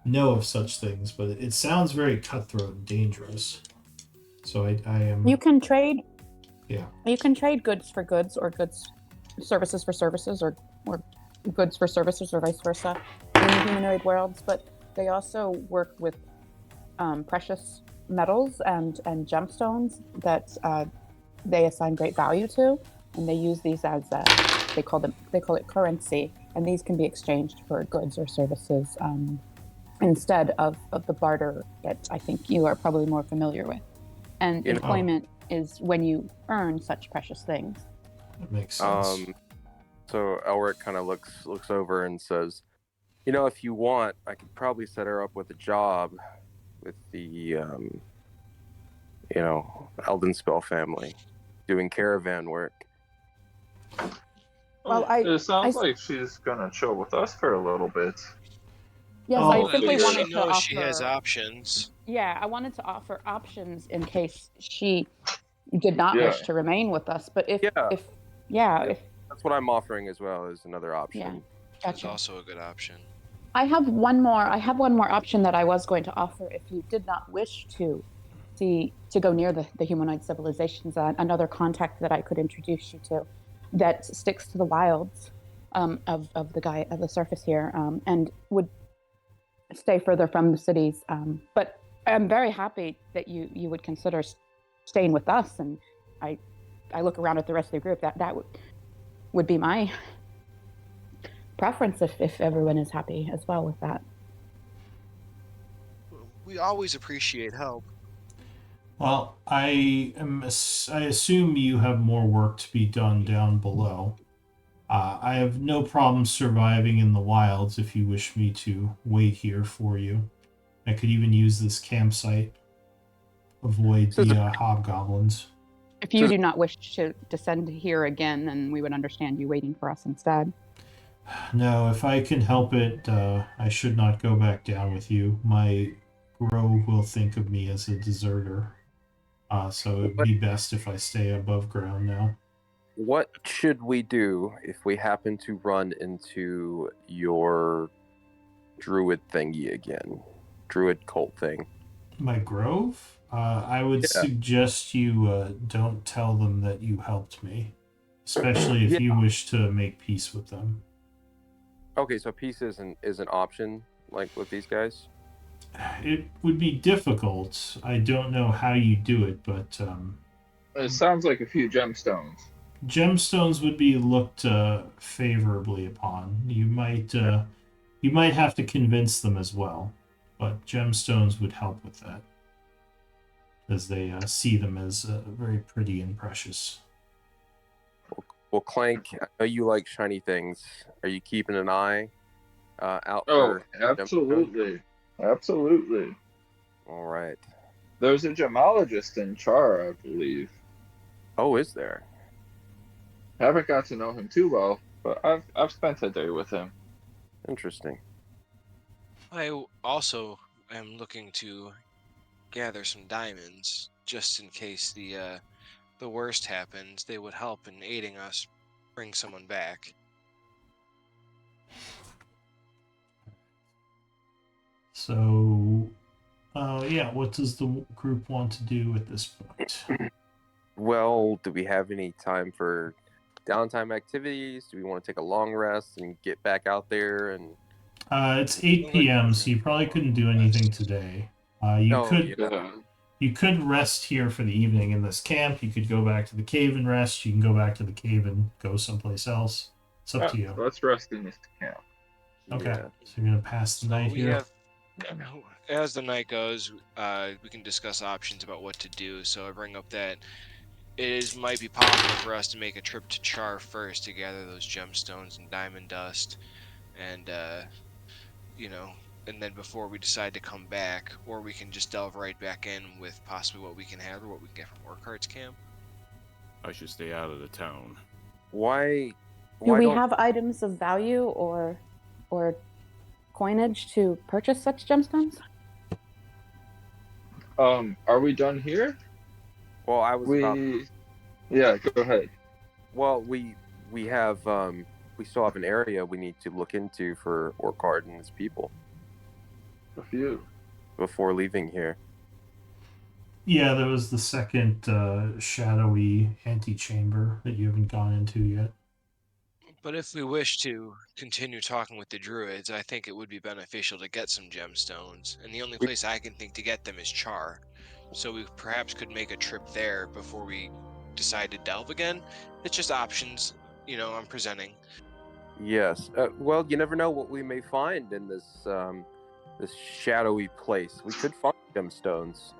Speaker 6: know of such things. But it sounds very cutthroat and dangerous. So I am.
Speaker 2: You can trade.
Speaker 6: Yeah.
Speaker 2: You can trade goods for goods, or services for services, or goods for services, or vice versa in the humanoid worlds. But they also work with precious metals and gemstones that they assign great value to, and they use these as they call it currency, and these can be exchanged for goods or services instead of the barter that I think you are probably more familiar with. And employment is when you earn such precious things.
Speaker 6: That makes sense.
Speaker 8: So Elric kind of looks over and says, if you want, I could probably set her up with a job with the, Eldenspell family, doing caravan work.
Speaker 2: Well,
Speaker 3: it sounds like she's gonna chill with us for a little bit.
Speaker 2: Yes,
Speaker 6: Oh,
Speaker 2: I
Speaker 1: Well, at
Speaker 2: simply
Speaker 1: least
Speaker 2: wanted
Speaker 1: she
Speaker 2: to
Speaker 1: knows
Speaker 2: offer.
Speaker 1: she has options.
Speaker 2: Yeah, I wanted to offer options in case she did not wish to remain with us. But if
Speaker 8: that's what I'm offering as well, as another option.
Speaker 2: Yeah,
Speaker 1: That's
Speaker 2: gotcha.
Speaker 1: also a good option.
Speaker 2: I have one more option that I was going to offer if you did not wish to go near the humanoid civilizations. Another contact that I could introduce you to that sticks to the wilds of the surface here, and would stay further from the cities. But I'm very happy that you would consider staying with us, and I look around at the rest of the group. That would be my preference if everyone is happy as well with that.
Speaker 1: We always appreciate help.
Speaker 6: Well, I assume you have more work to be done down below. I have no problem surviving in the wilds if you wish me to wait here for you. I could even use this campsite. Avoid the hobgoblins.
Speaker 2: If you do not wish to descend here again, then we would understand you waiting for us instead.
Speaker 6: No, if I can help it, I should not go back down with you. My grove will think of me as a deserter. So it would be best if I stay above ground now.
Speaker 8: What should we do if we happen to run into your druid thingy again? Druid cult thing.
Speaker 6: My grove? I would suggest you don't tell them that you helped me. Especially if you wish to make peace with them.
Speaker 8: Okay, so peace is an option, like with these guys?
Speaker 6: It would be difficult. I don't know how you do it, but
Speaker 3: it sounds like a few gemstones.
Speaker 6: Gemstones would be looked favorably upon. You might have to convince them as well, but gemstones would help with that, as they see them as very pretty and precious.
Speaker 8: Well, Clank, I know you like shiny things. Are you keeping an eye out
Speaker 3: Oh,
Speaker 8: for
Speaker 3: absolutely. Absolutely.
Speaker 8: All right.
Speaker 3: There's a gemologist in Char, I believe.
Speaker 8: Oh, is there?
Speaker 3: Haven't got to know him too well, but I've spent a day with him.
Speaker 8: Interesting.
Speaker 1: I also am looking to gather some diamonds, just in case the worst happens. They would help in aiding us bring someone back.
Speaker 6: So, yeah, what does the group want to do at this point?
Speaker 8: Well, do we have any time for downtime activities? Do we want to take a long rest and get back out there and?
Speaker 6: It's 8 p.m., so you probably couldn't do anything today. You
Speaker 8: Oh,
Speaker 6: could
Speaker 8: yeah.
Speaker 6: you could rest here for the evening in this camp. You could go back to the cave and rest. You can go back to the cave and go someplace else. It's up to you.
Speaker 3: Let's rest in this camp.
Speaker 6: Okay,
Speaker 8: Yeah.
Speaker 6: so you're gonna pass the night
Speaker 1: We
Speaker 6: here.
Speaker 1: have, as the night goes, we can discuss options about what to do. So I bring up that might be possible for us to make a trip to Char first to gather those gemstones and diamond dust, and and then before we decide to come back, or we can just delve right back in with possibly what we can have or what we can get from Orchard's camp.
Speaker 7: I should stay out of the town.
Speaker 8: Why?
Speaker 2: Do we
Speaker 8: don't-
Speaker 2: have items of value or coinage to purchase such gemstones?
Speaker 3: Are we done here?
Speaker 8: Well, I was about.
Speaker 3: Yeah, go ahead.
Speaker 8: Well, we have we still have an area we need to look into for Orchard and his people
Speaker 3: A few.
Speaker 8: before leaving here.
Speaker 6: Yeah, there was the second shadowy antechamber that you haven't gone into yet.
Speaker 1: But if we wish to continue talking with the druids, I think it would be beneficial to get some gemstones. And the only place I can think to get them is Char. So we perhaps could make a trip there before we decide to delve again. It's just options, I'm presenting.
Speaker 8: Yes. Well, you never know what we may find in this this shadowy place. We could find gemstones.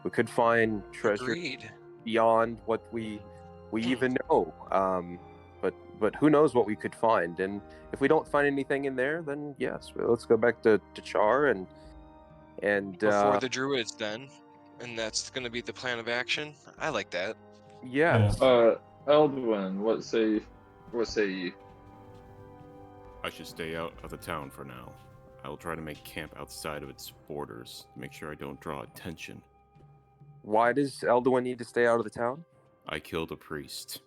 Speaker 8: We could find treasure
Speaker 1: Agreed.
Speaker 8: beyond what we even know. But who knows what we could find? And if we don't find anything in there, then yes, let's go back to Char and
Speaker 1: Before the druids then. And that's going to be the plan of action. I like that.
Speaker 8: yes.
Speaker 3: Eldwin, what say you?
Speaker 7: I should stay out of the town for now. I will try to make camp outside of its borders to make sure I don't draw attention.
Speaker 8: Why does Elduin need to stay out of the town?
Speaker 7: I killed a priest.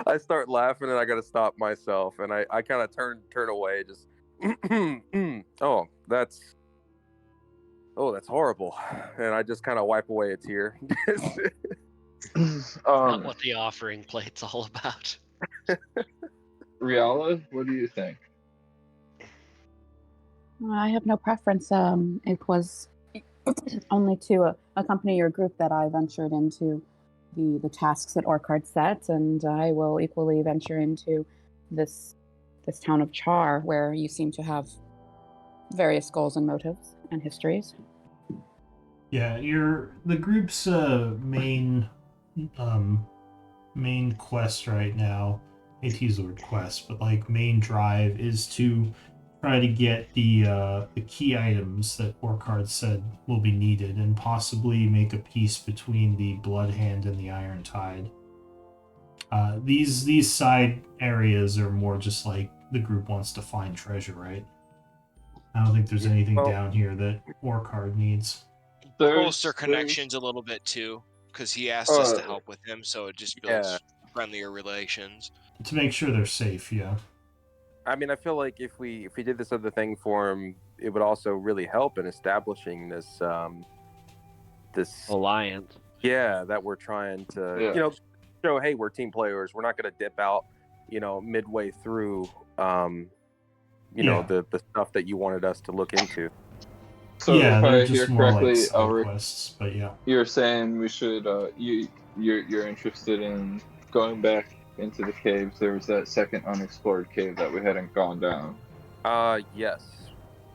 Speaker 8: I start laughing and I gotta stop myself, and I kind of turn away, just that's horrible, and I just kind of wipe away a tear.
Speaker 4: Not what the offering plate's all about.
Speaker 3: Riala, what do you think?
Speaker 2: I have no preference. It was only to accompany your group that I ventured into the tasks that Orchard set, and I will equally venture into this town of Char, where you seem to have various goals and motives and histories.
Speaker 6: Yeah, the group's main quest right now. I hate to use the word quest, but like main drive is to try to get the key items that Orchard said will be needed, and possibly make a peace between the Blood Hand and the Iron Tide. These side areas are more just like the group wants to find treasure, right? I don't think there's anything down here that Orchard needs.
Speaker 1: Bolster connections a little bit too, because he asked us to help with him, so it just builds friendlier relations.
Speaker 6: To make sure they're safe, yeah.
Speaker 8: I mean, I feel like if we did this other thing for him, it would also really help in establishing this this
Speaker 4: alliance.
Speaker 8: Yeah, that we're trying to show. Hey, we're team players. We're not going to dip out, midway through. The stuff that you wanted us to look into.
Speaker 3: So
Speaker 6: yeah,
Speaker 3: if
Speaker 6: they're
Speaker 3: I
Speaker 6: just
Speaker 3: hear
Speaker 6: more
Speaker 3: correctly,
Speaker 6: like side quests, but yeah.
Speaker 3: You're saying we should. You're interested in going back into the caves. There was that second unexplored cave that we hadn't gone down.
Speaker 8: Yes.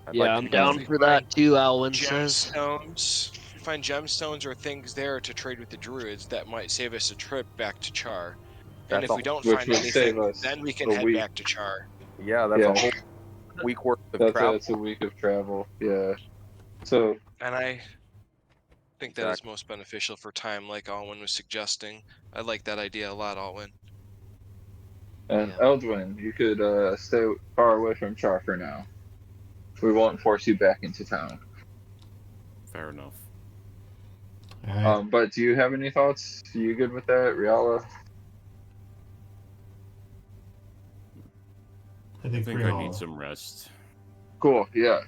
Speaker 4: I'm down for that too, Alwyn says.
Speaker 1: Gemstones. If we find gemstones or things there to trade with the druids, that might save us a trip back to Char. And
Speaker 8: That's
Speaker 1: if we
Speaker 8: a
Speaker 1: don't
Speaker 3: which
Speaker 1: find
Speaker 3: would save
Speaker 1: anything,
Speaker 3: us
Speaker 1: then we can
Speaker 3: a
Speaker 1: head
Speaker 3: week.
Speaker 1: back to Char.
Speaker 8: yeah, that's a
Speaker 3: Yeah,
Speaker 8: whole week worth of
Speaker 3: that's
Speaker 8: travel.
Speaker 3: a week of travel. Yeah. So
Speaker 1: And I think that is
Speaker 8: Exactly.
Speaker 1: most beneficial for time, like Alwyn was suggesting. I like that idea a lot, Alwyn.
Speaker 3: and
Speaker 4: Yeah.
Speaker 3: Eldwin, you could stay far away from Char for now. We won't force you back into town.
Speaker 7: Fair enough.
Speaker 6: All right.
Speaker 3: But do you have any thoughts? You good with that, Riala?
Speaker 6: I
Speaker 7: I
Speaker 6: think
Speaker 7: think
Speaker 6: we
Speaker 7: I
Speaker 6: all.
Speaker 7: need some rest.
Speaker 3: Cool. Yeah.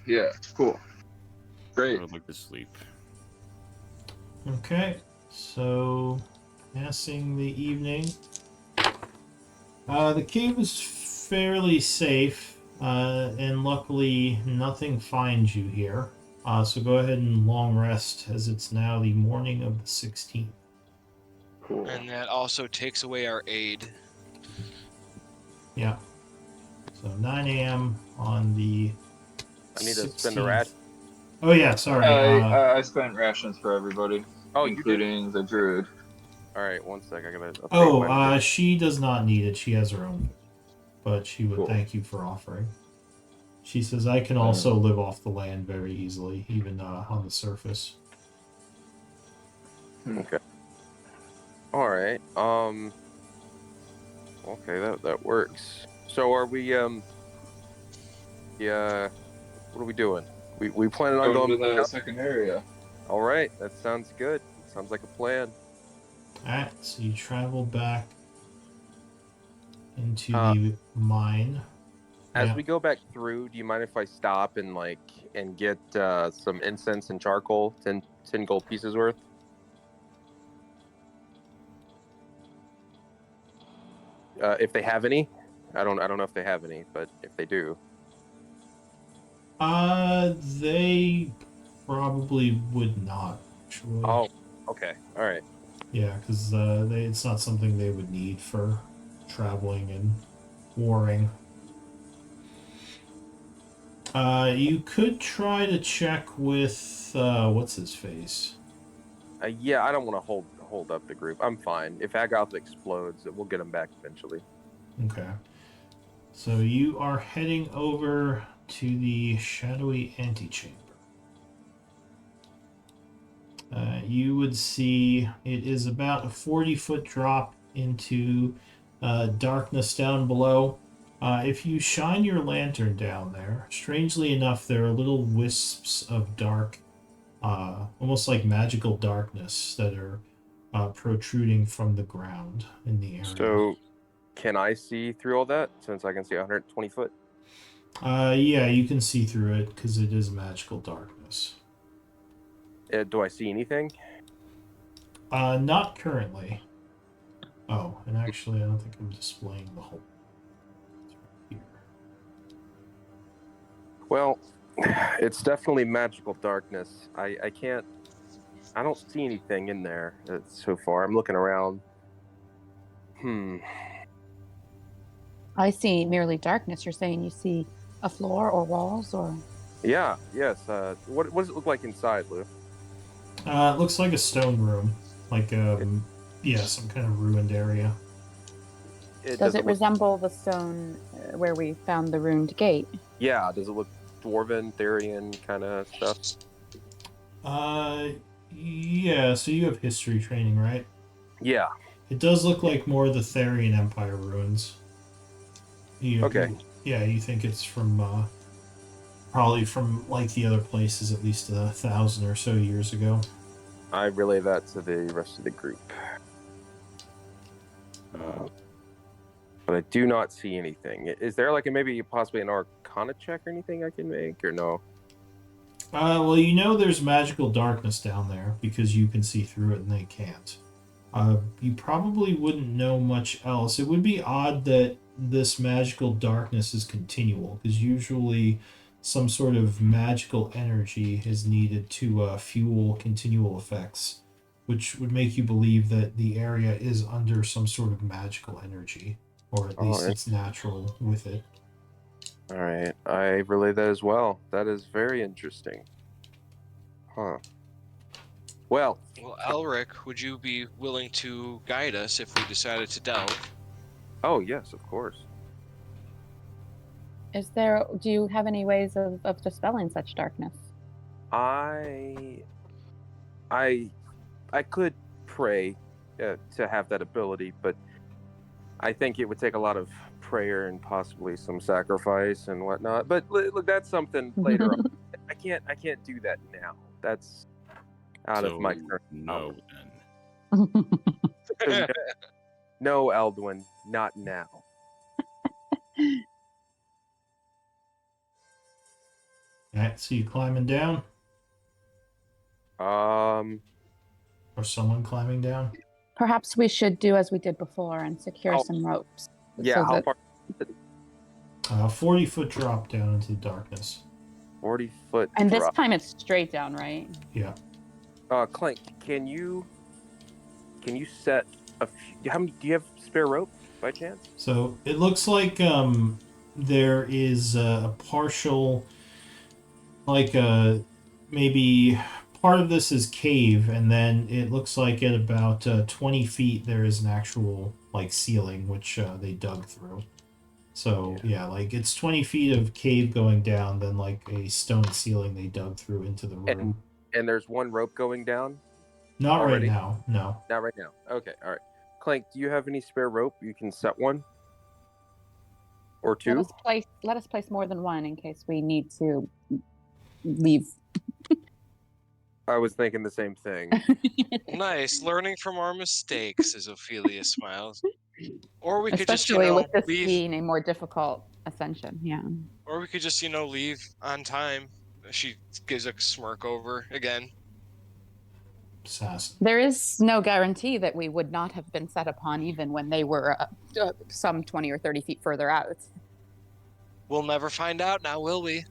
Speaker 3: Cool.
Speaker 7: I
Speaker 3: Great.
Speaker 7: would like to sleep.
Speaker 6: Okay. So, passing the evening. The cave is fairly safe, and luckily nothing finds you here. So go ahead and long rest, as it's now the morning of the 16th.
Speaker 3: Cool.
Speaker 1: And that also takes away our aid.
Speaker 6: Yeah. So 9 a.m. on the
Speaker 8: I need to
Speaker 6: 16th.
Speaker 8: spend a rat.
Speaker 6: Oh yeah, sorry.
Speaker 3: I spent rations for everybody,
Speaker 8: Oh, you did.
Speaker 3: including the druid.
Speaker 8: All right, one sec. I gotta update my.
Speaker 6: She does not need it. She has her own, but she would
Speaker 3: Cool.
Speaker 6: thank you for offering. She says, I can also live off the land very easily, even on the surface.
Speaker 8: Okay. All right. Okay, that works. So are we? Yeah. What are we doing? We planning on
Speaker 3: Going
Speaker 8: going
Speaker 3: to the
Speaker 8: back up?
Speaker 3: second area.
Speaker 8: All right, that sounds good. Sounds like a plan.
Speaker 6: Alright, so you travel back into
Speaker 8: Uh,
Speaker 6: the mine.
Speaker 8: As
Speaker 6: Yeah.
Speaker 8: we go back through, do you mind if I stop and get some incense and charcoal, 10 gold pieces worth? If they have any, I don't know if they have any, but if they do,
Speaker 6: They probably would not, actually.
Speaker 8: oh, okay, all right,
Speaker 6: Yeah, because it's not something they would need for traveling and warring. You could try to check with what's his face.
Speaker 8: yeah, I don't want to hold up the group. I'm fine. If Agoth explodes, we'll get him back eventually.
Speaker 6: Okay. So you are heading over to the shadowy antechamber. You would see it is about a 40-foot drop into darkness down below. If you shine your lantern down there, strangely enough, there are little wisps of dark, almost like magical darkness, that are protruding from the ground in the area.
Speaker 8: So, can I see through all that since I can see 120 foot?
Speaker 6: Yeah, you can see through it because it is magical darkness.
Speaker 8: Do I see anything?
Speaker 6: Not currently. Oh, and actually, I don't think I'm displaying the whole here.
Speaker 8: Well, it's definitely magical darkness. I don't see anything in there so far. I'm looking around.
Speaker 2: I see merely darkness. You're saying you see a floor or walls or?
Speaker 8: Yeah, yes. What does it look like inside, Lou?
Speaker 6: It looks like a stone room, like some kind of ruined area.
Speaker 2: Does it
Speaker 8: look,
Speaker 2: resemble the stone where we found the ruined gate?
Speaker 8: Yeah, does it look dwarven, Therian kind of stuff?
Speaker 6: Yeah. So you have history training, right?
Speaker 8: Yeah.
Speaker 6: It does look like more of the Therian Empire ruins.
Speaker 8: Okay.
Speaker 6: You think it's from probably from like the other places at least 1,000 or so years ago.
Speaker 8: I relay that to the rest of the group. But I do not see anything. Is there maybe possibly an Arcana check or anything I can make, or no?
Speaker 6: Well, there's magical darkness down there because you can see through it and they can't. You probably wouldn't know much else. It would be odd that this magical darkness is continual, because usually some sort of magical energy is needed to fuel continual effects, which would make you believe that the area is under some sort of magical energy, or at least it's natural with it.
Speaker 8: All right, I relay that as well. That is very interesting. Huh. Well,
Speaker 1: Elric, would you be willing to guide us if we decided to delve?
Speaker 8: Oh yes, of course.
Speaker 2: Do you have any ways of dispelling such darkness?
Speaker 8: I could pray to have that ability, but I think it would take a lot of prayer and possibly some sacrifice and whatnot. But look, that's something later on. I can't do that now. That's out of my current
Speaker 7: no
Speaker 8: knowledge.
Speaker 7: then.
Speaker 8: No, Eldwin, not now.
Speaker 6: Alright, so you climbing down? Or someone climbing down?
Speaker 2: Perhaps we should do as we did before and secure
Speaker 8: Oh.
Speaker 2: some ropes.
Speaker 8: Yeah,
Speaker 2: so
Speaker 8: how
Speaker 2: that-
Speaker 8: far?
Speaker 6: 40-foot drop down into the darkness.
Speaker 8: 40-foot.
Speaker 2: And this
Speaker 8: drop.
Speaker 2: time it's straight down, right?
Speaker 6: Yeah.
Speaker 8: Clank, can you set a few? How many do you have spare rope by chance?
Speaker 6: So it looks like there is a partial, like maybe part of this is cave, and then it looks like at about 20 feet there is an actual like ceiling which they dug through. So yeah, like it's 20 feet of cave going down, then like a stone ceiling they dug through into the room.
Speaker 8: And there's one rope going down.
Speaker 6: Not
Speaker 8: already?
Speaker 6: right now, no.
Speaker 8: Not right now. Okay, all right. Clank, do you have any spare rope? You can set one or two.
Speaker 2: Let us place more than one in case we need to leave.
Speaker 8: I was thinking the same thing.
Speaker 1: Nice, learning from our mistakes, as Ophelia smiles. Or we could just,
Speaker 2: Especially with this
Speaker 1: leave.
Speaker 2: being a more difficult ascension, yeah.
Speaker 1: Or we could just, leave on time. She gives a smirk over again.
Speaker 6: Assassin.
Speaker 2: There is no guarantee that we would not have been set upon even when they were some 20 or 30 feet further out.
Speaker 1: We'll never find out now, will we?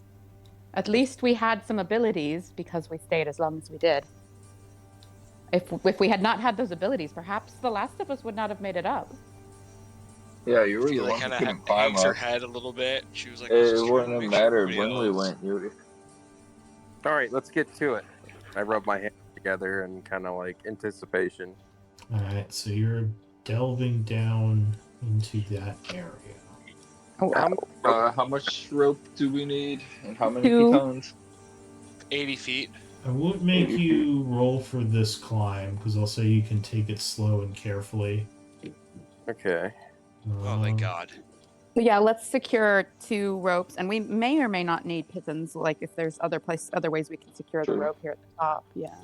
Speaker 2: At least we had some abilities because we stayed as long as we did. If we had not had those abilities, perhaps the last of us would not have made it up.
Speaker 3: Yeah, you were the
Speaker 1: Ophelia
Speaker 3: one who
Speaker 1: kind of
Speaker 3: couldn't climb
Speaker 1: hangs her
Speaker 3: up.
Speaker 1: head a little bit. She was like,
Speaker 3: It wouldn't have mattered when we went, Yuri.
Speaker 8: All right, let's get to it. I rub my hands together in kind of like anticipation.
Speaker 6: Alright, so you're delving down into that area.
Speaker 3: How much rope do we need, and how many
Speaker 2: 2.
Speaker 3: pitons?
Speaker 1: 80 feet.
Speaker 6: I won't make you roll for this climb, because I'll say you can take it slow and carefully.
Speaker 8: Okay.
Speaker 1: Oh, thank God.
Speaker 2: So yeah, let's secure 2 ropes, and we may or may not need pitons. Like if there's other ways we can secure the rope here at the top. Yeah.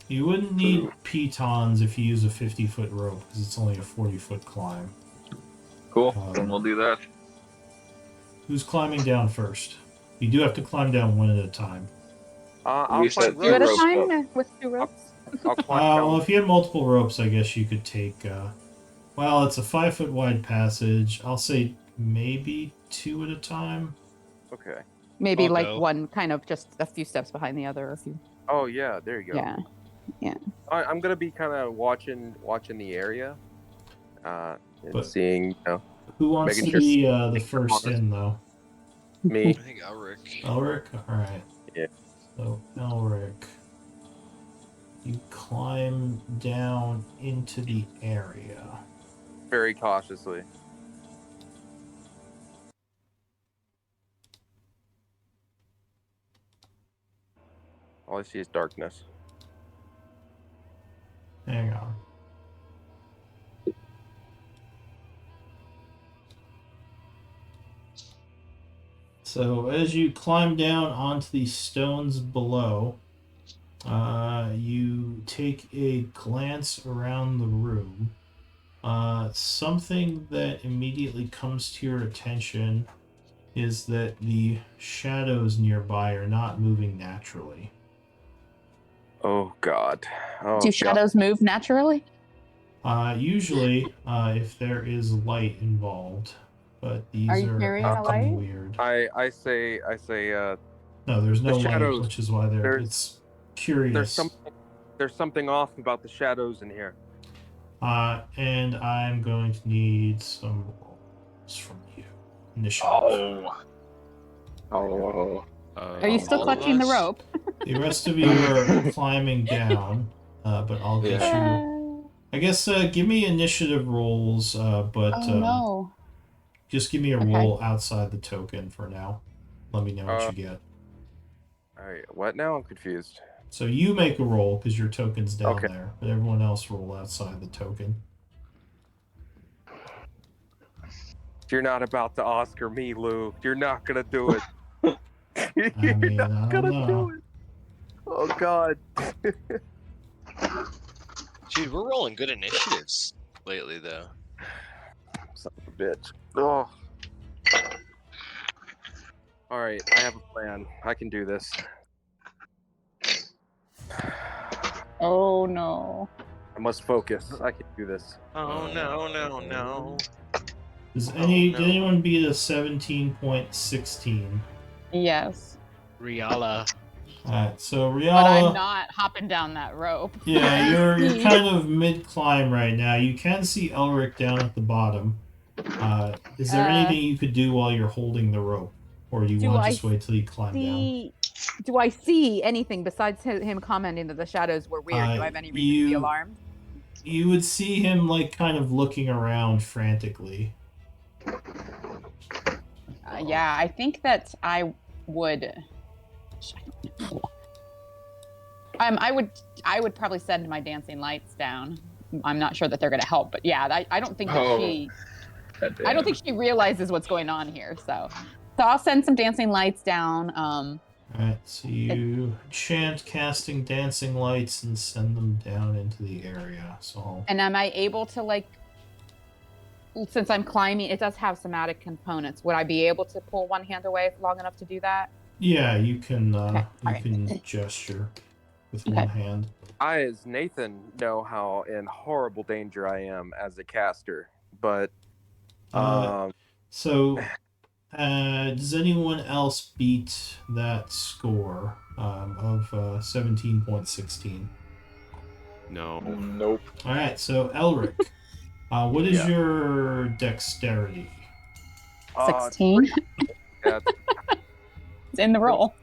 Speaker 6: You wouldn't need pitons if you use a 50-foot rope, because it's only a 40-foot climb.
Speaker 3: Cool, then we'll do that.
Speaker 6: Who's climbing down first? You do have to climb down one at a time.
Speaker 8: I'll
Speaker 3: We
Speaker 8: find
Speaker 3: said
Speaker 2: 2 at a
Speaker 3: ropes
Speaker 2: time
Speaker 3: up.
Speaker 2: with 2 ropes.
Speaker 8: I'll climb down.
Speaker 6: Well, if you had multiple ropes, I guess you could take... well, it's a 5-foot wide passage. I'll say maybe 2 at a time.
Speaker 8: Okay.
Speaker 2: Maybe
Speaker 7: I'll
Speaker 2: like
Speaker 7: go.
Speaker 2: one kind of just a few steps behind the other. Or a few.
Speaker 8: Oh yeah, there you go.
Speaker 2: Yeah.
Speaker 8: I'm gonna be kind of watching the area, and
Speaker 6: But-
Speaker 8: seeing
Speaker 6: Who wants to
Speaker 8: Making
Speaker 6: be
Speaker 8: sure-
Speaker 6: the first in, though?
Speaker 8: me.
Speaker 1: I think Elric.
Speaker 6: Elric? Alright.
Speaker 8: Yeah.
Speaker 6: So, Elric. You climb down into the area.
Speaker 8: Very cautiously. All I see is darkness.
Speaker 6: Hang on. So as you climb down onto the stones below, you take a glance around the room. Something that immediately comes to your attention is that the shadows nearby are not moving naturally.
Speaker 8: Oh God. Oh,
Speaker 2: Do
Speaker 8: God.
Speaker 2: shadows move naturally?
Speaker 6: Usually, if there is light involved, but these
Speaker 2: Are you
Speaker 6: are
Speaker 2: carrying a
Speaker 6: acting
Speaker 2: light?
Speaker 6: weird.
Speaker 8: I say.
Speaker 6: No, there's no
Speaker 8: the
Speaker 6: light,
Speaker 8: shadows-
Speaker 6: which is why it's curious.
Speaker 8: There's something off about the shadows in here.
Speaker 6: And I'm going to need some rolls from you. Initiative.
Speaker 3: Oh.
Speaker 2: Are you still
Speaker 1: all of
Speaker 2: clutching the
Speaker 1: us?
Speaker 2: rope?
Speaker 6: The rest of you are climbing down, but I'll get you. I guess give me initiative rolls, but
Speaker 2: Oh no.
Speaker 6: Just give me a
Speaker 2: Okay.
Speaker 6: roll outside the token for now. Let me know what you get.
Speaker 8: All right, what now? I'm confused.
Speaker 6: So you make a roll because your token's down
Speaker 8: Okay.
Speaker 6: there, but everyone else roll outside the token.
Speaker 8: You're not about to Oscar me, Lou. You're not gonna do it. You're
Speaker 6: mean,
Speaker 8: not
Speaker 6: I don't
Speaker 8: gonna
Speaker 6: know.
Speaker 8: do it. Oh God.
Speaker 9: Dude, we're rolling good initiatives lately, though.
Speaker 8: Son of a bitch. Oh. All right, I have a plan. I can do this.
Speaker 2: Oh no.
Speaker 8: I must focus. I can do this.
Speaker 9: Oh no.
Speaker 6: Does
Speaker 9: Oh,
Speaker 6: did
Speaker 9: no.
Speaker 6: anyone beat a 17.16?
Speaker 2: Yes.
Speaker 4: Riala.
Speaker 6: Alright, so
Speaker 2: But I'm
Speaker 6: Riala,
Speaker 2: not hopping down that rope.
Speaker 6: yeah, you're kind of mid-climb right now. You can see Elric down at the bottom. Is there anything you could do while you're holding the rope? Or do you
Speaker 2: Do
Speaker 6: want to
Speaker 2: I
Speaker 6: just wait till you climb down?
Speaker 2: Do I see anything besides him commenting that the shadows were weird? Do I have any reason to be alarmed?
Speaker 6: You would see him, like, kind of looking around frantically.
Speaker 2: Yeah, I think that I would. I would probably send my dancing lights down. I'm not sure that they're going to help, but yeah, I don't think that I don't think she realizes what's going on here. So I'll send some dancing lights down.
Speaker 6: Alright, so you chant casting dancing lights and send them down into the area. So.
Speaker 2: And am I able to, like, since I'm climbing, it does have somatic components. Would I be able to pull one hand away long enough to do that?
Speaker 6: Yeah, you can
Speaker 2: Okay.
Speaker 6: can gesture with one hand.
Speaker 8: I, as Nathan, know how in horrible danger I am as a caster, but
Speaker 6: So does anyone else beat that score of 17.16?
Speaker 7: No.
Speaker 3: Nope.
Speaker 6: All right, so Elric, what is your dexterity?
Speaker 2: 16.
Speaker 8: Yeah,
Speaker 2: It's in the roll.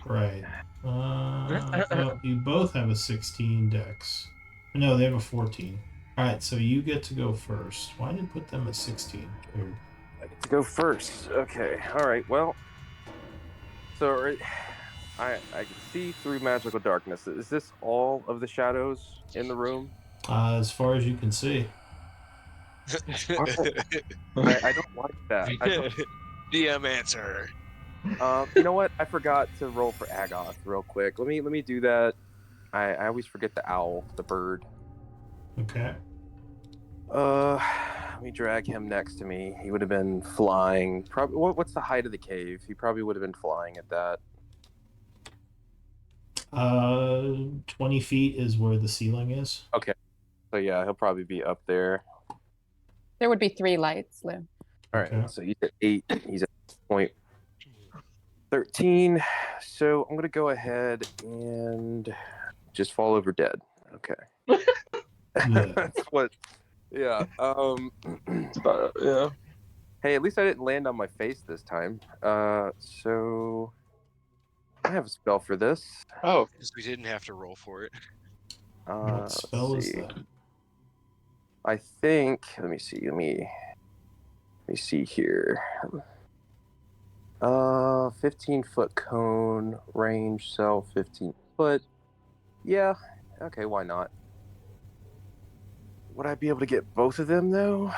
Speaker 6: Right. Well, you both have a 16 dex. No, they have a 14. All right, so you get to go first. Why did I put them at 16? Weird.
Speaker 8: I get to go first. Okay. All right. Well, so I can see through magical darkness. Is this all of the shadows in the room?
Speaker 6: As far as you can see.
Speaker 8: I don't like that. I don't,
Speaker 9: DM answer.
Speaker 8: you know what? I forgot to roll for Agoth real quick. Let me do that. I always forget the owl, the bird.
Speaker 6: Okay.
Speaker 8: Let me drag him next to me. He would have been flying. Probably. What's the height of the cave? He probably would have been flying at that.
Speaker 6: 20 feet is where the ceiling is.
Speaker 8: Okay. So yeah, he'll probably be up there.
Speaker 2: There would be 3 lights, Lou.
Speaker 8: All right.
Speaker 6: Okay.
Speaker 8: So he's at 8. He's at point 13. So I'm gonna go ahead and just fall over dead. Okay.
Speaker 6: Yeah.
Speaker 8: That's what. Yeah.
Speaker 3: Yeah.
Speaker 8: Hey, at least I didn't land on my face this time. So I have a spell for this.
Speaker 3: Oh,
Speaker 9: Because we didn't have to roll for it.
Speaker 6: What spell
Speaker 8: let's
Speaker 6: is
Speaker 8: see.
Speaker 6: that?
Speaker 8: I think. Let me see. Let me see here. 15-foot cone range, cell 15 foot. Yeah. Okay. Why not? Would I be able to get both of them though?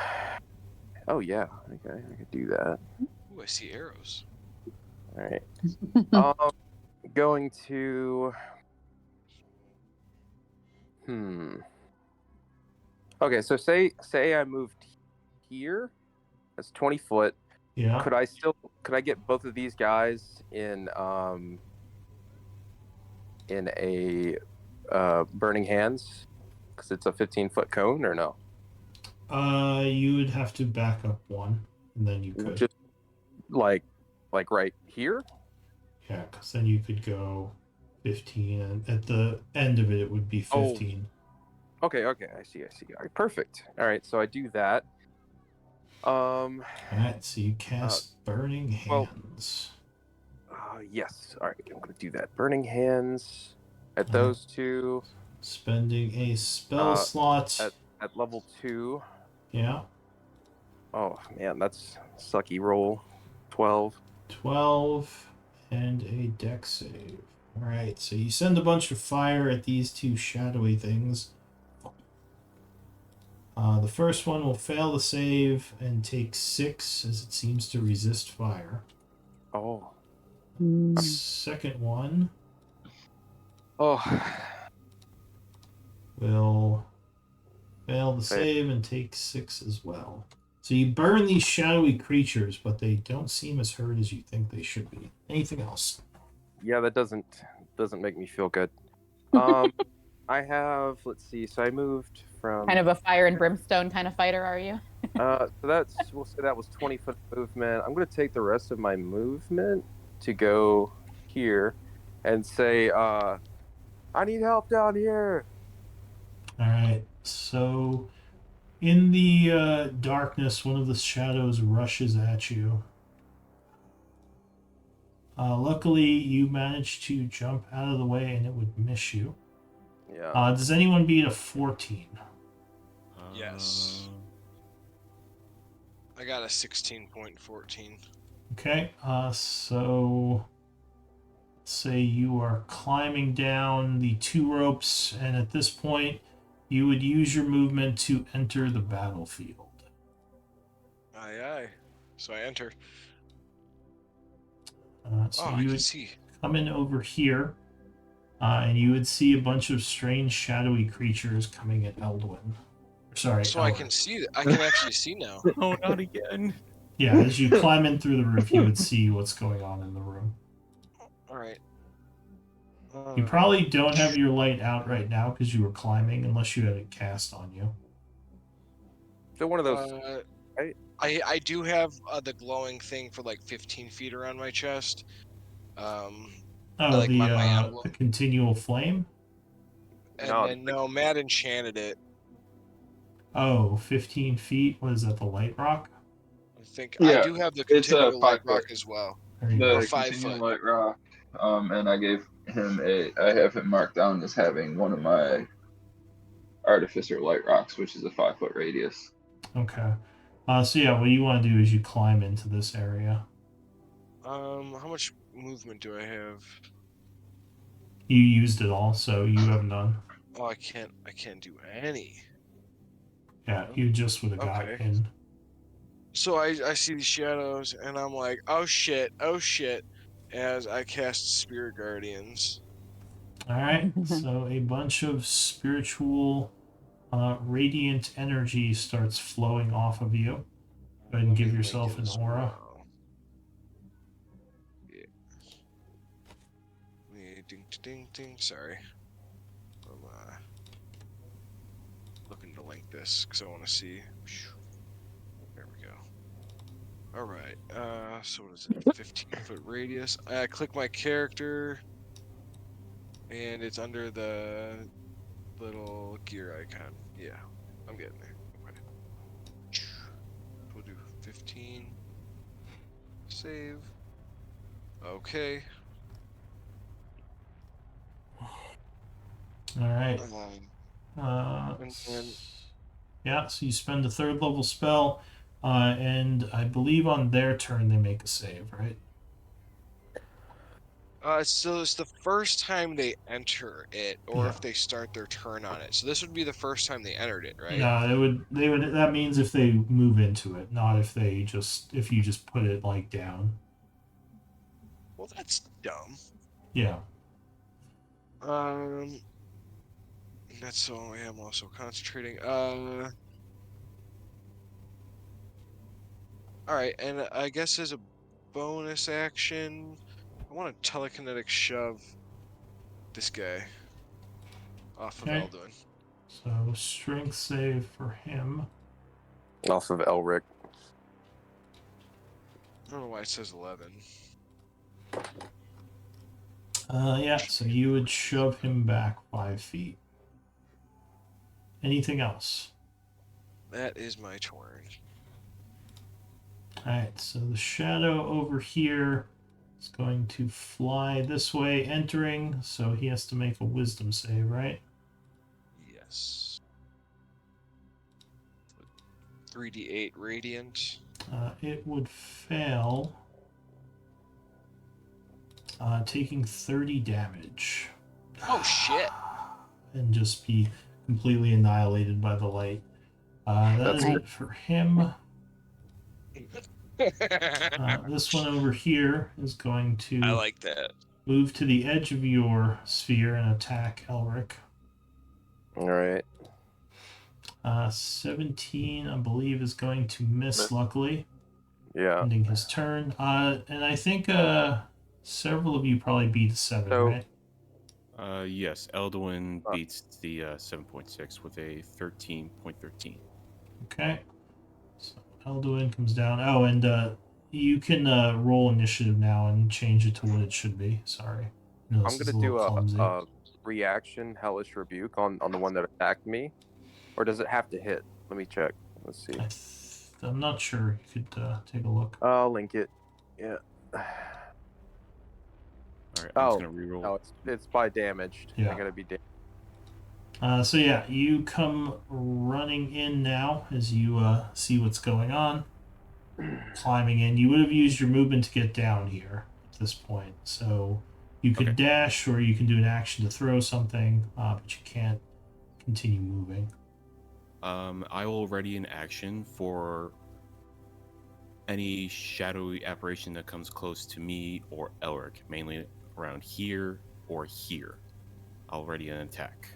Speaker 8: Oh yeah. Okay, I could do that.
Speaker 9: Ooh, I see arrows.
Speaker 8: All right. Going to. Okay, so say I moved here. That's 20 foot.
Speaker 6: Yeah.
Speaker 8: Could I get both of these guys in a burning hands? Because it's a 15-foot cone, or no?
Speaker 6: You would have to back up one, and then you could.
Speaker 8: Just like right here.
Speaker 6: Yeah, because then you could go 15, and at the end of it, it would be 15.
Speaker 8: Okay, I see. All right, perfect. All right, so I do that.
Speaker 6: All right, so you cast Burning Hands.
Speaker 8: Yes. All right, I'm gonna do that. Burning Hands at those two.
Speaker 6: Spending a spell slot.
Speaker 8: At level 2.
Speaker 6: Yeah.
Speaker 8: Oh man, that's sucky roll. 12.
Speaker 6: 12 and a deck save. Alright, so you send a bunch of fire at these two shadowy things. The first one will fail the save and take 6 as it seems to resist fire.
Speaker 8: Oh.
Speaker 6: Second one
Speaker 8: Oh.
Speaker 6: will fail the save and take 6 as well. So you burn these shadowy creatures, but they don't seem as hurt as you think they should be. Anything else?
Speaker 8: Yeah, that doesn't make me feel good. I have, let's see, so I moved from
Speaker 2: Kind of a fire and brimstone kind of fighter, are you?
Speaker 8: so we'll say that was 20 foot movement. I'm gonna take the rest of my movement to go here and say, I need help down here.
Speaker 6: Alright, so in the darkness, one of the shadows rushes at you. Luckily, you managed to jump out of the way and it would miss you.
Speaker 8: Yeah.
Speaker 6: Does anyone beat a 14?
Speaker 1: Yes. I got a 16.14.
Speaker 6: Okay, so let's say you are climbing down the 2 ropes, and at this point, you would use your movement to enter the battlefield.
Speaker 1: Aye, aye. So I enter.
Speaker 6: So
Speaker 1: I
Speaker 6: you
Speaker 1: can
Speaker 6: would
Speaker 1: see.
Speaker 6: come in over here, and you would see a bunch of strange shadowy creatures coming at Eldwin. Sorry,
Speaker 1: So I
Speaker 6: Elric.
Speaker 1: can see. I can actually see now.
Speaker 7: Oh, not again.
Speaker 6: Yeah, as you climb in through the roof, you would see what's going on in the room.
Speaker 1: All right.
Speaker 6: You probably don't have your light out right now because you were climbing, unless you had it cast on you.
Speaker 8: So one of those.
Speaker 1: I do have the glowing thing for like 15 feet around my chest.
Speaker 6: Oh,
Speaker 1: like my
Speaker 6: the
Speaker 1: emblem.
Speaker 6: continual flame?
Speaker 1: And then no, Matt enchanted it.
Speaker 6: Oh, 15 feet? What is that, the light rock?
Speaker 1: I think
Speaker 3: Yeah,
Speaker 1: I do have the
Speaker 3: it's a
Speaker 1: continual light
Speaker 3: 5
Speaker 1: rock
Speaker 3: foot.
Speaker 1: as well.
Speaker 3: The
Speaker 1: 5
Speaker 3: continuum
Speaker 1: foot.
Speaker 3: light rock. And I gave him I have him marked down as having one of my artificer light rocks, which is a 5 foot radius.
Speaker 6: Okay. So yeah, what you want to do is you climb into this area.
Speaker 1: How much movement do I have?
Speaker 6: You used it all, so you have none.
Speaker 1: Oh, I can't do any.
Speaker 6: Yeah, you just would have got
Speaker 1: Okay.
Speaker 6: in.
Speaker 1: So I see these shadows, and I'm like, oh shit, as I cast Spirit Guardians.
Speaker 6: Alright, so a bunch of spiritual radiant energy starts flowing off of you. Go ahead and give yourself an aura.
Speaker 1: Yeah. Ding, ding, ding. Sorry. I'm looking to link this because I want to see. There we go. All right. So what is it? 15-foot radius. I click my character, and it's under the little gear icon. Yeah, I'm getting there. Okay. We'll do 15. Save. Okay.
Speaker 6: Alright.
Speaker 1: And
Speaker 6: yeah, so you spend a 3rd level spell, and I believe on their turn they make a save, right?
Speaker 1: so it's the first time they enter it, or
Speaker 6: Yeah.
Speaker 1: if they start their turn on it. So this would be the first time they entered it, right?
Speaker 6: No, they would that means if they move into it, not if you just put it like down.
Speaker 1: Well, that's dumb.
Speaker 6: Yeah.
Speaker 1: That's so I am also concentrating. Alright, and I guess as a bonus action, I want to telekinetic shove this guy off of
Speaker 6: Okay.
Speaker 1: Elduin.
Speaker 6: So strength save for him.
Speaker 8: Off of Elric.
Speaker 1: I don't know why it says 11.
Speaker 6: Yeah, so you would shove him back 5 feet. Anything else?
Speaker 1: That is my turn.
Speaker 6: Alright, so the shadow over here is going to fly this way, entering, so he has to make a wisdom save, right?
Speaker 1: Yes.
Speaker 9: 3d8 radiant.
Speaker 6: It would fail, taking 30 damage.
Speaker 1: Oh shit!
Speaker 6: And just be completely annihilated by the light. That
Speaker 8: That's
Speaker 6: is
Speaker 2: Right.
Speaker 6: it for him. This one over here is going to
Speaker 9: I like that.
Speaker 6: move to the edge of your sphere and attack Elric.
Speaker 8: all right.
Speaker 6: 17, I believe, is going to miss, luckily,
Speaker 8: Yeah.
Speaker 6: ending his turn. And I think several of you probably beat 7,
Speaker 8: So-
Speaker 6: right?
Speaker 7: Yes, Elduin beats the 7.6 with a 13.13.
Speaker 6: Okay. So Elduin comes down. Oh, and you can roll initiative now and change it to what it should be. Sorry. No,
Speaker 8: I'm
Speaker 6: this is
Speaker 8: gonna do
Speaker 6: clumsy.
Speaker 8: a reaction hellish rebuke on the one that attacked me, or does it have to hit? Let me check. Let's see.
Speaker 6: I'm not sure. You could take a look.
Speaker 8: I'll link it. Yeah.
Speaker 7: All right, I'm
Speaker 8: Oh,
Speaker 7: just gonna reroll.
Speaker 8: no, it's by damaged.
Speaker 6: Yeah.
Speaker 8: I gotta be damaged.
Speaker 6: So yeah, you come running in now as you see what's going on. Climbing in. You would have used your movement to get down here at this point. So you could
Speaker 7: Okay.
Speaker 6: dash or you can do an action to throw something, but you can't continue moving.
Speaker 7: I will ready an action for any shadowy apparition that comes close to me or Elric, mainly around here or here. I'll ready an attack.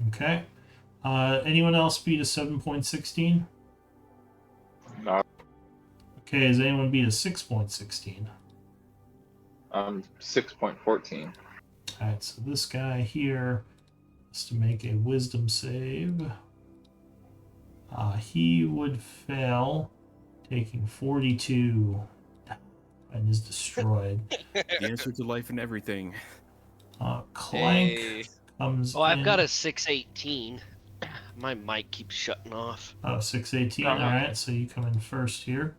Speaker 6: Okay. Anyone else beat a 7.16?
Speaker 3: No,
Speaker 6: Okay, has anyone beat a 6.16?
Speaker 3: I'm 6.14.
Speaker 6: Alright, so this guy here has to make a wisdom save. He would fail, taking 42 and is destroyed.
Speaker 7: The answer to life and everything.
Speaker 6: Clank
Speaker 1: Hey.
Speaker 6: comes
Speaker 4: Oh, I've
Speaker 6: in.
Speaker 4: got a 618. My mic keeps shutting off.
Speaker 6: Oh, 618.
Speaker 3: Uh-huh.
Speaker 6: Alright, so you come in first here.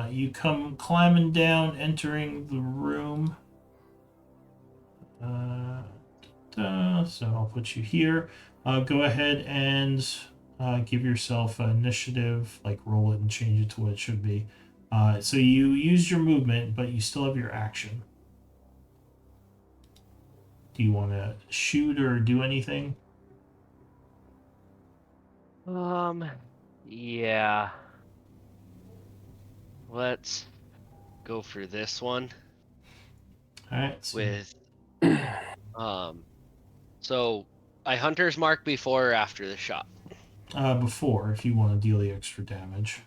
Speaker 6: You come climbing down, entering the room. So I'll put you here. Go ahead and give yourself an initiative, like roll it and change it to what it should be. So you used your movement, but you still have your action. Do you want to shoot or do anything?
Speaker 4: Yeah. Let's go for this one
Speaker 6: All right. So,
Speaker 4: with so I hunter's mark before or after the shot.
Speaker 6: before, if you want to deal the extra damage,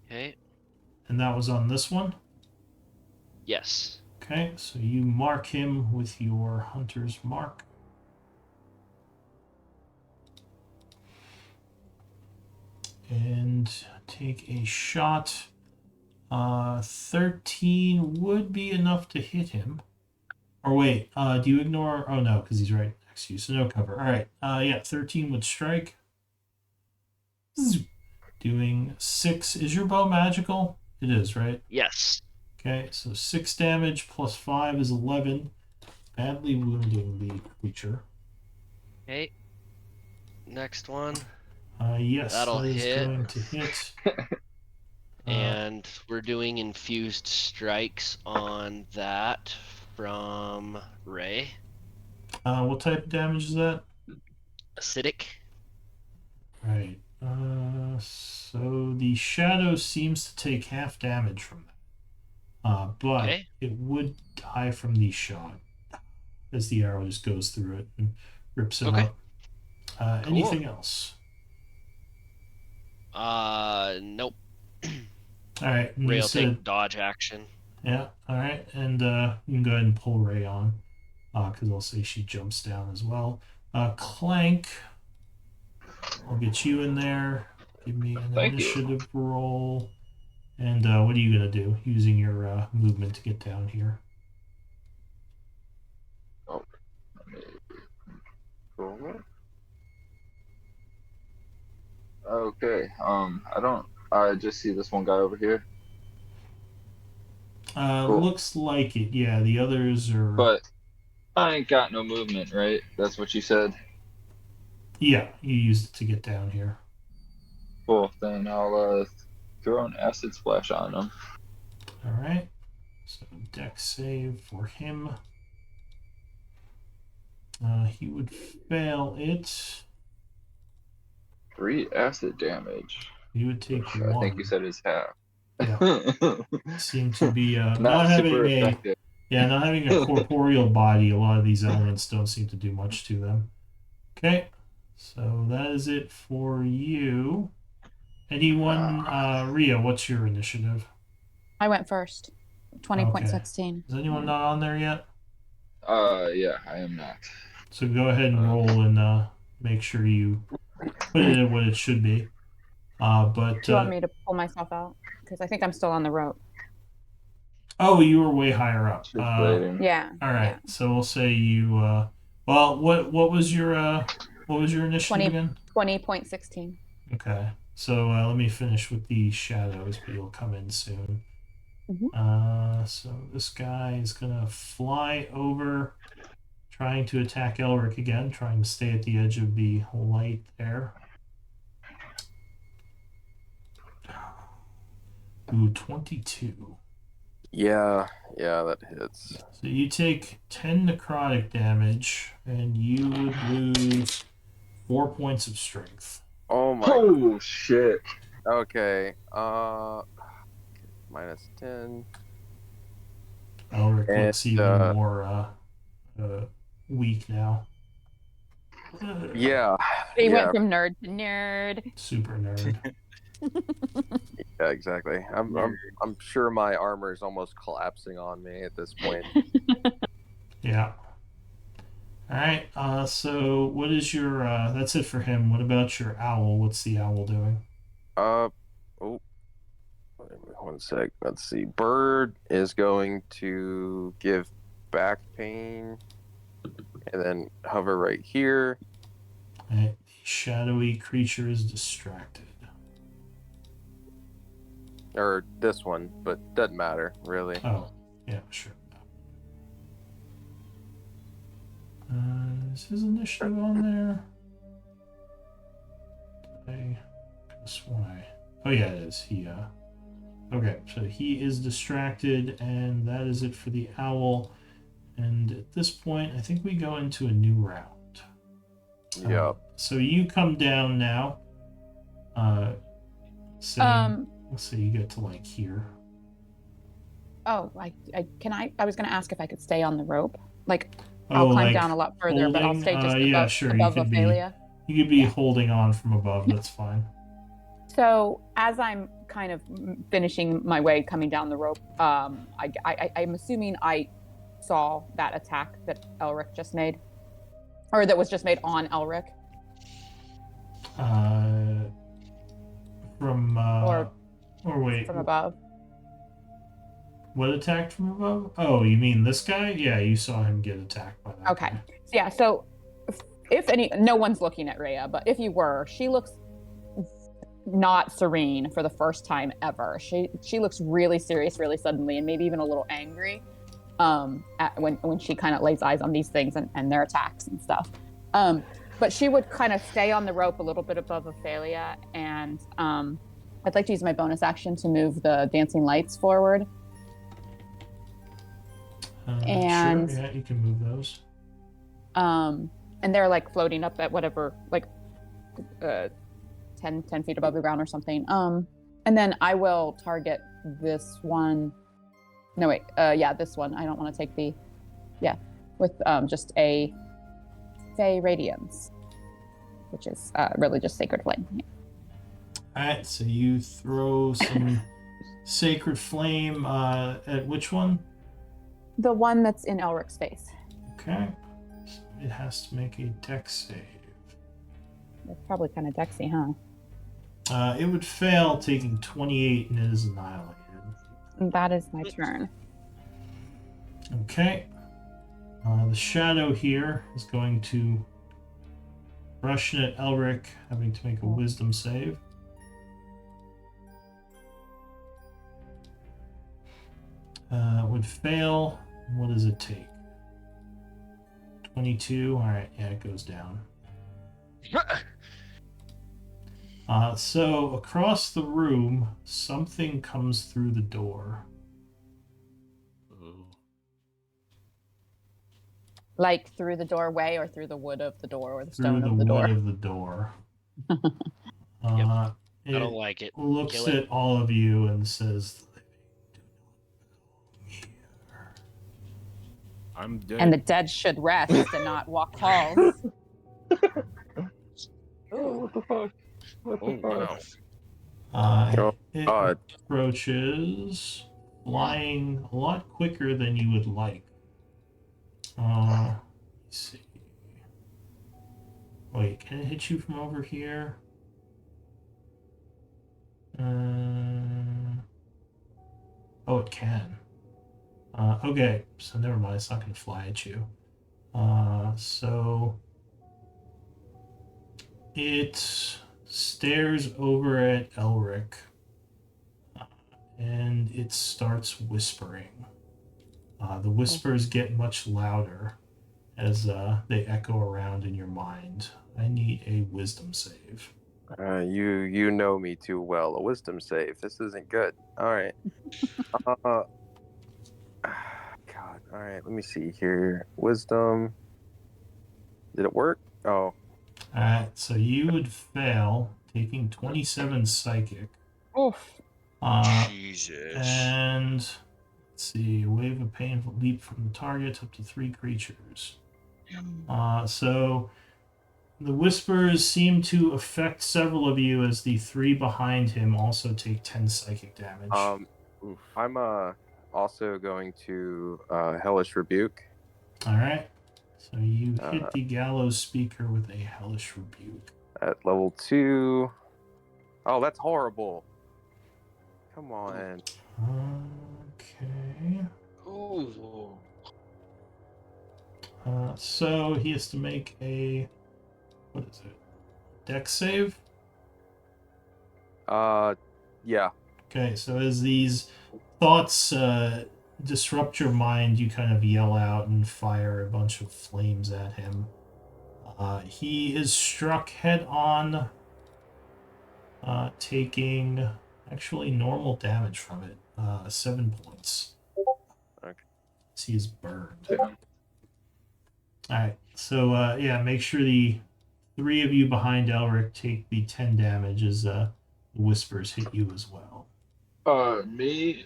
Speaker 4: Okay.
Speaker 6: and that was on this one.
Speaker 4: Yes.
Speaker 6: Okay, so you mark him with your hunter's mark. And take a shot. 13 would be enough to hit him. Or wait, do you ignore? Oh no, because he's right next to you, so no cover. All right, yeah, 13 would strike. Doing 6. Is your bow magical? It is, right?
Speaker 4: Yes.
Speaker 6: Okay, so 6 damage plus 5 is 11. Badly wounding the creature.
Speaker 4: Okay. Next one.
Speaker 6: Yes,
Speaker 4: That'll
Speaker 6: that is
Speaker 4: hit.
Speaker 6: going to hit.
Speaker 4: And we're doing infused strikes on that from Ray.
Speaker 6: What type of damage is that?
Speaker 4: Acidic.
Speaker 6: Right. So the shadow seems to take half damage from that. But
Speaker 4: Okay.
Speaker 6: it would die from the shot as the arrow just goes through it and rips it
Speaker 4: Okay.
Speaker 6: up.
Speaker 4: Cool.
Speaker 6: Anything else?
Speaker 4: Nope.
Speaker 6: All right. And
Speaker 4: Ray
Speaker 6: you
Speaker 4: will
Speaker 6: said,
Speaker 4: take dodge action.
Speaker 6: yeah. All right. And you can go ahead and pull Ray on because I'll say she jumps down as well. Clank. I'll get you in there. Give me an
Speaker 3: Thank you.
Speaker 6: initiative roll. And what are you going to do using your movement to get down here?
Speaker 3: Oh. Cool. Okay. I just see this one guy over here. Cool.
Speaker 6: Looks like it. Yeah, the others are.
Speaker 3: But I ain't got no movement, right? That's what you said.
Speaker 6: Yeah, you used it to get down here.
Speaker 3: Cool. Then I'll throw an acid splash on him.
Speaker 6: All right. So dex save for him. He would fail it.
Speaker 3: 3 acid damage.
Speaker 6: He would take
Speaker 3: Which I think you
Speaker 6: one.
Speaker 3: said is half.
Speaker 6: Yeah. Seem to be
Speaker 3: Not super
Speaker 6: having
Speaker 3: effective.
Speaker 6: not having a corporeal body. A lot of these elements don't seem to do much to them. Okay, so that is it for you. Anyone, Ria? What's your initiative?
Speaker 2: I went first. 20.16.
Speaker 6: Is anyone not on there yet?
Speaker 3: Yeah, I am not.
Speaker 6: So go ahead and roll and make sure you put it in what it should be. But
Speaker 2: Do you want me to pull myself out? Because I think I'm still on the rope.
Speaker 6: oh, you were way higher up.
Speaker 2: Yeah.
Speaker 6: All right. Yeah. So we'll say you. Well, what was your initiative again?
Speaker 2: 20.16.
Speaker 6: Okay. So let me finish with the shadows, but you'll come in soon. So this guy is gonna fly over, trying to attack Elric again, trying to stay at the edge of the light there. Ooh, 22.
Speaker 8: Yeah, that hits.
Speaker 6: So you take 10 necrotic damage, and you would lose 4 points of strength.
Speaker 8: Oh my.
Speaker 3: Oh shit.
Speaker 8: Okay. Minus 10.
Speaker 6: Elric looks
Speaker 8: And,
Speaker 6: even more weak now.
Speaker 8: Yeah.
Speaker 2: He went from nerd to nerd.
Speaker 6: Super nerd.
Speaker 8: Yeah, exactly. I'm sure my armor is almost collapsing on me at this point.
Speaker 6: Yeah. All right. So what is your? That's it for him. What about your owl? What's the owl doing?
Speaker 8: Oh, one sec. Let's see. Bird is going to give back pain, and then hover right here.
Speaker 6: All right. The shadowy creature is distracted.
Speaker 8: Or this one, but doesn't matter really.
Speaker 6: Oh, yeah, sure. Is his initiative on there? Oh yeah, it is. Okay, so he is distracted, and that is it for the owl. And at this point, I think we go into a new round.
Speaker 8: Yeah.
Speaker 6: So you come down now. Let's say you get to like here.
Speaker 2: Oh, I was going to ask if I could stay on the rope. Like, I'll climb down a lot further, but I'll stay just above Ophelia.
Speaker 6: You could be holding on from above. That's fine.
Speaker 2: So as I'm kind of finishing my way coming down the rope, I'm assuming I saw that attack that Elric just made, or that was just made on Elric. From above.
Speaker 6: What attacked from above? Oh, you mean this guy? Yeah, you saw him get attacked by that.
Speaker 2: Okay.
Speaker 6: Guy.
Speaker 2: Yeah. So no one's looking at Rhea, but if you were, she looks not serene for the first time ever. She looks really serious, really suddenly, and maybe even a little angry when she kind of lays eyes on these things and their attacks and stuff. But she would kind of stay on the rope a little bit above Ophelia, and I'd like to use my bonus action to move the dancing lights forward.
Speaker 6: And sure, yeah, you can move those.
Speaker 2: And they're like floating up at whatever, like 10 feet above the ground or something. And then I will target this one. No, wait. This one. I don't want to take with just a Fey Radiance, which is really just Sacred Flame. Yeah.
Speaker 6: All right, so you throw some Sacred Flame at which one?
Speaker 2: The one that's in Elric's face.
Speaker 6: Okay. So it has to make a dex save.
Speaker 2: It's probably kind of dexy, huh?
Speaker 6: It would fail, taking 28, and it is annihilated.
Speaker 2: That is my turn.
Speaker 6: Okay. The shadow here is going to rush in at Elric, having to make a wisdom save. Would fail. What does it take? 22. All right, yeah, it goes down. So across the room, something comes through the door.
Speaker 7: Oh.
Speaker 2: Like through the doorway or through the wood of the door or the
Speaker 6: Through
Speaker 2: stone
Speaker 6: the
Speaker 2: of the
Speaker 6: wood
Speaker 2: door.
Speaker 6: of the door.
Speaker 4: Yep.
Speaker 6: Uh,
Speaker 4: I don't
Speaker 6: it
Speaker 4: like it.
Speaker 6: looks
Speaker 4: Kill it.
Speaker 6: at all of you and says,
Speaker 7: I'm dead.
Speaker 2: And the dead should rest and not walk halls.
Speaker 3: Oh, what the fuck? What the
Speaker 7: Oh,
Speaker 3: fuck?
Speaker 7: wow.
Speaker 6: It
Speaker 8: God.
Speaker 6: approaches, flying a lot quicker than you would like. Let's see. Wait, can it hit you from over here? Oh, it can. Okay, so never mind. It's not going to fly at you. So it stares over at Elric, and it starts whispering. The whispers get much louder as they echo around in your mind. I need a wisdom save.
Speaker 8: You know me too well. A wisdom save. This isn't good. All right. God. All right. Let me see here. Wisdom. Did it work? Oh.
Speaker 6: Alright, so you would fail, taking 27 psychic.
Speaker 2: Oof.
Speaker 1: Jesus.
Speaker 6: And let's see, wave a painful leap from the target up to 3 creatures. So the whispers seem to affect several of you as the 3 behind him also take 10 psychic damage.
Speaker 8: I'm also going to hellish rebuke.
Speaker 6: Alright. So you hit the gallows speaker with a hellish rebuke.
Speaker 8: At level 2. Oh, that's horrible. Come on.
Speaker 6: Okay.
Speaker 1: Ooh.
Speaker 6: So he has to make a, what is it? Dex save?
Speaker 8: Yeah.
Speaker 6: Okay, so as these thoughts disrupt your mind, you kind of yell out and fire a bunch of flames at him. He is struck head on, taking actually normal damage from it, 7 points.
Speaker 8: Okay.
Speaker 6: So he is burned.
Speaker 3: Damn.
Speaker 6: Alright, so yeah, make sure the 3 of you behind Elric take the 10 damage as the whispers hit you as well.
Speaker 3: Me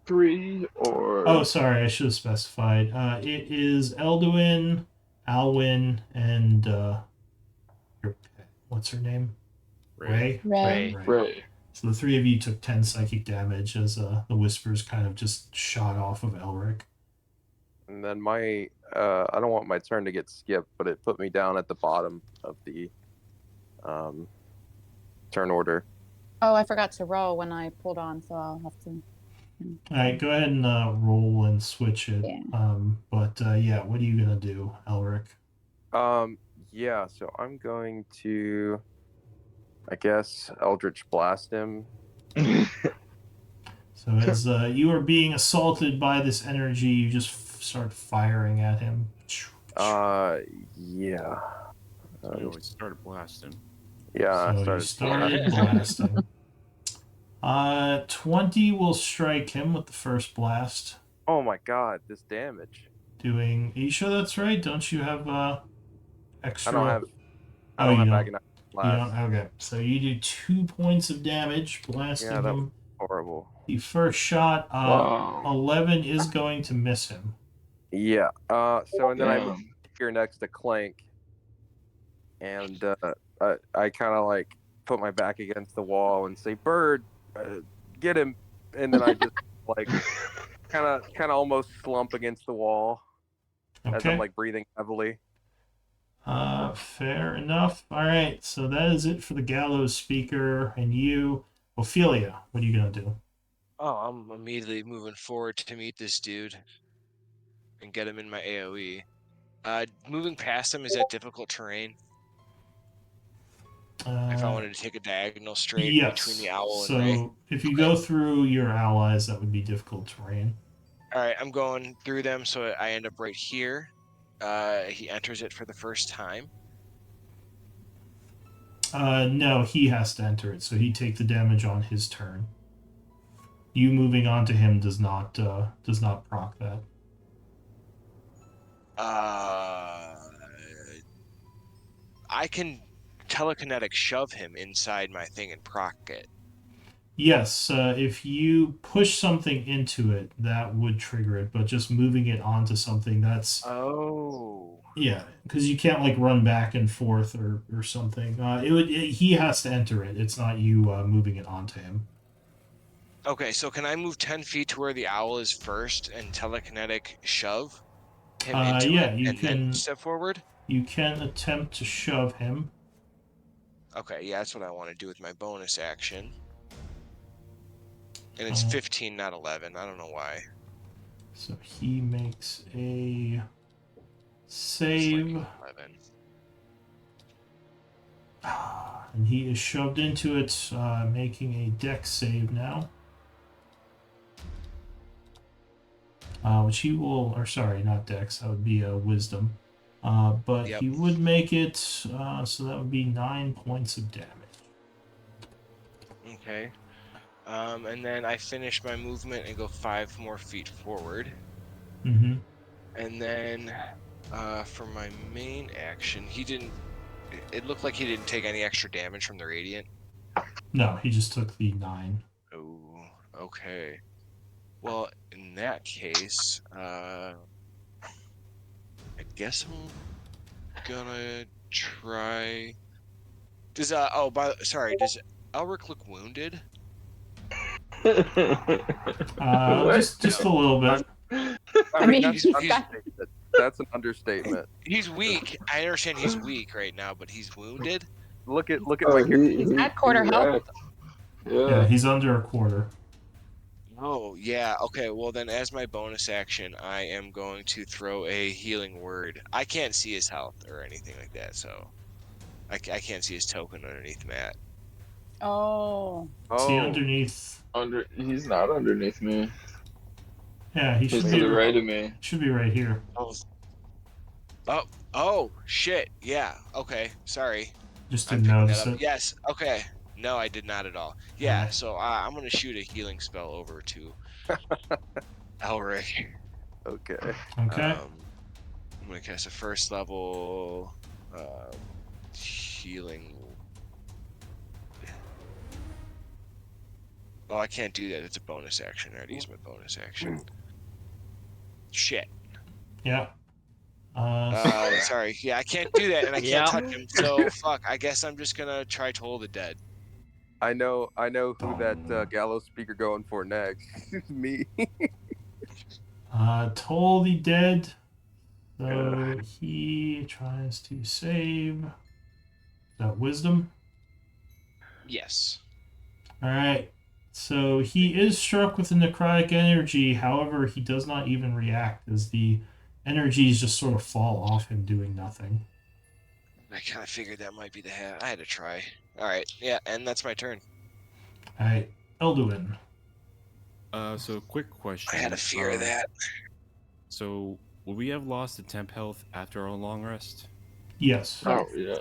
Speaker 3: 3 or
Speaker 6: Oh, sorry, I should have specified. It is Elduin, Alwyn, and your pet. What's her name? Ray?
Speaker 2: Ray.
Speaker 3: Ray.
Speaker 6: So the 3 of you took 10 psychic damage as the whispers kind of just shot off of Elric.
Speaker 8: And then my I don't want my turn to get skipped, but it put me down at the bottom of the turn order.
Speaker 2: Oh, I forgot to roll when I pulled on, so I'll have to.
Speaker 6: Alright, go ahead and roll and switch it.
Speaker 2: Yeah.
Speaker 6: But yeah, what are you going to do, Elric?
Speaker 8: Yeah, so I'm going to, I guess, Eldritch Blast him.
Speaker 6: So as you are being assaulted by this energy, you just start firing at him.
Speaker 8: Yeah.
Speaker 7: So we always started blasting.
Speaker 8: Yeah,
Speaker 6: So
Speaker 8: I
Speaker 6: you
Speaker 8: started.
Speaker 6: started blasting. 20 will strike him with the first blast.
Speaker 8: Oh my god, this damage.
Speaker 6: Doing. Are you sure that's right? Don't you have extra?
Speaker 8: I don't have. I
Speaker 6: Oh,
Speaker 8: don't
Speaker 6: you
Speaker 8: have
Speaker 6: don't.
Speaker 8: agonize
Speaker 6: You
Speaker 8: blast.
Speaker 6: don't. Okay. So you do 2 points of damage, blasting
Speaker 8: Yeah, that was
Speaker 6: him.
Speaker 8: horrible.
Speaker 6: The first shot,
Speaker 3: Wow.
Speaker 6: 11 is going to miss him.
Speaker 8: Yeah. So and then I move
Speaker 3: Damn.
Speaker 8: here next to Clank, and I kind of like put my back against the wall and say, "Bird, get him!" And then I just like kind of almost slump against the wall as I'm
Speaker 6: Okay.
Speaker 8: like breathing heavily.
Speaker 6: Fair enough. All right. So that is it for the gallows speaker and you, Ophelia. What are you gonna do?
Speaker 1: Oh, I'm immediately moving forward to meet this dude and get him in my AoE. Moving past him, is that difficult terrain? If I wanted to take a diagonal straight between the
Speaker 6: Yes.
Speaker 1: owl and Ray.
Speaker 6: So if you go through your allies, that would be difficult terrain.
Speaker 1: All right, I'm going through them, so I end up right here. He enters it for the first time.
Speaker 6: No, he has to enter it, so he'd take the damage on his turn. You moving on to him does not proc that.
Speaker 1: I can telekinetic shove him inside my thing and proc it.
Speaker 6: Yes, if you push something into it, that would trigger it. But just moving it onto something, that's
Speaker 8: Oh.
Speaker 6: yeah, because you can't like run back and forth or something. He has to enter it. It's not you moving it onto him.
Speaker 1: Okay, so can I move 10 feet to where the owl is first and telekinetic shove him into
Speaker 6: Yeah,
Speaker 1: it
Speaker 6: you
Speaker 1: and then
Speaker 6: can.
Speaker 1: step forward?
Speaker 6: You can attempt to shove him.
Speaker 1: Okay, yeah, that's what I want to do with my bonus action. And it's 15, not 11. I don't know why.
Speaker 6: So he makes a
Speaker 1: It's like
Speaker 6: save.
Speaker 1: 11.
Speaker 6: And he is shoved into it, making a dex save now. Which he will, or sorry, not dex, that would be a wisdom. But
Speaker 1: Yep.
Speaker 6: he would make it, so that would be 9 points of damage.
Speaker 1: Okay. And then I finish my movement and go 5 more feet forward.
Speaker 6: Mm-hmm.
Speaker 1: And then for my main action, he didn't. It looked like he didn't take any extra damage from the radiant.
Speaker 6: No, he just took the 9.
Speaker 1: Oh, okay. Well, in that case, I guess I'm gonna try. Does does Elric look wounded?
Speaker 6: Just a little bit.
Speaker 8: I
Speaker 2: mean,
Speaker 8: that's
Speaker 2: he's
Speaker 8: an
Speaker 2: got-
Speaker 8: understatement. That's an understatement.
Speaker 1: He's weak. I understand he's weak right now, but he's wounded.
Speaker 8: Look at my character.
Speaker 2: At quarter
Speaker 3: he's
Speaker 2: health.
Speaker 3: wrecked.
Speaker 6: Yeah, he's under a quarter.
Speaker 1: Oh, yeah. Okay, well then as my bonus action, I am going to throw a healing word. I can't see his health or anything like that, so I can't see his token underneath Matt.
Speaker 2: Oh.
Speaker 6: See
Speaker 8: Oh,
Speaker 6: underneath.
Speaker 3: He's not underneath me.
Speaker 6: Yeah, he
Speaker 3: He's
Speaker 6: should
Speaker 3: to
Speaker 6: be
Speaker 3: the right of me.
Speaker 6: should be right here.
Speaker 1: Oh, shit. Yeah. Okay. Sorry.
Speaker 6: Just
Speaker 1: I'm
Speaker 6: didn't
Speaker 1: picking
Speaker 6: notice
Speaker 1: that up.
Speaker 6: it.
Speaker 1: Yes. Okay. No, I did not at all. Yeah. So I'm gonna shoot a healing spell over to Elric.
Speaker 8: okay.
Speaker 6: Okay.
Speaker 1: I'm gonna cast a first level healing. Oh, I can't do that. It's a bonus action. I already used my bonus action. Shit.
Speaker 6: Yeah.
Speaker 1: Sorry. Yeah, I can't do that, and I
Speaker 4: Yeah.
Speaker 1: can't touch him. So fuck. I guess I'm just gonna try Toll the Dead.
Speaker 8: I know who that gallows speaker going for next. Me.
Speaker 6: Toll the dead. So he tries to save. Is that wisdom?
Speaker 1: Yes.
Speaker 6: All right. So he is struck with the necrotic energy. However, he does not even react as the energies just sort of fall off him, doing nothing.
Speaker 1: I kind of figured that might be the hat. I had to try. All right. Yeah, and that's my turn.
Speaker 6: All right, Elduin.
Speaker 7: So quick question.
Speaker 1: I had a fear of that.
Speaker 7: So will we have lost the temp health after our long rest?
Speaker 6: Yes.
Speaker 3: Oh yeah.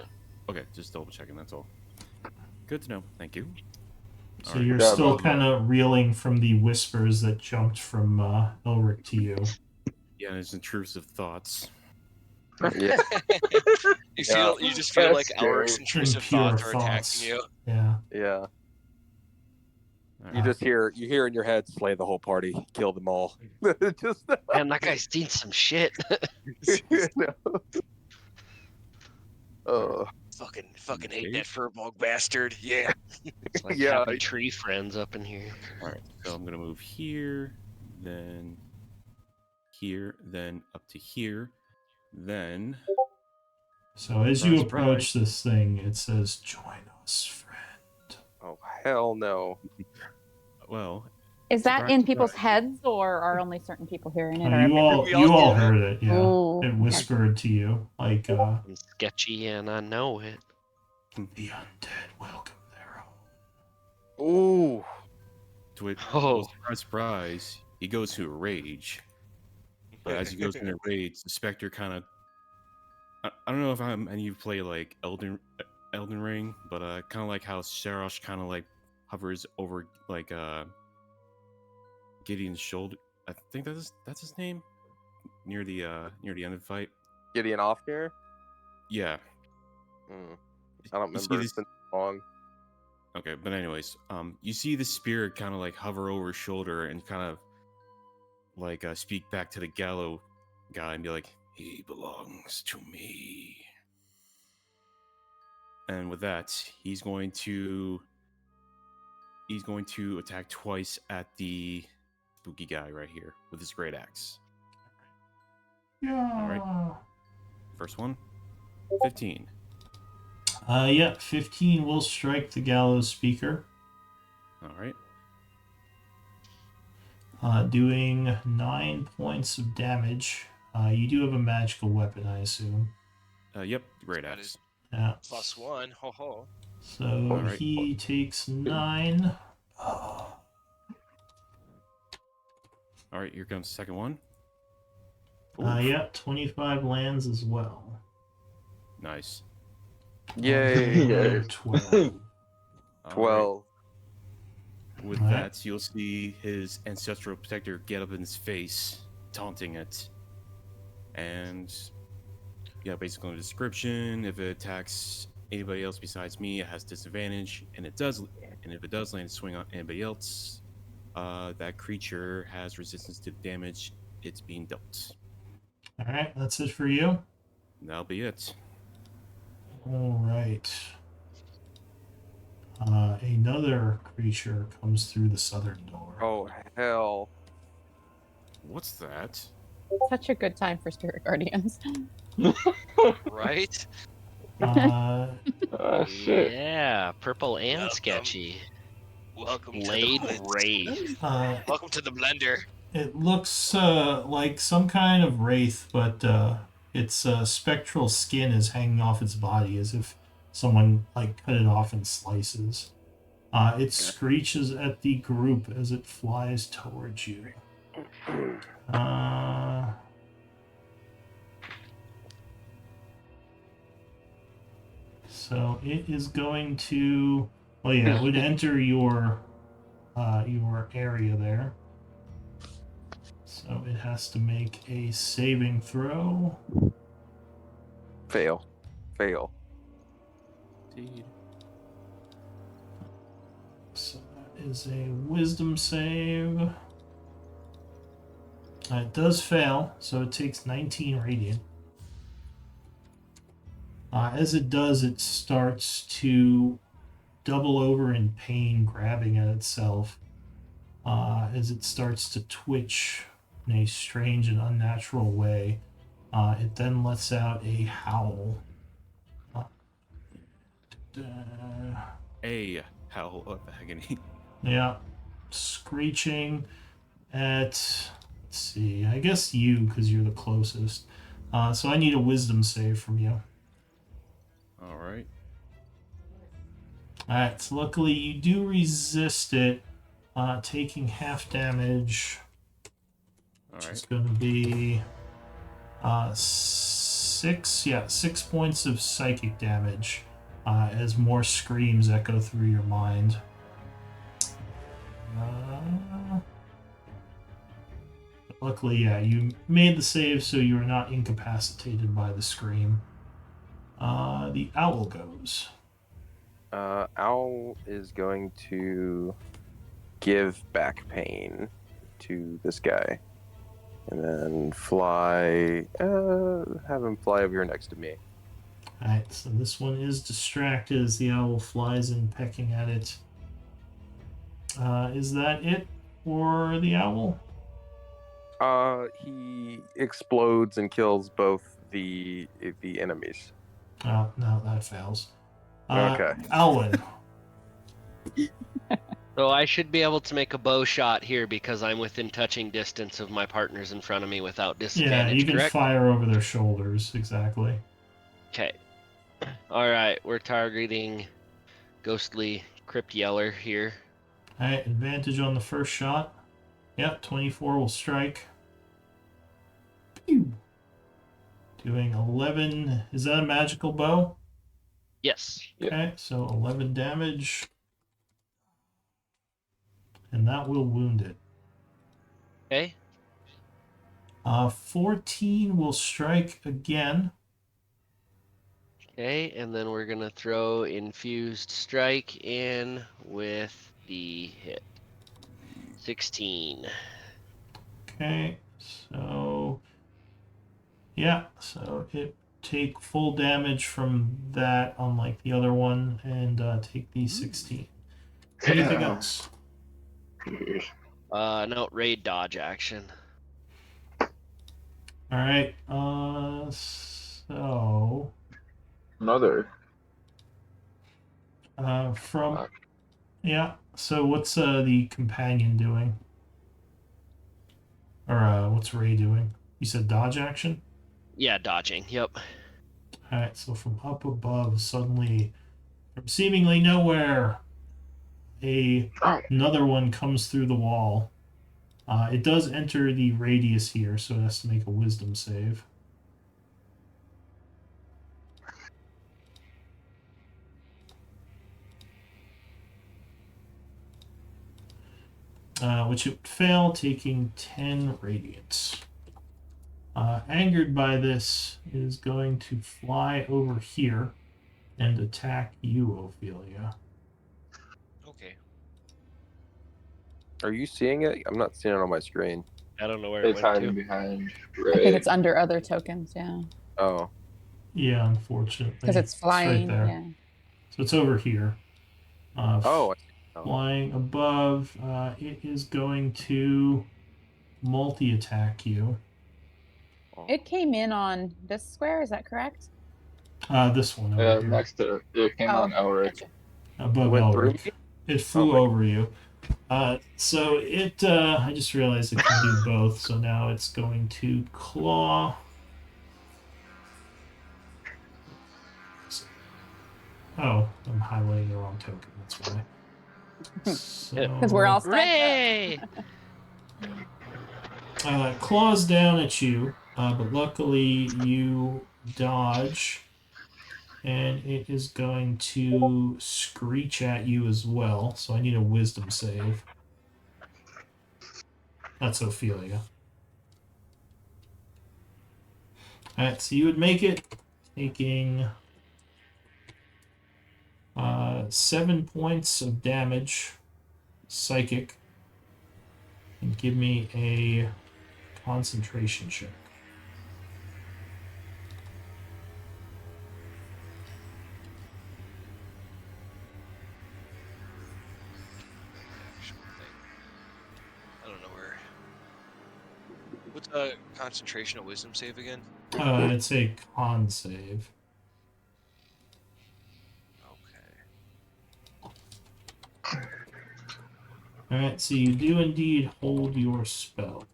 Speaker 7: Okay, just double checking. That's all. Good to know. Thank you.
Speaker 6: So
Speaker 7: Alright.
Speaker 6: you're
Speaker 3: Yeah,
Speaker 6: still
Speaker 3: but-
Speaker 6: kind of reeling from the whispers that jumped from Elric to you.
Speaker 7: Yeah, and his intrusive thoughts.
Speaker 8: Yeah.
Speaker 1: You just feel like
Speaker 3: That's
Speaker 1: Elric's
Speaker 3: scary.
Speaker 1: intrusive
Speaker 6: Impure
Speaker 1: thoughts are
Speaker 6: thoughts.
Speaker 1: attacking you.
Speaker 6: Yeah.
Speaker 8: Yeah. You
Speaker 7: Alright.
Speaker 8: just hear in your head, slay the whole party, kill them all. Just
Speaker 4: Man, that guy's seen some shit.
Speaker 8: you know.
Speaker 1: Fucking hate that furball bastard. Yeah.
Speaker 4: It's like
Speaker 8: Yeah,
Speaker 4: having tree friends up in here.
Speaker 7: Alright, so I'm gonna move here, then up to here, then
Speaker 6: So as you
Speaker 7: Surprise,
Speaker 6: approach this thing, it says, "Join us, friend."
Speaker 8: Oh hell no.
Speaker 7: well,
Speaker 2: Is that
Speaker 7: Surprise,
Speaker 2: in people's
Speaker 7: surprise.
Speaker 2: heads, or are only certain people hearing it?
Speaker 6: Oh,
Speaker 2: or
Speaker 6: you all
Speaker 1: We all
Speaker 6: you all
Speaker 1: hear it.
Speaker 6: heard it. Yeah.
Speaker 2: Ooh.
Speaker 6: It whispered to you like
Speaker 4: I'm sketchy and I know it.
Speaker 6: the undead welcome their own.
Speaker 8: Ooh.
Speaker 7: to it.
Speaker 4: Oh.
Speaker 7: Surprise, surprise! He goes to a rage, but as he goes into rage, the specter kind of. I don't know if any of you play like Elden Ring, but kind of like how Sarosh kind of like hovers over like Gideon's shoulder. I think that's his name near the end of the fight.
Speaker 8: Gideon Ofnir?
Speaker 7: Yeah.
Speaker 8: I don't
Speaker 7: You see
Speaker 8: remember.
Speaker 7: this-
Speaker 8: It's been long.
Speaker 7: Okay, but anyways, you see the spirit kind of like hover over his shoulder and kind of like speak back to the Gallo guy and be like, "He belongs to me." And with that, he's going to attack twice at the spooky guy right here with his great axe.
Speaker 6: Yeah.
Speaker 7: All right. First one, 15.
Speaker 6: Yeah, 15 will strike the gallows speaker.
Speaker 7: All right.
Speaker 6: Doing 9 points of damage. You do have a magical weapon, I assume.
Speaker 7: Yep, great
Speaker 1: That
Speaker 7: axe.
Speaker 1: is
Speaker 6: Yeah.
Speaker 1: +1. Ho ho.
Speaker 6: So
Speaker 7: Alright.
Speaker 6: he takes 9.
Speaker 7: All right, here comes the second one. Oof.
Speaker 6: Yeah, 25 lands as well.
Speaker 7: Nice.
Speaker 8: Yay.
Speaker 6: Another 12.
Speaker 7: All
Speaker 8: 12.
Speaker 7: right. With
Speaker 6: Alright.
Speaker 7: that, you'll see his ancestral protector get up in his face, taunting it. And yeah, basically the description, if it attacks anybody else besides me, it has disadvantage, and if it does land a swing on anybody else, that creature has resistance to the damage it's being dealt.
Speaker 6: Alright, that's it for you.
Speaker 7: And that'll be it.
Speaker 6: Alright. Another creature comes through the southern door.
Speaker 8: Oh, hell.
Speaker 7: What's that?
Speaker 2: Such a good time for Spirit Guardians.
Speaker 1: Right?
Speaker 3: Shit.
Speaker 4: Yeah, purple and
Speaker 1: Welcome.
Speaker 4: sketchy.
Speaker 1: Welcome
Speaker 4: Blade
Speaker 1: to the blitz.
Speaker 4: Wraith.
Speaker 1: Welcome to the blender.
Speaker 6: It looks like some kind of wraith, but its spectral skin is hanging off its body as if someone like cut it off in slices. It screeches at the group as it flies towards you. So it is going to. Well, yeah, it would enter your area there. So it has to make a saving throw.
Speaker 8: Fail. Fail.
Speaker 7: Indeed.
Speaker 6: So that is a wisdom save. It does fail, so it takes 19 radiant. As it does, it starts to double over in pain, grabbing at itself as it starts to twitch in a strange and unnatural way. It then lets out a howl.
Speaker 7: A howl of agony.
Speaker 6: Yeah, screeching at, let's see, I guess you, because you're the closest. So I need a wisdom save from you.
Speaker 7: All right.
Speaker 6: Alright, so luckily you do resist it, taking half damage,
Speaker 7: All
Speaker 6: which
Speaker 7: right.
Speaker 6: is going to be 6 points of psychic damage as more screams echo through your mind. Luckily, yeah, you made the save, so you are not incapacitated by the scream. The owl goes.
Speaker 8: Owl is going to give back pain to this guy. And then fly. Have him fly over here next to me.
Speaker 6: Alright, so this one is distracted as the owl flies in, pecking at it. Is that it for the owl?
Speaker 8: He explodes and kills both the enemies.
Speaker 6: Oh, no, that fails.
Speaker 8: Okay.
Speaker 6: Alwyn.
Speaker 4: So I should be able to make a bow shot here because I'm within touching distance of my partners in front of me without
Speaker 6: Yeah,
Speaker 4: disadvantage,
Speaker 6: you can
Speaker 4: correct?
Speaker 6: fire over their shoulders, exactly.
Speaker 4: Okay. Alright, we're targeting Ghostly Crypt Yeller here.
Speaker 6: Alright, advantage on the first shot. Yep, 24 will strike. Pew! Doing 11. Is that a magical bow?
Speaker 4: Yes.
Speaker 6: Okay, so 11 damage. And that will wound it.
Speaker 4: Okay.
Speaker 6: 14 will strike again.
Speaker 4: Okay, and then we're gonna throw infused strike in with the hit. 16.
Speaker 6: Okay, so yeah, so it take full damage from that, unlike the other one, and take the 16. Anything else?
Speaker 4: No, raid dodge action.
Speaker 6: All right. So
Speaker 3: Another.
Speaker 6: from yeah. So what's the companion doing? Or what's Ray doing? You said dodge action?
Speaker 4: Yeah, dodging. Yep.
Speaker 6: Alright, so from up above, suddenly, from seemingly nowhere, another one comes through the wall. It does enter the radius here, so it has to make a wisdom save. Which it would fail, taking 10 radiance. Angered by this, it is going to fly over here and attack you, Ophelia.
Speaker 1: Okay.
Speaker 8: Are you seeing it? I'm not seeing it on my screen.
Speaker 4: I don't know where it
Speaker 3: It's
Speaker 4: went
Speaker 3: hiding
Speaker 4: to.
Speaker 3: behind
Speaker 2: I think
Speaker 3: Ray.
Speaker 2: it's under other tokens, yeah.
Speaker 8: Oh,
Speaker 6: Yeah, unfortunately.
Speaker 2: Because it's flying,
Speaker 6: right there.
Speaker 2: yeah.
Speaker 6: So it's over here.
Speaker 8: oh, I see. Oh.
Speaker 6: Flying above, it is going to multi-attack you.
Speaker 2: It came in on this square, is that correct?
Speaker 6: This one over here.
Speaker 3: Next to it came on Elric.
Speaker 2: Gotcha.
Speaker 6: Above
Speaker 8: It went through
Speaker 6: Elric.
Speaker 8: me?
Speaker 6: It flew
Speaker 8: my-
Speaker 6: over you. So it, I just realized it can do both, so now it's going to claw. Oh, I'm highlighting the wrong token, that's why.
Speaker 2: Because we're all stacked
Speaker 4: Ray!
Speaker 6: Claws down at you, but luckily you dodge, and it is going to screech at you as well. So I need a wisdom save. That's Ophelia. Alright, so you would make it, taking 7 points of damage, psychic, and give me a concentration check.
Speaker 1: Actual thing. I don't know where. What's a concentration of wisdom save again?
Speaker 6: It's a con save.
Speaker 1: Okay.
Speaker 6: Alright, so you do indeed hold your spell.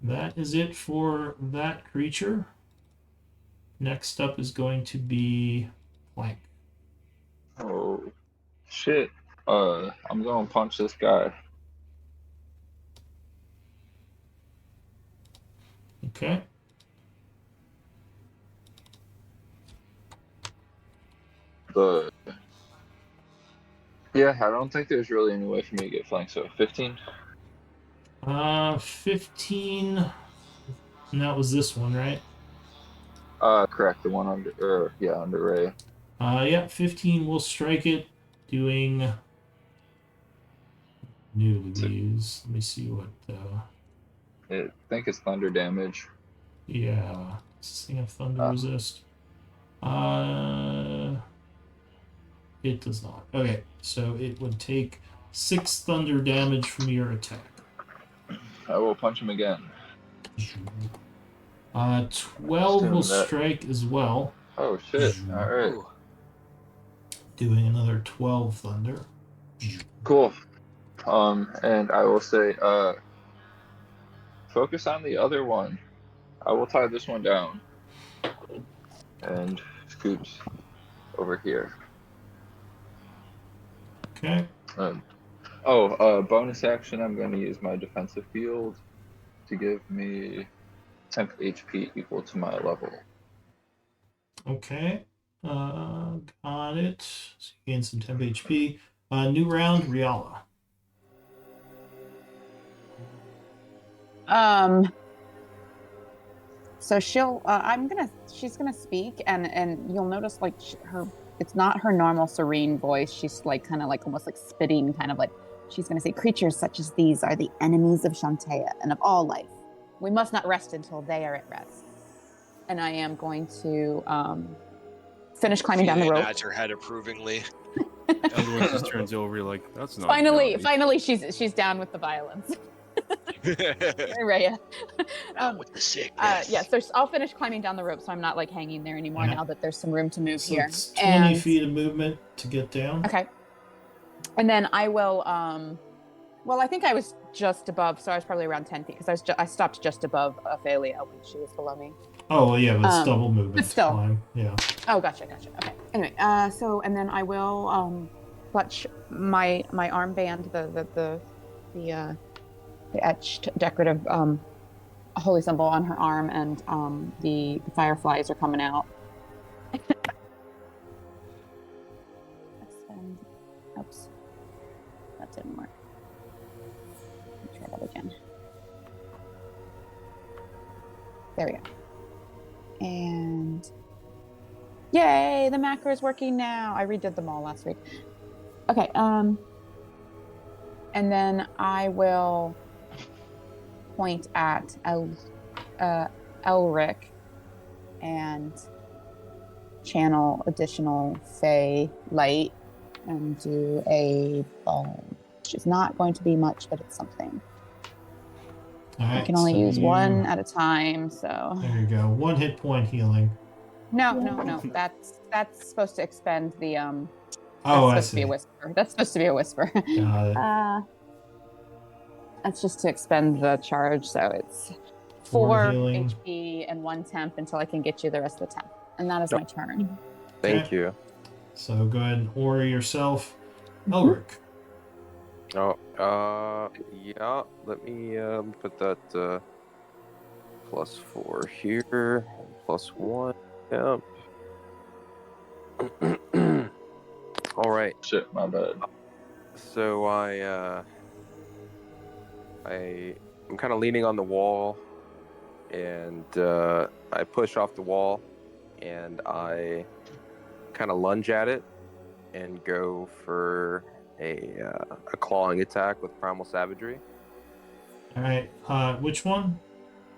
Speaker 6: That is it for that creature. Next up is going to be Plank.
Speaker 3: Oh, shit. I'm gonna punch this guy.
Speaker 6: Okay.
Speaker 3: Yeah, I don't think there's really any way for me to get flanked, so 15?
Speaker 6: 15. And that was this one, right?
Speaker 3: Correct, the one under Ray.
Speaker 6: Yeah, 15 will strike it, doing new these. Let me see what,
Speaker 3: I think it's thunder damage.
Speaker 6: yeah. Does this thing have thunder resist? It does not. Okay, so it would take 6 thunder damage from your attack.
Speaker 3: I will punch him again.
Speaker 6: 12 will
Speaker 3: Assume that-
Speaker 6: strike as well,
Speaker 3: Oh shit! All right,
Speaker 1: Ooh.
Speaker 6: doing another 12 thunder.
Speaker 3: cool. And I will say, focus on the other one. I will tie this one down and scoot over here.
Speaker 6: Okay.
Speaker 3: Bonus action. I'm going to use my defensive field to give me temp HP equal to my level.
Speaker 6: Okay. Got it. So you gain some temp HP. New round, Riala.
Speaker 2: So she's gonna speak, and you'll notice like it's not her normal serene voice. She's like kind of like almost like spitting, kind of like she's gonna say, "Creatures such as these are the enemies of Shantea and of all life. We must not rest until they are at rest." And I am going to finish climbing down the
Speaker 1: Ophelia
Speaker 2: rope.
Speaker 1: nods her head approvingly.
Speaker 7: Everyone just turns over like, that's not
Speaker 2: Finally, she's down with the violence. Raya.
Speaker 4: With the sickness.
Speaker 2: Yeah, so I'll finish climbing down the rope, so I'm not like hanging there anymore now that there's some room to move
Speaker 6: So
Speaker 2: here.
Speaker 6: it's 20 feet of movement to get down.
Speaker 2: Okay. And then I will. Well, I think I was just above, so I was probably around 10 feet because I stopped just above Ophelia when she was below me.
Speaker 6: Oh, well, yeah, but it's double movement.
Speaker 2: But still.
Speaker 6: Climb. Yeah.
Speaker 2: Oh, gotcha. Okay. Anyway, and then I will clutch my armband, the etched decorative holy symbol on her arm, and the fireflies are coming out. Oops, that didn't work. Let me try that again. There we go. And yay, the macro is working now. I redid them all last week. Okay, and then I will point at Elric and channel additional Fey light and do a bone, which is not going to be much, but it's something.
Speaker 6: All right,
Speaker 2: I can only use one at a time, so.
Speaker 6: There you go. 1 hit point healing.
Speaker 2: No. That's supposed to expend the
Speaker 6: Oh, I
Speaker 2: That's supposed to
Speaker 6: see.
Speaker 2: be a whisper. That's supposed to be a whisper.
Speaker 6: Got it.
Speaker 2: That's just to expend the charge, so it's
Speaker 6: 4
Speaker 2: 4
Speaker 6: healing.
Speaker 2: HP and 1 temp until I can get you the rest of the temp. And that is my turn.
Speaker 8: Thank
Speaker 6: Okay.
Speaker 8: you.
Speaker 6: So go ahead and aura yourself. Elric.
Speaker 8: Yeah. Let me put that +4 here, +1. Yep. All right.
Speaker 3: Shit, my bad.
Speaker 8: So I'm kind of leaning on the wall, and I push off the wall, and I kind of lunge at it and go for a clawing attack with primal savagery.
Speaker 6: All right. Which one?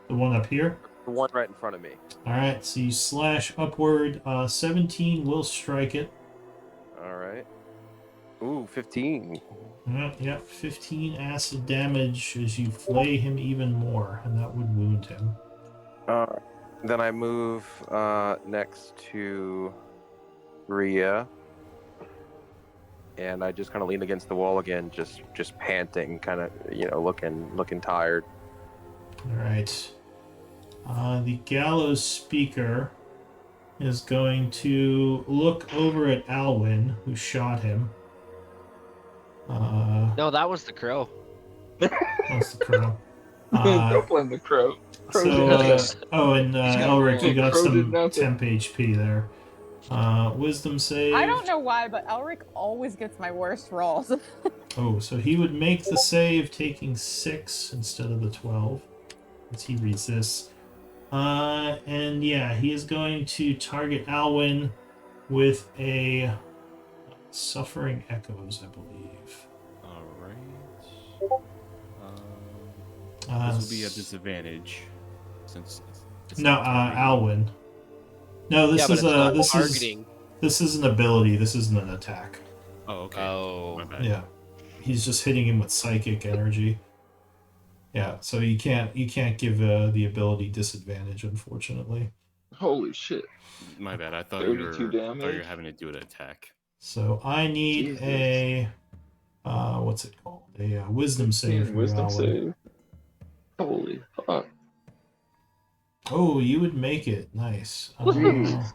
Speaker 6: The one up here?
Speaker 8: The one right in front of me.
Speaker 6: All right. So you slash upward. 17 will strike it.
Speaker 8: All right. Ooh, 15.
Speaker 6: Yep. 15 acid damage as you flay him even more, and that would wound him.
Speaker 8: Then I move next to Rhea, and I just kind of lean against the wall again, just panting, kind of looking tired.
Speaker 6: All right. The gallows speaker is going to look over at Alwyn, who shot him.
Speaker 4: No, that was the crow.
Speaker 6: That's the crow.
Speaker 3: Don't blame the crow. Crow
Speaker 6: So,
Speaker 3: did nothing.
Speaker 6: and Elric, you got
Speaker 3: Crow did
Speaker 6: some
Speaker 3: nothing.
Speaker 6: temp HP there. Wisdom save.
Speaker 2: I don't know why, but Elric always gets my worst rolls.
Speaker 6: Oh, so he would make the save, taking 6 instead of the 12, as he resists. And yeah, he is going to target Alwyn with a Suffering Echoes, I believe.
Speaker 7: All right. This will be a disadvantage since it's
Speaker 6: No,
Speaker 7: not targeting.
Speaker 6: Alwyn. No, this
Speaker 4: Yeah, but
Speaker 6: is
Speaker 4: it's
Speaker 6: a
Speaker 4: not
Speaker 6: this
Speaker 4: targeting.
Speaker 6: this is an ability. This isn't an attack.
Speaker 7: Oh, okay.
Speaker 4: Oh.
Speaker 7: My bad.
Speaker 6: Yeah, he's just hitting him with psychic energy. Yeah, so you can't give the ability disadvantage, unfortunately.
Speaker 3: Holy shit.
Speaker 7: My bad. I thought
Speaker 3: 32
Speaker 7: you were
Speaker 3: damage.
Speaker 7: having to do an attack.
Speaker 6: So I need
Speaker 3: Jesus.
Speaker 6: a what's it called? A wisdom save from you,
Speaker 3: Wisdom
Speaker 6: Alwyn.
Speaker 3: save. Holy fuck.
Speaker 6: Oh, you would make it. Nice.
Speaker 3: Jeez.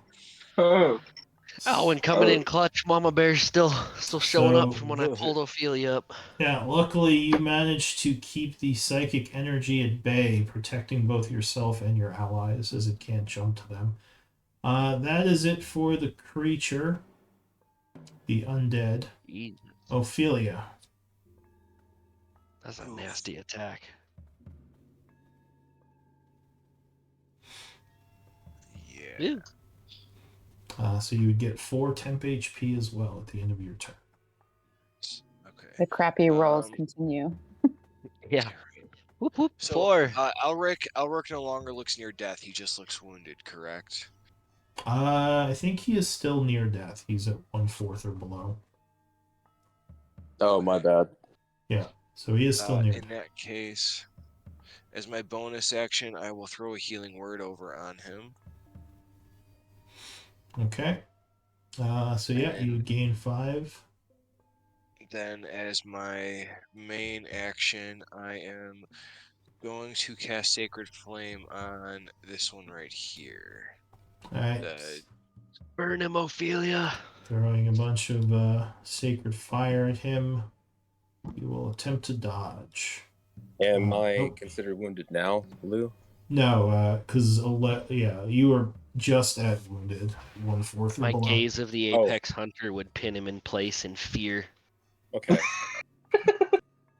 Speaker 3: Oh.
Speaker 4: Alwyn coming in clutch. Mama Bear's still showing up
Speaker 6: So-
Speaker 4: from when I pulled Ophelia up.
Speaker 6: Yeah, luckily you managed to keep the psychic energy at bay, protecting both yourself and your allies as it can't jump to them. That is it for the creature, the undead.
Speaker 4: Jesus,
Speaker 6: Ophelia.
Speaker 4: that's a
Speaker 1: Oof.
Speaker 4: nasty attack.
Speaker 1: Yeah.
Speaker 4: Ew.
Speaker 6: So you would get 4 temp HP as well at the end of your turn.
Speaker 1: Okay.
Speaker 2: The crappy rolls
Speaker 1: Um,
Speaker 2: continue.
Speaker 4: Yeah. Whoop whoop.
Speaker 1: So
Speaker 4: 4.
Speaker 1: Elric no longer looks near death. He just looks wounded. Correct.
Speaker 6: I think he is still near death. He's at 1/4 or below.
Speaker 8: Oh, my bad.
Speaker 6: Yeah, so he is still near
Speaker 1: In
Speaker 6: death.
Speaker 1: that case, as my bonus action, I will throw a healing word over on him.
Speaker 6: Okay. So yeah, you
Speaker 1: And
Speaker 6: would gain 5.
Speaker 1: then as my main action, I am going to cast Sacred Flame on this one right here.
Speaker 6: All right.
Speaker 1: The
Speaker 4: Burn him, Ophelia.
Speaker 6: Throwing a bunch of sacred fire at him. You will attempt to dodge.
Speaker 8: Am I
Speaker 6: Nope.
Speaker 8: considered wounded now, Lou?
Speaker 6: No, because yeah, you were just at wounded, 1/4 or
Speaker 4: My
Speaker 6: below.
Speaker 4: gaze of the
Speaker 8: Oh.
Speaker 4: apex hunter would pin him in place in fear.
Speaker 8: Okay.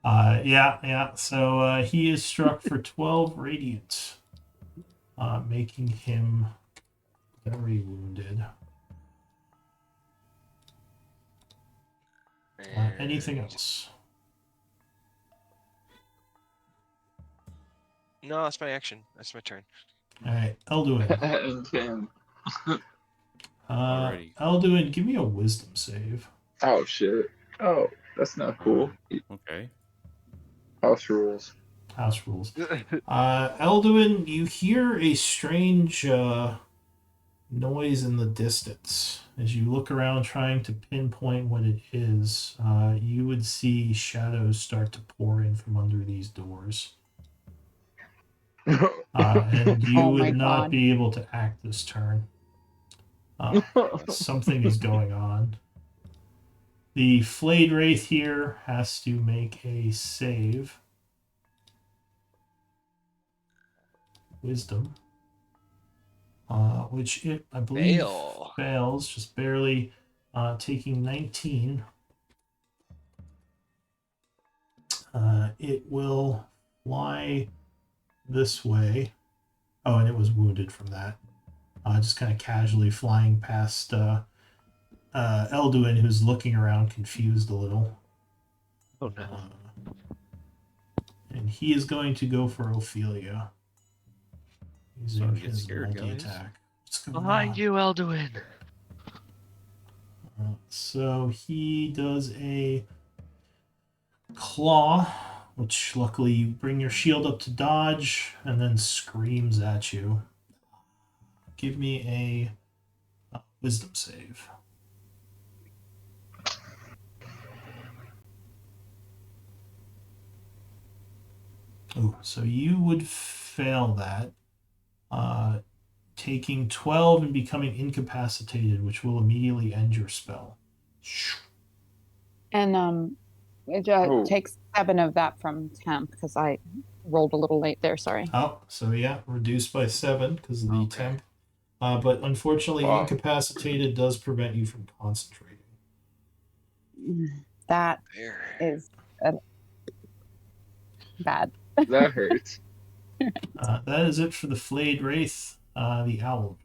Speaker 6: Yeah. So he is struck for 12 radiant, making him very wounded. Anything
Speaker 1: and-
Speaker 6: else?
Speaker 1: No, that's my action. That's my turn.
Speaker 6: All right, Elduin.
Speaker 3: And him.
Speaker 7: Alrighty.
Speaker 6: Elduin, give me a wisdom save.
Speaker 3: Oh shit. Oh, that's not cool.
Speaker 7: Okay.
Speaker 3: House rules.
Speaker 6: House rules. Elduin, you hear a strange noise in the distance. As you look around trying to pinpoint what it is, you would see shadows start to pour in from under these doors. And you
Speaker 2: Oh my
Speaker 6: would not
Speaker 2: God.
Speaker 6: be able to act this turn. Something is going on. The flayed wraith here has to make a save. Wisdom. Which it, I believe,
Speaker 1: Fail.
Speaker 6: fails, just barely, taking 19. It will fly this way. Oh, and it was wounded from that. Just kind of casually flying past Elduin, who's looking around confused a little.
Speaker 4: Oh no.
Speaker 6: And he is going to go for Ophelia. Using
Speaker 7: Starting to get
Speaker 6: his
Speaker 7: scared, guys.
Speaker 6: multi-attack. What's going
Speaker 4: Behind
Speaker 6: on?
Speaker 4: you, Elduin.
Speaker 6: So he does a claw, which luckily you bring your shield up to dodge, and then screams at you. Give me a wisdom save. Oh, so you would fail that, taking 12 and becoming incapacitated, which will immediately end your spell.
Speaker 2: And it
Speaker 3: Oh.
Speaker 2: takes 7 of that from temp because I rolled a little late there. Sorry.
Speaker 6: Oh, so yeah, reduced by 7 because of the
Speaker 1: Okay.
Speaker 6: temp. But unfortunately,
Speaker 3: Wow.
Speaker 6: incapacitated does prevent you from concentrating.
Speaker 2: That
Speaker 1: There.
Speaker 2: is bad.
Speaker 3: That hurts.
Speaker 6: That is it for the flayed wraith. The owl.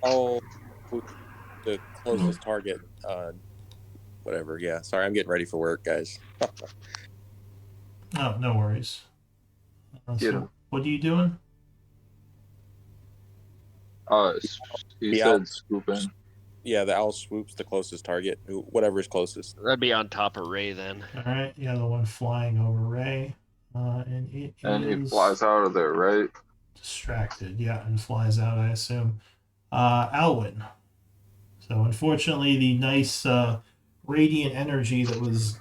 Speaker 8: I'll move the closest target. Whatever. Yeah. Sorry, I'm getting ready for work, guys.
Speaker 6: Oh, no worries.
Speaker 3: Get
Speaker 6: So
Speaker 3: him.
Speaker 6: what are you doing?
Speaker 3: He
Speaker 8: The
Speaker 3: said
Speaker 8: owl-
Speaker 3: swoop in.
Speaker 8: Yeah, the owl swoops the closest target. Whatever's closest.
Speaker 4: That'd be on top of Ray then.
Speaker 6: All right, yeah, the one flying over Ray, and it
Speaker 3: And he
Speaker 6: is
Speaker 3: flies out of there, right?
Speaker 6: distracted. Yeah, and flies out, I assume. Alwyn. So unfortunately, the nice radiant energy that was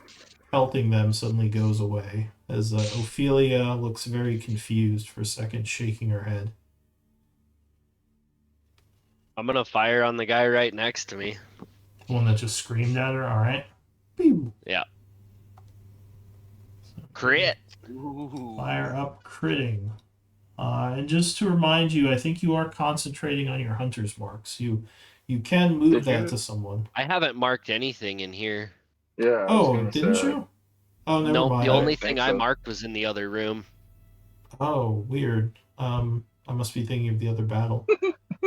Speaker 6: helping them suddenly goes away as Ophelia looks very confused for a second, shaking her head.
Speaker 4: I'm gonna fire on the guy right next to me.
Speaker 6: The one that just screamed at her. All right. Pew.
Speaker 4: Yeah. Crit.
Speaker 1: Ooh.
Speaker 6: Fire up critting. And just to remind you, I think you are concentrating on your hunter's marks. You can move
Speaker 3: Did
Speaker 6: that
Speaker 3: you?
Speaker 6: to someone.
Speaker 4: I haven't marked anything in here.
Speaker 3: Yeah, I was
Speaker 6: Oh,
Speaker 3: gonna
Speaker 6: didn't
Speaker 3: say.
Speaker 6: you? Oh, never
Speaker 4: Nope. The
Speaker 6: mind.
Speaker 3: I
Speaker 4: only
Speaker 3: didn't
Speaker 4: thing
Speaker 3: think
Speaker 4: I
Speaker 3: so.
Speaker 4: marked was in the other room.
Speaker 6: Oh, weird. I must be thinking of the other battle.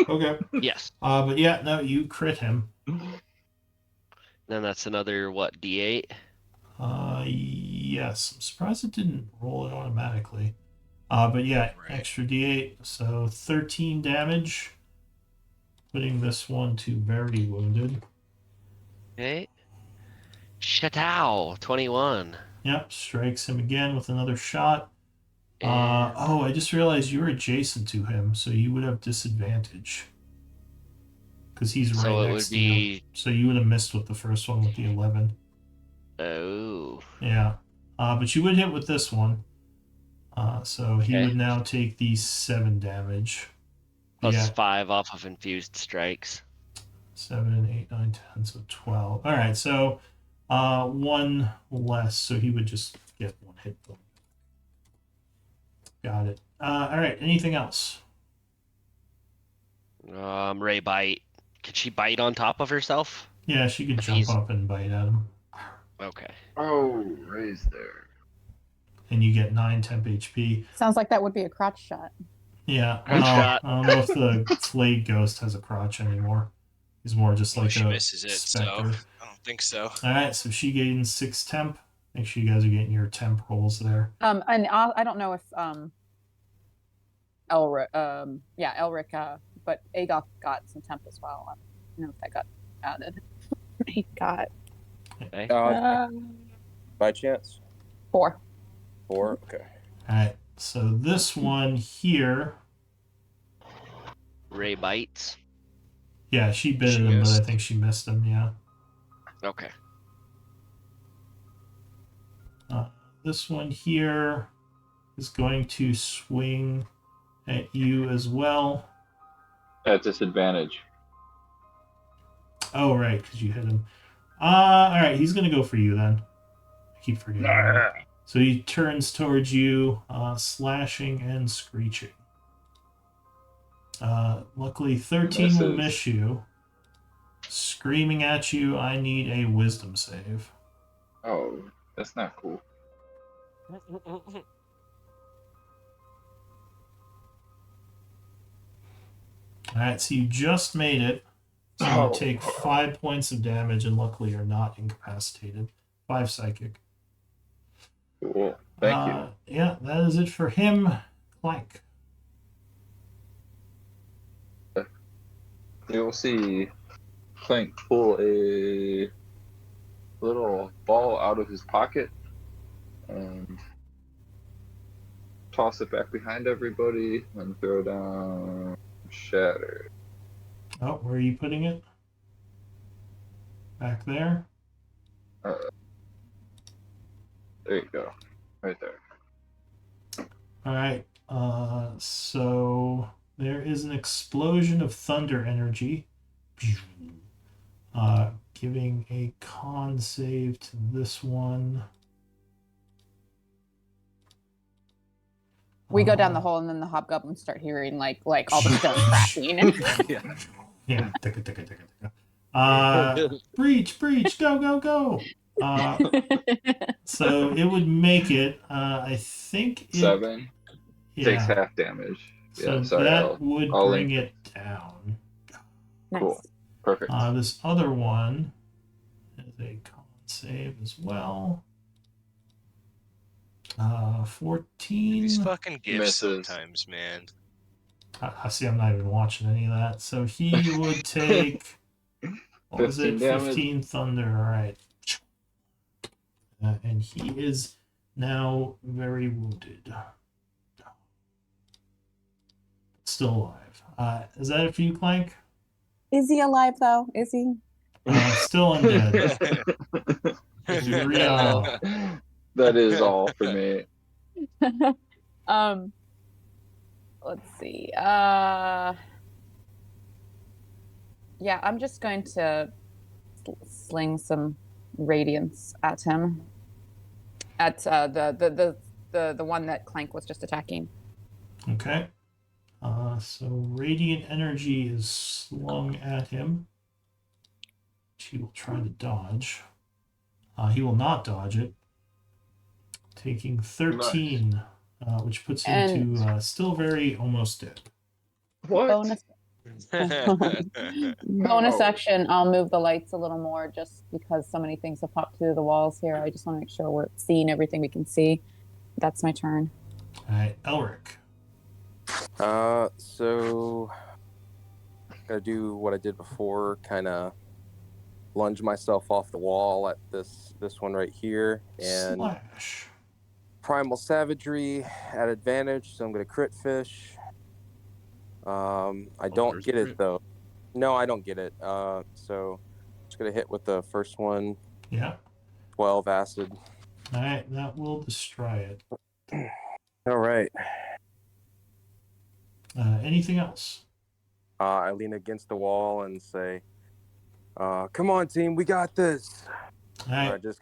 Speaker 6: Okay.
Speaker 4: Yes.
Speaker 6: But yeah, no, you crit him.
Speaker 4: Then that's another what, D8?
Speaker 6: Yes. I'm surprised it didn't roll it automatically. But yeah,
Speaker 1: Right.
Speaker 6: extra D8, so 13 damage. Putting this one to very wounded.
Speaker 4: Okay. Shatow, 21.
Speaker 6: Yep, strikes him again with another shot.
Speaker 4: And
Speaker 6: Oh, I just realized you're adjacent to him, so you would have disadvantage. Because he's right
Speaker 4: so it
Speaker 6: next
Speaker 4: would
Speaker 6: to you.
Speaker 4: be.
Speaker 6: So you would have missed with the first one with the 11.
Speaker 4: Oh.
Speaker 6: Yeah. But you would hit with this one. So he
Speaker 4: Okay.
Speaker 6: would now take the 7 damage.
Speaker 4: Plus
Speaker 6: Yeah.
Speaker 4: 5 off of infused strikes.
Speaker 6: 7, 8, 9, 10, so 12. All right, so one less, so he would just get 1 hit point. Got it. All right, anything else?
Speaker 4: Ray bite. Could she bite on top of herself?
Speaker 6: Yeah, she could
Speaker 4: If
Speaker 6: jump
Speaker 4: he's
Speaker 6: up and bite at him.
Speaker 4: okay.
Speaker 3: Oh, Ray's there.
Speaker 6: And you get 9 temp HP.
Speaker 2: Sounds like that would be a crotch shot.
Speaker 6: Yeah,
Speaker 4: Crotch
Speaker 6: well,
Speaker 4: shot.
Speaker 6: I don't know if the flayed ghost has a crotch anymore. He's more just
Speaker 1: Well,
Speaker 6: like
Speaker 1: she
Speaker 6: a
Speaker 1: misses it, so
Speaker 6: specter.
Speaker 1: I don't think so.
Speaker 6: All right, so she gains 6 temp. Make sure you guys are getting your temp rolls there.
Speaker 2: And I don't know if Elric, but Agoth got some temp as well. I don't know if that got added. He got
Speaker 4: Okay.
Speaker 8: By chance?
Speaker 2: 4.
Speaker 8: 4? Okay.
Speaker 6: All right, so this one here,
Speaker 4: Ray bites.
Speaker 6: yeah, she bit
Speaker 1: She
Speaker 6: at him, but I
Speaker 1: missed.
Speaker 6: think she missed him, yeah.
Speaker 4: Okay.
Speaker 6: This one here is going to swing at you as well.
Speaker 3: At disadvantage.
Speaker 6: Oh, right, because you hit him. All right, he's going to go for you then. I keep forgetting that. So he turns towards you, slashing and screeching. Luckily, 13 will
Speaker 3: Misses.
Speaker 6: miss you. Screaming at you, I need a wisdom save.
Speaker 3: Oh, that's not cool.
Speaker 6: All right, so you just made it. So you take 5 points of damage and luckily are not incapacitated. 5 psychic.
Speaker 3: Cool. Thank you.
Speaker 6: Yeah, that is it for him. Clank.
Speaker 3: You'll see Clank pull a little ball out of his pocket and toss it back behind everybody and throw down Shatter.
Speaker 6: Oh, where are you putting it? Back there?
Speaker 3: There you go. Right there.
Speaker 6: All right. So there is an explosion of thunder energy. Giving a con save to this one.
Speaker 2: We go down the hole, and then the hobgoblins start hearing like all the stone cracking.
Speaker 6: Yeah. Breach, go. So it would make it. I think it
Speaker 3: 7 takes
Speaker 6: yeah.
Speaker 3: half damage.
Speaker 6: So
Speaker 3: Yeah, sorry.
Speaker 6: that would
Speaker 3: I'll
Speaker 6: bring
Speaker 3: link
Speaker 6: it down.
Speaker 3: Cool. Perfect.
Speaker 6: This other one is a con save as well. 14.
Speaker 1: These fucking gifts
Speaker 3: Misses.
Speaker 1: sometimes, man.
Speaker 6: I see. I'm not even watching any of that. So he would take. What was
Speaker 3: 15
Speaker 6: it?
Speaker 3: damage.
Speaker 6: 15 thunder. All right. And he is now very wounded. Still alive. Is that it for you, Clank?
Speaker 2: Is he alive though? Is he?
Speaker 6: Still undead. Real.
Speaker 3: That is all for me.
Speaker 2: Let's see. Yeah, I'm just going to sling some radiance at him. at the one that Clank was just attacking.
Speaker 6: Okay. So radiant energy is slung at him. He will try to dodge. He will not dodge it, taking 13, which puts him to still very almost dead.
Speaker 3: What?
Speaker 2: Bonus bonus action. I'll move the lights a little more, just because so many things have popped through the walls here. I just want to make sure we're seeing everything we can see. That's my turn.
Speaker 6: All right, Elric.
Speaker 8: So gotta do what I did before, kind of lunge myself off the wall at this one right here, and
Speaker 6: Slash.
Speaker 8: primal savagery at advantage. So I'm gonna crit fish. I don't
Speaker 7: there's
Speaker 8: get
Speaker 7: crit.
Speaker 8: it though. No, I don't get it. So just gonna hit with the first one.
Speaker 6: Yeah.
Speaker 8: 12 acid.
Speaker 6: All right, that will destroy it.
Speaker 8: All right.
Speaker 6: Anything else?
Speaker 8: I lean against the wall and say, "Come on, team, we got this."
Speaker 6: All right.
Speaker 8: I just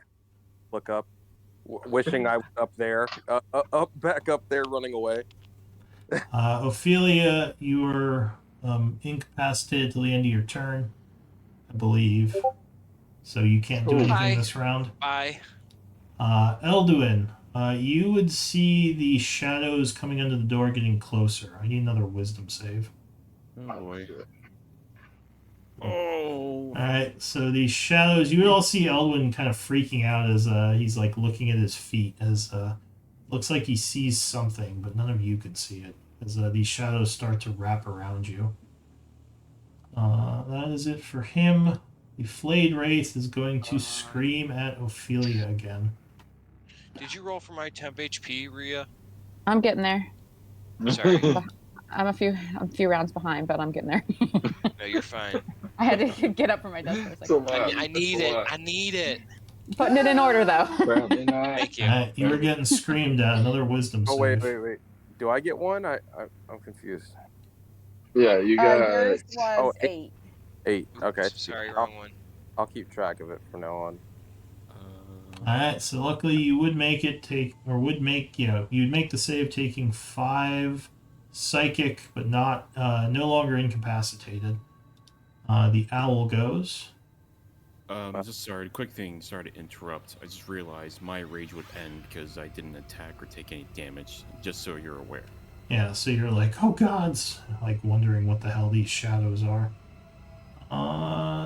Speaker 8: look up, wishing I was up there, back up there, running away.
Speaker 6: Ophelia, you are incapacitated till the end of your turn, I believe. So you can't do anything
Speaker 1: Bye.
Speaker 6: this round.
Speaker 1: Bye.
Speaker 6: Elduin, you would see the shadows coming under the door getting closer. I need another wisdom save.
Speaker 7: Oh boy. Oh.
Speaker 6: All right, so these shadows, you all see Elduin kind of freaking out as he's like looking at his feet, as looks like he sees something, but none of you can see it, as these shadows start to wrap around you. That is it for him. The flayed wraith is going to scream at Ophelia again.
Speaker 1: Did you roll for my temp HP, Rhea?
Speaker 2: I'm getting there.
Speaker 1: Sorry.
Speaker 2: I'm a few rounds behind, but I'm getting there.
Speaker 1: No, you're fine.
Speaker 2: I had to get up from my desk for a second.
Speaker 1: I need it. I need it.
Speaker 2: Putting it in order, though.
Speaker 1: Thank you.
Speaker 6: You were getting screamed at. Another wisdom
Speaker 8: Oh
Speaker 6: save.
Speaker 8: wait. Do I get one? I'm confused.
Speaker 3: Yeah, you got.
Speaker 2: Yours was
Speaker 8: Oh,
Speaker 2: 8.
Speaker 8: 8. Okay.
Speaker 1: Oops, sorry, wrong one.
Speaker 8: I'll keep track of it from now on.
Speaker 6: Alright, so luckily you would make it you'd make the save taking 5 psychic, but not no longer incapacitated. The owl goes.
Speaker 7: Just sorry, quick thing, sorry to interrupt. I just realized my rage would end because I didn't attack or take any damage, just so you're aware.
Speaker 6: Yeah, so you're like, oh gods, like wondering what the hell these shadows are.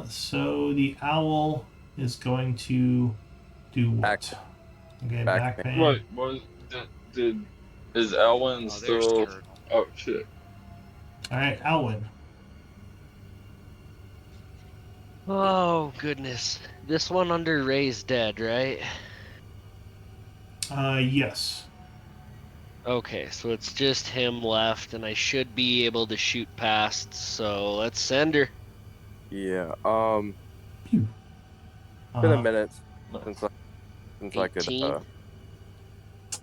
Speaker 6: So the owl is going to do what? Okay, back pain.
Speaker 3: What was is Elwyn
Speaker 1: Oh, there's
Speaker 3: still?
Speaker 1: Turd.
Speaker 3: Oh shit.
Speaker 6: Alright, Alwyn.
Speaker 4: Oh, goodness. This one under Ray's dead, right?
Speaker 6: Yes.
Speaker 4: Okay, so it's just him left, and I should be able to shoot past, so let's send her.
Speaker 8: Yeah.
Speaker 6: Phew.
Speaker 8: Been a minute since I could.
Speaker 4: 18?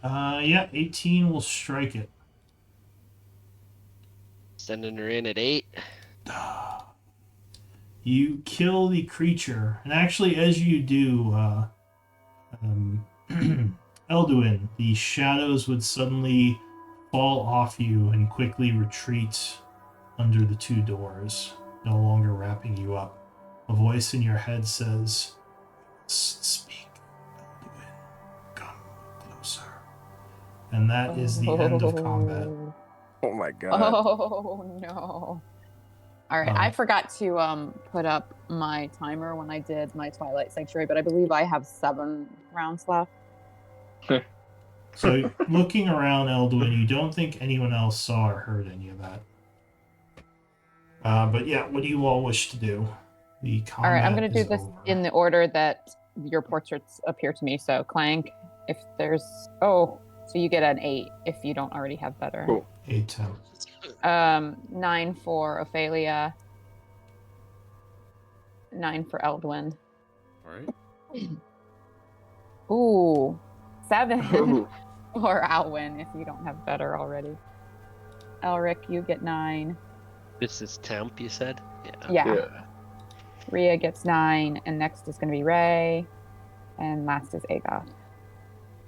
Speaker 6: Yeah, 18 will strike it.
Speaker 4: Sending her in at 8.
Speaker 6: You kill the creature, and actually, as you do, Elduin, the shadows would suddenly fall off you and quickly retreat under the 2 doors, no longer wrapping you up. A voice in your head says, "Speak, Elduin. Come closer." And that is the end of combat.
Speaker 8: Oh my god.
Speaker 2: Oh no. All right, I forgot to put up my timer when I did my Twilight Sanctuary, but I believe I have 7 rounds left.
Speaker 6: So, looking around, Elduin, you don't think anyone else saw or heard any of that. But yeah, what do you all wish to do? The combat.
Speaker 2: All right, I'm going to do this
Speaker 6: over.
Speaker 2: in the order that your portraits appear to me. So, Clank, if there's... Oh, so you get an 8 if you don't already have better.
Speaker 3: Cool.
Speaker 6: 8, 10.
Speaker 2: 9 for Ophelia. 9 for Eldwin.
Speaker 7: Alright.
Speaker 2: Ooh, 7
Speaker 3: Ooh.
Speaker 2: for Alwyn if you don't have better already. Elric, you get 9.
Speaker 4: This is temp, you said?
Speaker 2: Yeah. Rhea gets 9, and next is going to be Ray, and last is Agoth.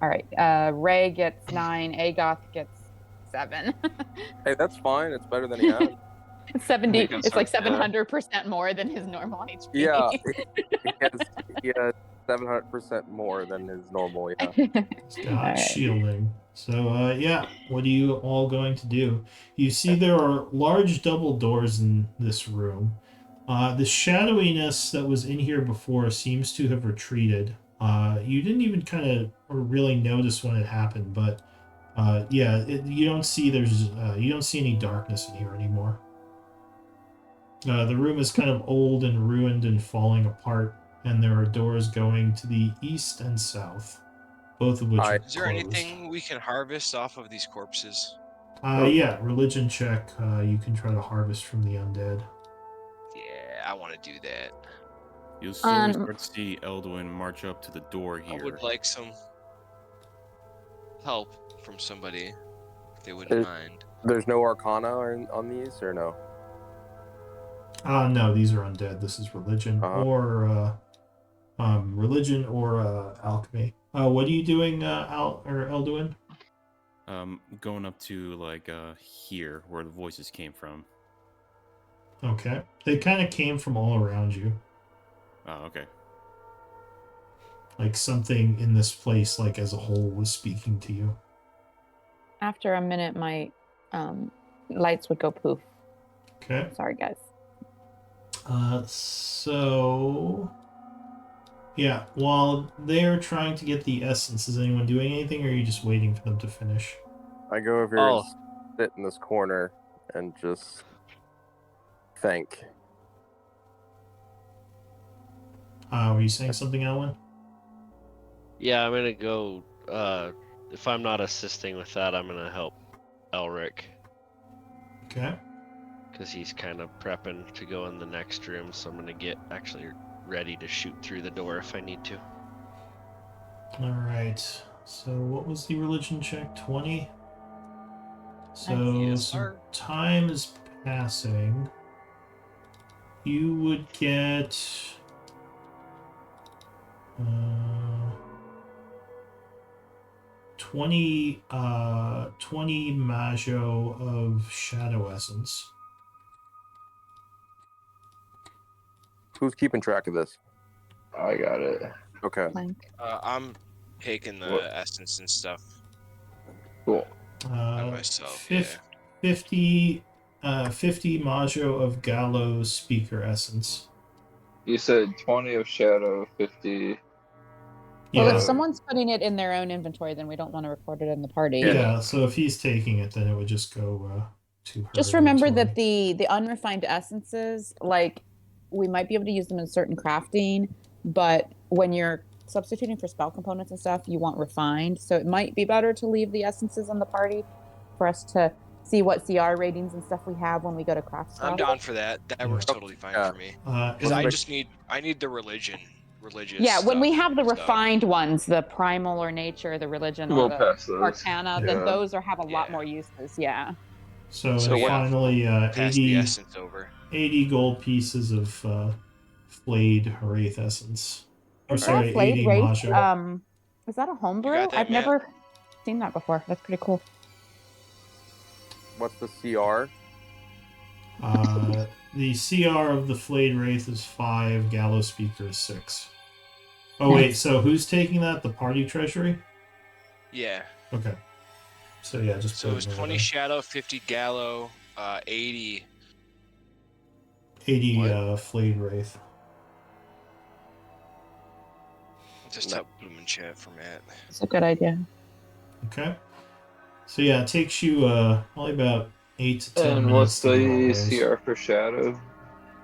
Speaker 2: All right. Ray gets 9. Agoth gets 7.
Speaker 8: Hey, that's fine. It's better than he had.
Speaker 2: 70.
Speaker 3: can
Speaker 2: It's like
Speaker 3: start there.
Speaker 2: 700% more than his normal HP.
Speaker 8: Yeah, he has 700% more than his normal. Yeah.
Speaker 6: It's got shielding. So, yeah, what are you all going to do? You see there are large double doors in this room. The shadowiness that was in here before seems to have retreated. You didn't even kind of really notice when it happened, but yeah, you don't see you don't see any darkness in here anymore. The room is kind of old and ruined and falling apart, and there are doors going to the east and south, both of which are
Speaker 1: Is there
Speaker 6: closed.
Speaker 1: anything we can harvest off of these corpses?
Speaker 6: Yeah, religion check. You can try to harvest from the undead.
Speaker 1: Yeah, I want to do that.
Speaker 7: You'll slowly start to see Elduin march up to the door here.
Speaker 1: I would like some help from somebody, if they wouldn't mind.
Speaker 8: There's no Arcana on these, or no?
Speaker 6: No, these are undead. This is religion or alchemy. What are you doing, Elduin?
Speaker 7: Going up to like here where the voices came from.
Speaker 6: Okay, they kind of came from all around you.
Speaker 7: Oh, okay.
Speaker 6: Like something in this place, like as a whole, was speaking to you.
Speaker 2: After a minute, my lights would go poof.
Speaker 6: Okay.
Speaker 2: Sorry, guys.
Speaker 6: So yeah, while they're trying to get the essence, is anyone doing anything, or are you just waiting for them to finish?
Speaker 8: I go over here and sit in this corner and just think.
Speaker 6: Were you saying something, Elwin?
Speaker 4: Yeah, I'm gonna go. If I'm not assisting with that, I'm gonna help Elric.
Speaker 6: Okay.
Speaker 4: Because he's kind of prepping to go in the next room, so I'm gonna get actually ready to shoot through the door if I need to.
Speaker 6: All right. So what was the religion check? 20. So
Speaker 1: Yes,
Speaker 6: some
Speaker 1: sir.
Speaker 6: time is passing. You would get 20 Majo of Shadow Essence.
Speaker 8: Who's keeping track of this?
Speaker 3: I got it.
Speaker 8: Okay.
Speaker 1: I'm taking the essence and stuff.
Speaker 3: Cool.
Speaker 1: By myself,
Speaker 6: 50 Majo of Gallo Speaker Essence.
Speaker 3: You said 20 of Shadow, 50.
Speaker 2: Well,
Speaker 6: Yeah.
Speaker 2: if someone's putting it in their own inventory, then we don't want to record it in the party.
Speaker 6: Yeah, so if he's taking it, then it would just go to her.
Speaker 2: Just remember that the unrefined essences, like, we might be able to use them in certain crafting, but when you're substituting for spell components and stuff, you want refined. So it might be better to leave the essences on the party for us to see what CR ratings and stuff we have when we go to craft stuff.
Speaker 1: I'm down for that. That works totally fine for me. Because I need the religious.
Speaker 2: Yeah, when we
Speaker 1: stuff,
Speaker 2: have the
Speaker 1: so.
Speaker 2: refined ones, the primal or nature, the religion, or the arcana, then those have a lot more uses. Yeah.
Speaker 6: So finally,
Speaker 1: pass the essence over.
Speaker 6: 80 gold pieces of flayed wraith essence. Or
Speaker 2: Is
Speaker 6: sorry,
Speaker 2: that flayed
Speaker 6: 80
Speaker 2: wraith?
Speaker 6: Majo.
Speaker 2: Is that a homebrew?
Speaker 1: that,
Speaker 2: I've
Speaker 1: Matt?
Speaker 2: never seen that before. That's pretty cool.
Speaker 8: What's the CR?
Speaker 6: The CR of the flayed wraith is 5. Gallo Speaker is 6. Oh wait, so who's taking that? The party treasury?
Speaker 1: Yeah.
Speaker 6: Okay. So yeah, just
Speaker 1: so it's 20 Shadow, 50 Gallo, 80
Speaker 6: flayed wraith.
Speaker 1: Just type them in chat for Matt.
Speaker 2: That's a good idea.
Speaker 6: Okay. So yeah, it takes you only about 8 to 10
Speaker 3: and
Speaker 6: minutes.
Speaker 3: what's
Speaker 6: to get all
Speaker 3: the
Speaker 6: those.
Speaker 3: CR for Shadow?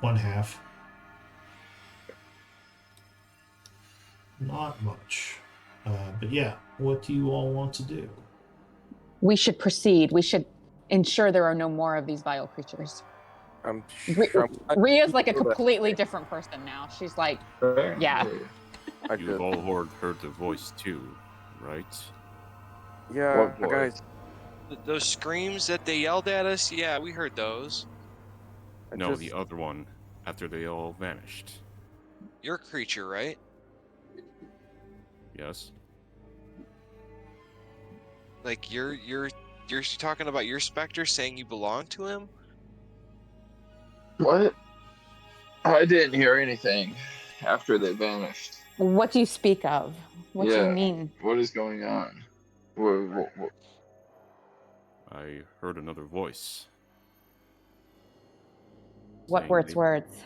Speaker 6: 1/2. Not much. But yeah, what do you all want to do?
Speaker 2: We should proceed. We should ensure there are no more of these vile creatures. Ria's like a completely different person now. She's like, yeah.
Speaker 7: You've all heard the voice too, right?
Speaker 8: Yeah, guys.
Speaker 1: Those screams that they yelled at us, yeah, we heard those.
Speaker 7: No, the other one, after they all vanished.
Speaker 1: You're a creature, right?
Speaker 7: Yes.
Speaker 1: Like you're talking about your specter saying you belong to him?
Speaker 3: What? I didn't hear anything after they vanished.
Speaker 2: What do you speak of? What do you
Speaker 3: Yeah.
Speaker 2: mean?
Speaker 3: What is going on? What?
Speaker 7: I heard another voice.
Speaker 2: What
Speaker 7: saying
Speaker 2: words?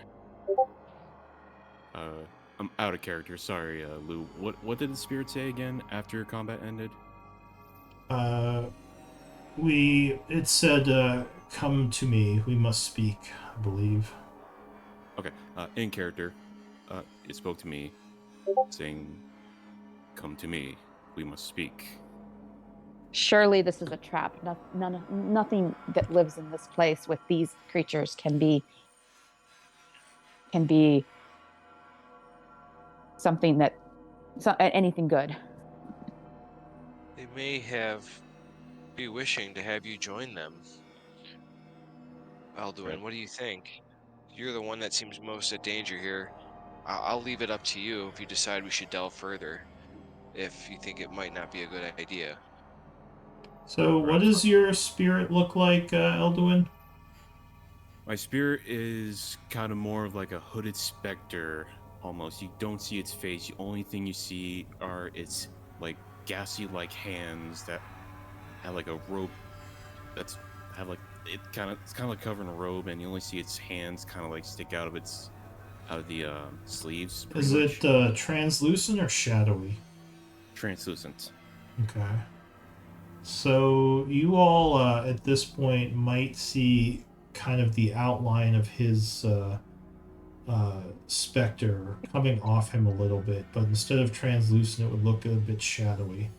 Speaker 7: I'm out of character. Sorry, Lou. What did the spirit say again after combat ended?
Speaker 6: It said, come to me, we must speak, I believe.
Speaker 7: Okay, in character, it spoke to me, saying, "Come to me, we must speak."
Speaker 2: Surely this is a trap. Nothing that lives in this place with these creatures can be something anything good.
Speaker 1: They may be wishing to have you join them. Alduin,
Speaker 7: Right.
Speaker 1: what do you think? You're the one that seems most at danger here. I'll leave it up to you if you decide we should delve further, if you think it might not be a good idea.
Speaker 6: So, what does your spirit look like, Elduin?
Speaker 7: My spirit is kind of more of like a hooded specter, almost. You don't see its face. The only thing you see are its like gassy-like hands that have like a rope that's have like it's kind of like covering a robe, and you only see its hands kind of like stick out of the sleeves. Pretty
Speaker 6: Is
Speaker 7: much
Speaker 6: it translucent or shadowy?
Speaker 7: translucent.
Speaker 6: Okay. So, you all at this point might see kind of the outline of his specter coming off him a little bit, but instead of translucent, it would look a bit shadowy.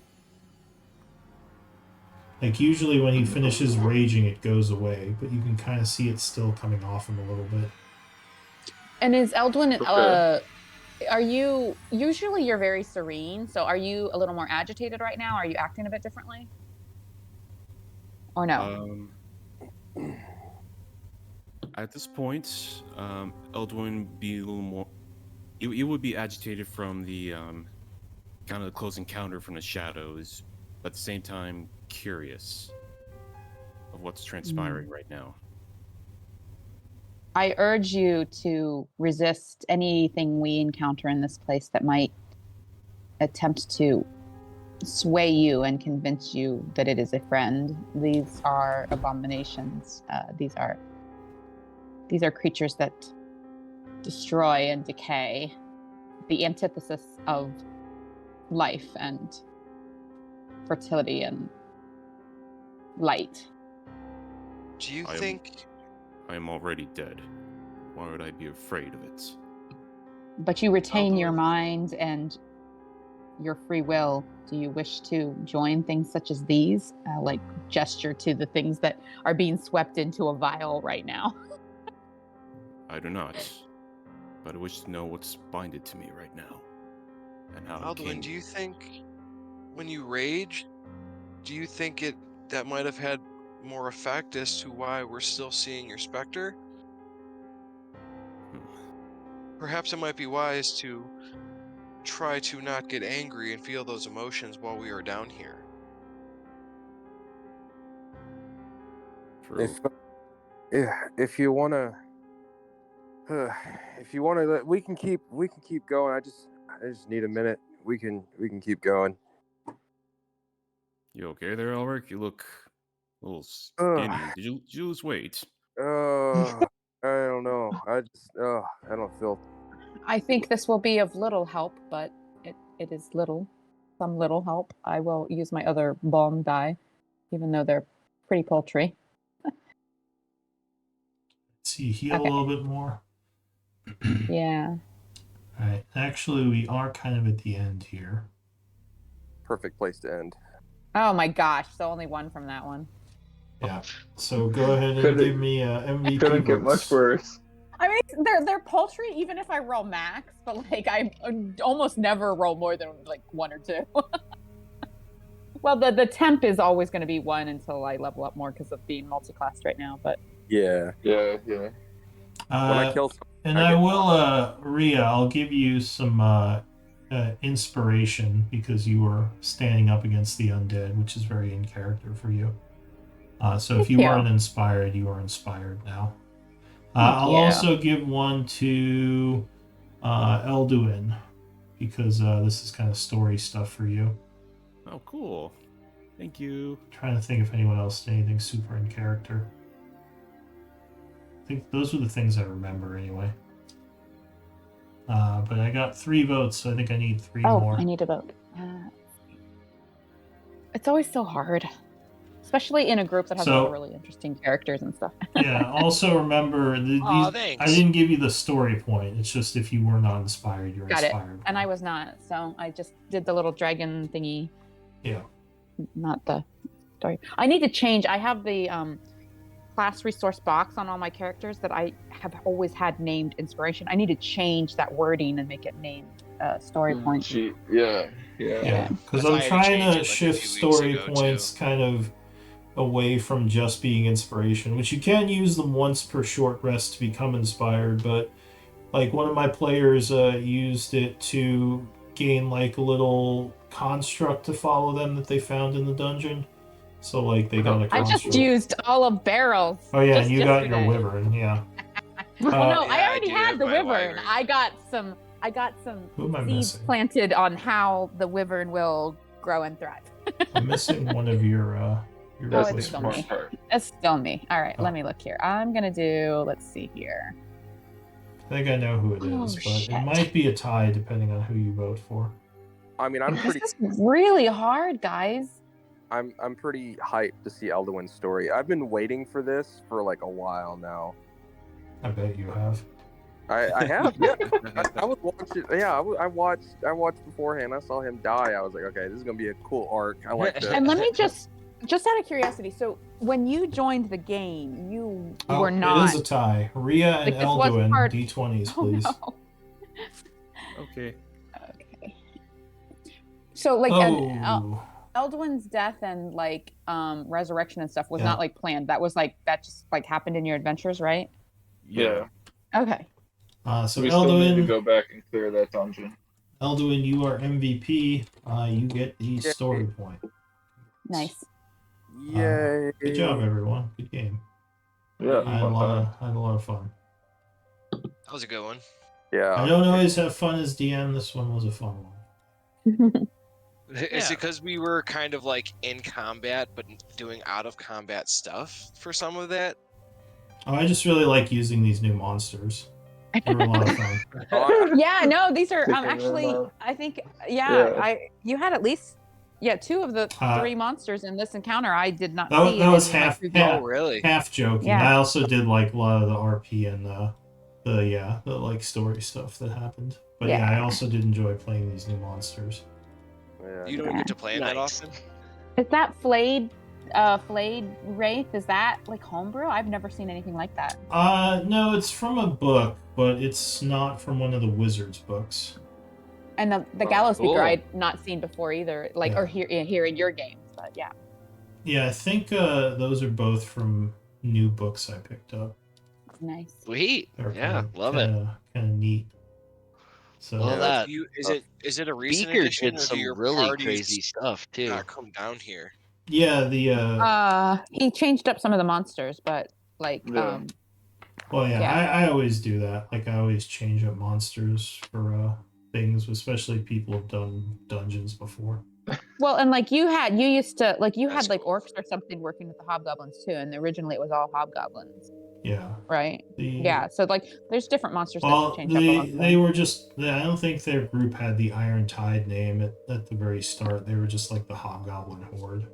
Speaker 6: Like usually when he finishes raging, it goes away, but you can kind of see it still coming off him a little bit.
Speaker 2: And is Eldwin,
Speaker 3: Okay.
Speaker 2: are you, usually you're very serene, so are you a little more agitated right now? Are you acting a bit differently? Or no?
Speaker 7: At this point, Eldwin be a little more. You would be agitated from the kind of the close encounter from the shadows, but at the same time curious of what's transpiring right now.
Speaker 2: I urge you to resist anything we encounter in this place that might attempt to sway you and convince you that it is a friend. These are abominations. These are creatures that destroy and decay, the antithesis of life and fertility and light.
Speaker 1: Do you
Speaker 7: I
Speaker 1: think
Speaker 7: am already dead. Why would I be afraid of it?
Speaker 2: But you retain your
Speaker 1: Eldwin,
Speaker 2: mind and your free will. Do you wish to join things such as these? Like gesture to the things that are being swept into a vial right now.
Speaker 7: I do not, but I wish to know what's binded to me right now, and how it
Speaker 1: Alduin,
Speaker 7: came.
Speaker 1: do you think when you rage, do you think that might have had more effect as to why we're still seeing your specter? Perhaps it might be wise to try to not get angry and feel those emotions while we are down here.
Speaker 7: True.
Speaker 8: If you wanna, we can keep going. I just need a minute. We can keep going.
Speaker 7: You okay there, Elric? You look a little
Speaker 8: Ugh.
Speaker 7: skinny. Did you lose weight?
Speaker 8: I don't know. I don't feel.
Speaker 2: I think this will be of little help, but it is some little help. I will use my other bomb die, even though they're pretty paltry.
Speaker 6: See, heal
Speaker 2: Okay.
Speaker 6: a little bit more.
Speaker 2: Yeah.
Speaker 6: Alright, actually, we are kind of at the end here.
Speaker 8: Perfect place to end.
Speaker 2: Oh my gosh, so only one from that one.
Speaker 6: Yeah, so go ahead and give me MVP
Speaker 3: Couldn't get much
Speaker 6: votes.
Speaker 3: worse.
Speaker 2: I mean, they're paltry even if I roll max, but like I almost never roll more than like one or two. Well, the temp is always going to be one until I level up more because of being multi-classed right now. But
Speaker 8: Yeah.
Speaker 3: Yeah.
Speaker 8: When I kill someone,
Speaker 6: And
Speaker 8: I
Speaker 6: I
Speaker 8: get
Speaker 6: will, Rhea, I'll give you some inspiration because you were standing up against the undead, which is very in character for you. So if you
Speaker 2: you.
Speaker 6: weren't inspired, you are inspired now.
Speaker 2: Thank
Speaker 6: I'll
Speaker 2: you.
Speaker 6: also give one to Elduin because this is kind of story stuff for you.
Speaker 7: Oh, cool. Thank you.
Speaker 6: Trying to think if anyone else did anything super in character. I think those were the things I remember anyway. But I got 3 votes, so I think I need 3 more.
Speaker 2: I need to vote. It's always so hard, especially in a group that has a lot of really interesting characters and stuff.
Speaker 6: Yeah. Also remember,
Speaker 1: Aw, thanks.
Speaker 6: I didn't give you the story point. It's just if you were not inspired, you're
Speaker 2: Got it.
Speaker 6: inspired.
Speaker 2: And I was not, so I just did the little dragon thingy.
Speaker 6: Yeah.
Speaker 2: Not the story. I need to change. I have the class resource box on all my characters that I have always had named inspiration. I need to change that wording and make it named story point.
Speaker 3: Yeah.
Speaker 6: Because
Speaker 1: I
Speaker 6: I'm
Speaker 1: had to
Speaker 6: trying
Speaker 1: change it,
Speaker 6: to
Speaker 1: like, a
Speaker 6: shift
Speaker 1: few weeks
Speaker 6: story
Speaker 1: ago,
Speaker 6: points kind of away from just being inspiration, which you can use them once per short rest to become inspired, but like one of my players used it to gain like a little construct to follow them that they found in the dungeon. So like they got a
Speaker 2: I
Speaker 6: construct.
Speaker 2: just used all of Barrel's.
Speaker 6: Oh yeah,
Speaker 2: just
Speaker 6: and you got your
Speaker 2: yesterday.
Speaker 6: wyvern, yeah.
Speaker 2: Well, no,
Speaker 1: Yeah,
Speaker 2: I already
Speaker 1: do
Speaker 2: had
Speaker 1: have
Speaker 2: the
Speaker 1: my
Speaker 2: wyvern. I got some
Speaker 6: Who am I
Speaker 2: seeds
Speaker 6: missing?
Speaker 2: planted on how the wyvern will grow and thrive.
Speaker 6: I'm missing one of your
Speaker 3: That's
Speaker 2: it's
Speaker 3: the
Speaker 2: still
Speaker 3: smart
Speaker 2: me.
Speaker 3: part.
Speaker 2: It's still me. All right,
Speaker 6: Oh.
Speaker 2: let me look here. I'm gonna do. Let's see here.
Speaker 6: I think I know who it
Speaker 2: Oh,
Speaker 6: is, but
Speaker 2: shit.
Speaker 6: it might be a tie depending on who you vote for.
Speaker 8: I mean, I'm pretty
Speaker 2: This is really hard, guys.
Speaker 8: I'm pretty hyped to see Elduin's story. I've been waiting for this for like a while now.
Speaker 6: I bet you have.
Speaker 8: I have, yeah. I was watching. Yeah, I watched beforehand. I saw him die. I was like, okay, this is gonna be a cool arc. I like that.
Speaker 2: And let me just out of curiosity. So when you joined the game, you were not.
Speaker 6: It is a tie. Rhea and
Speaker 2: Like, this was
Speaker 6: Elduin,
Speaker 2: part-
Speaker 6: D20s,
Speaker 2: Oh,
Speaker 6: please.
Speaker 2: no.
Speaker 7: Okay.
Speaker 2: Okay. So like
Speaker 6: Oh.
Speaker 2: Elduin's death and like resurrection and stuff was
Speaker 6: Yeah.
Speaker 2: not like planned. That was like that just like happened in your adventures, right?
Speaker 3: Yeah.
Speaker 2: Okay.
Speaker 6: So
Speaker 3: We still need to
Speaker 6: Elduin,
Speaker 3: go back and clear that dungeon.
Speaker 6: Elduin, you are MVP. You get the story point.
Speaker 2: Nice.
Speaker 8: Yay!
Speaker 6: Good job, everyone. Good game.
Speaker 3: Yeah.
Speaker 6: I had a lot of fun.
Speaker 1: That was a good one.
Speaker 8: Yeah.
Speaker 6: I don't always have fun as DM. This one was a fun one.
Speaker 1: Is
Speaker 7: Yeah.
Speaker 1: it because we were kind of like in combat, but doing out of combat stuff for some of that?
Speaker 6: Oh, I just really like using these new monsters. They were a lot of fun.
Speaker 2: Yeah, no, these are
Speaker 3: Picking them
Speaker 2: actually
Speaker 3: up.
Speaker 2: I think
Speaker 3: Yeah.
Speaker 2: you had at least 2 of the 3 monsters in this encounter I did not
Speaker 6: That
Speaker 2: see.
Speaker 6: was
Speaker 2: in any of my
Speaker 6: half-
Speaker 2: previous-
Speaker 6: Yeah.
Speaker 1: Oh, really?
Speaker 6: Half joking.
Speaker 2: Yeah.
Speaker 6: I also did like a lot of the RP and the like story stuff that happened. But yeah, I
Speaker 2: Yeah.
Speaker 6: also did enjoy playing these new monsters.
Speaker 8: Yeah.
Speaker 1: You don't get to play 'em that
Speaker 7: Nice.
Speaker 1: often?
Speaker 2: Is that flayed wraith? Is that like homebrew? I've never seen anything like that.
Speaker 6: No, it's from a book, but it's not from one of the Wizards books.
Speaker 2: And the
Speaker 3: Oh,
Speaker 2: gallows speaker
Speaker 1: cool.
Speaker 2: I'd not seen before either, like
Speaker 6: Yeah.
Speaker 2: or here in your games, but yeah.
Speaker 6: Yeah, I think those are both from new books I picked up.
Speaker 2: Nice.
Speaker 4: Sweet.
Speaker 6: They're
Speaker 4: Yeah, love it.
Speaker 6: Kind of neat. So
Speaker 4: Love that.
Speaker 1: Is it a recent
Speaker 4: Beaker
Speaker 1: edition,
Speaker 4: did
Speaker 1: or do
Speaker 4: some
Speaker 1: your
Speaker 4: really
Speaker 1: parties
Speaker 4: crazy stuff too.
Speaker 1: not come down here?
Speaker 6: yeah, the
Speaker 2: He changed up some of the monsters, but like
Speaker 3: Yeah.
Speaker 6: well, yeah,
Speaker 2: yeah.
Speaker 6: I always do that. Like I always change up monsters for things, especially people have done dungeons before.
Speaker 2: Well, and like you used to like you
Speaker 1: That's
Speaker 2: had like
Speaker 1: cool.
Speaker 2: orcs or something working with the hobgoblins too, and originally it was all hobgoblins,
Speaker 6: Yeah.
Speaker 2: right?
Speaker 6: The,
Speaker 2: Yeah. So like there's different monsters that
Speaker 6: Well,
Speaker 2: you change up along the
Speaker 6: they
Speaker 2: way.
Speaker 6: were just. I don't think their group had the Iron Tide name at the very start. They were just like the Hobgoblin Horde,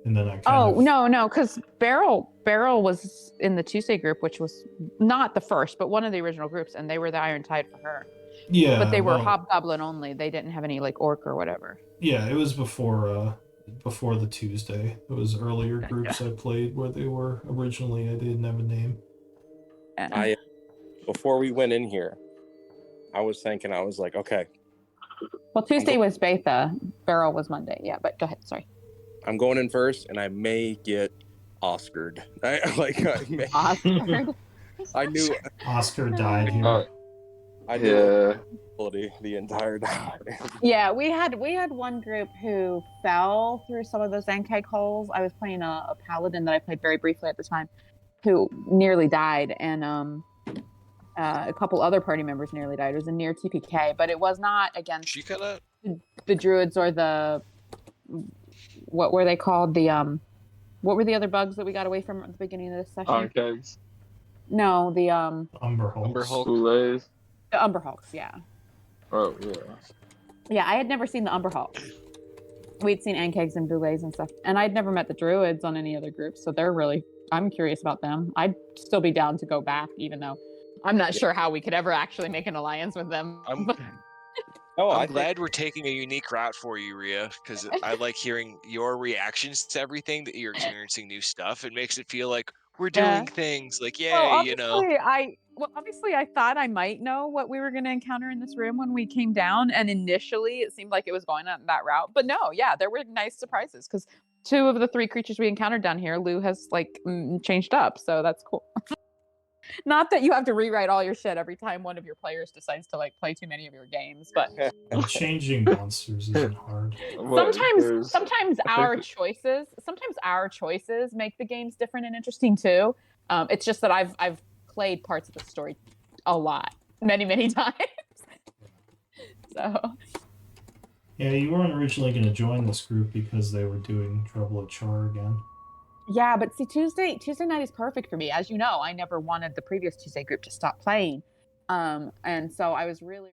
Speaker 6: and then I kind
Speaker 2: Oh
Speaker 6: of.
Speaker 2: no, because Beryl was in the Tuesday group, which was not the first, but one of the original groups, and they were the Iron Tide for her.
Speaker 6: Yeah,
Speaker 2: But they were
Speaker 6: well,
Speaker 2: hobgoblin only. They didn't have any like orc or whatever.
Speaker 6: Yeah, it was before the Tuesday. It was earlier groups I played where they were originally. I didn't have a name.
Speaker 2: Yeah.
Speaker 8: Before we went in here, I was thinking, I was like, okay,
Speaker 2: Well, Tuesday was Betha. Beryl was Monday. Yeah, but go ahead. Sorry.
Speaker 8: I'm going in first, and I may get Oscared.
Speaker 2: Oscar.
Speaker 8: I knew
Speaker 6: Oscar died here.
Speaker 3: Uh,
Speaker 8: I knew
Speaker 3: yeah.
Speaker 8: the entire time.
Speaker 2: Yeah, we had one group who fell through some of those NK holes. I was playing a paladin that I played very briefly at the time, who nearly died, and a couple other party members nearly died. It was a near TPK, but it was not against
Speaker 1: She kind of.
Speaker 2: the druids or the what were they called? The what were the other bugs that we got away from at the beginning of this session?
Speaker 3: Concaves,
Speaker 2: No, the
Speaker 6: Umber Hulks.
Speaker 4: Umber Hulk.
Speaker 3: Boulets.
Speaker 2: the Umber Hulks. Yeah,
Speaker 3: Oh yeah.
Speaker 2: yeah. I had never seen the Umber Hulks. We'd seen Ankegs and Boulets and stuff, and I'd never met the druids on any other groups, so they're really. I'm curious about them. I'd still be down to go back, even though I'm not sure how we could ever actually make an alliance with them.
Speaker 1: I'm glad we're taking a unique route for you, Rhea, because I like hearing your reactions to everything, that you're experiencing new stuff. It makes it feel like we're
Speaker 2: Yeah.
Speaker 1: doing things like,
Speaker 2: Well,
Speaker 1: yay, you know.
Speaker 2: obviously I thought I might know what we were going to encounter in this room when we came down, and initially it seemed like it was going on that route. But no, yeah, there were nice surprises because 2 of the 3 creatures we encountered down here, Lou has like changed up, so that's cool. Not that you have to rewrite all your shit every time one of your players decides to like play too many of your games, but
Speaker 6: And changing monsters isn't hard.
Speaker 2: sometimes our choices make the games different and interesting too. It's just that I've played parts of the story a lot, many times. So
Speaker 6: Yeah, you weren't originally going to join this group because they were doing Trouble at Char again.
Speaker 2: yeah, but see, Tuesday night is perfect for me. As you know, I never wanted the previous Tuesday group to stop playing, and so I was really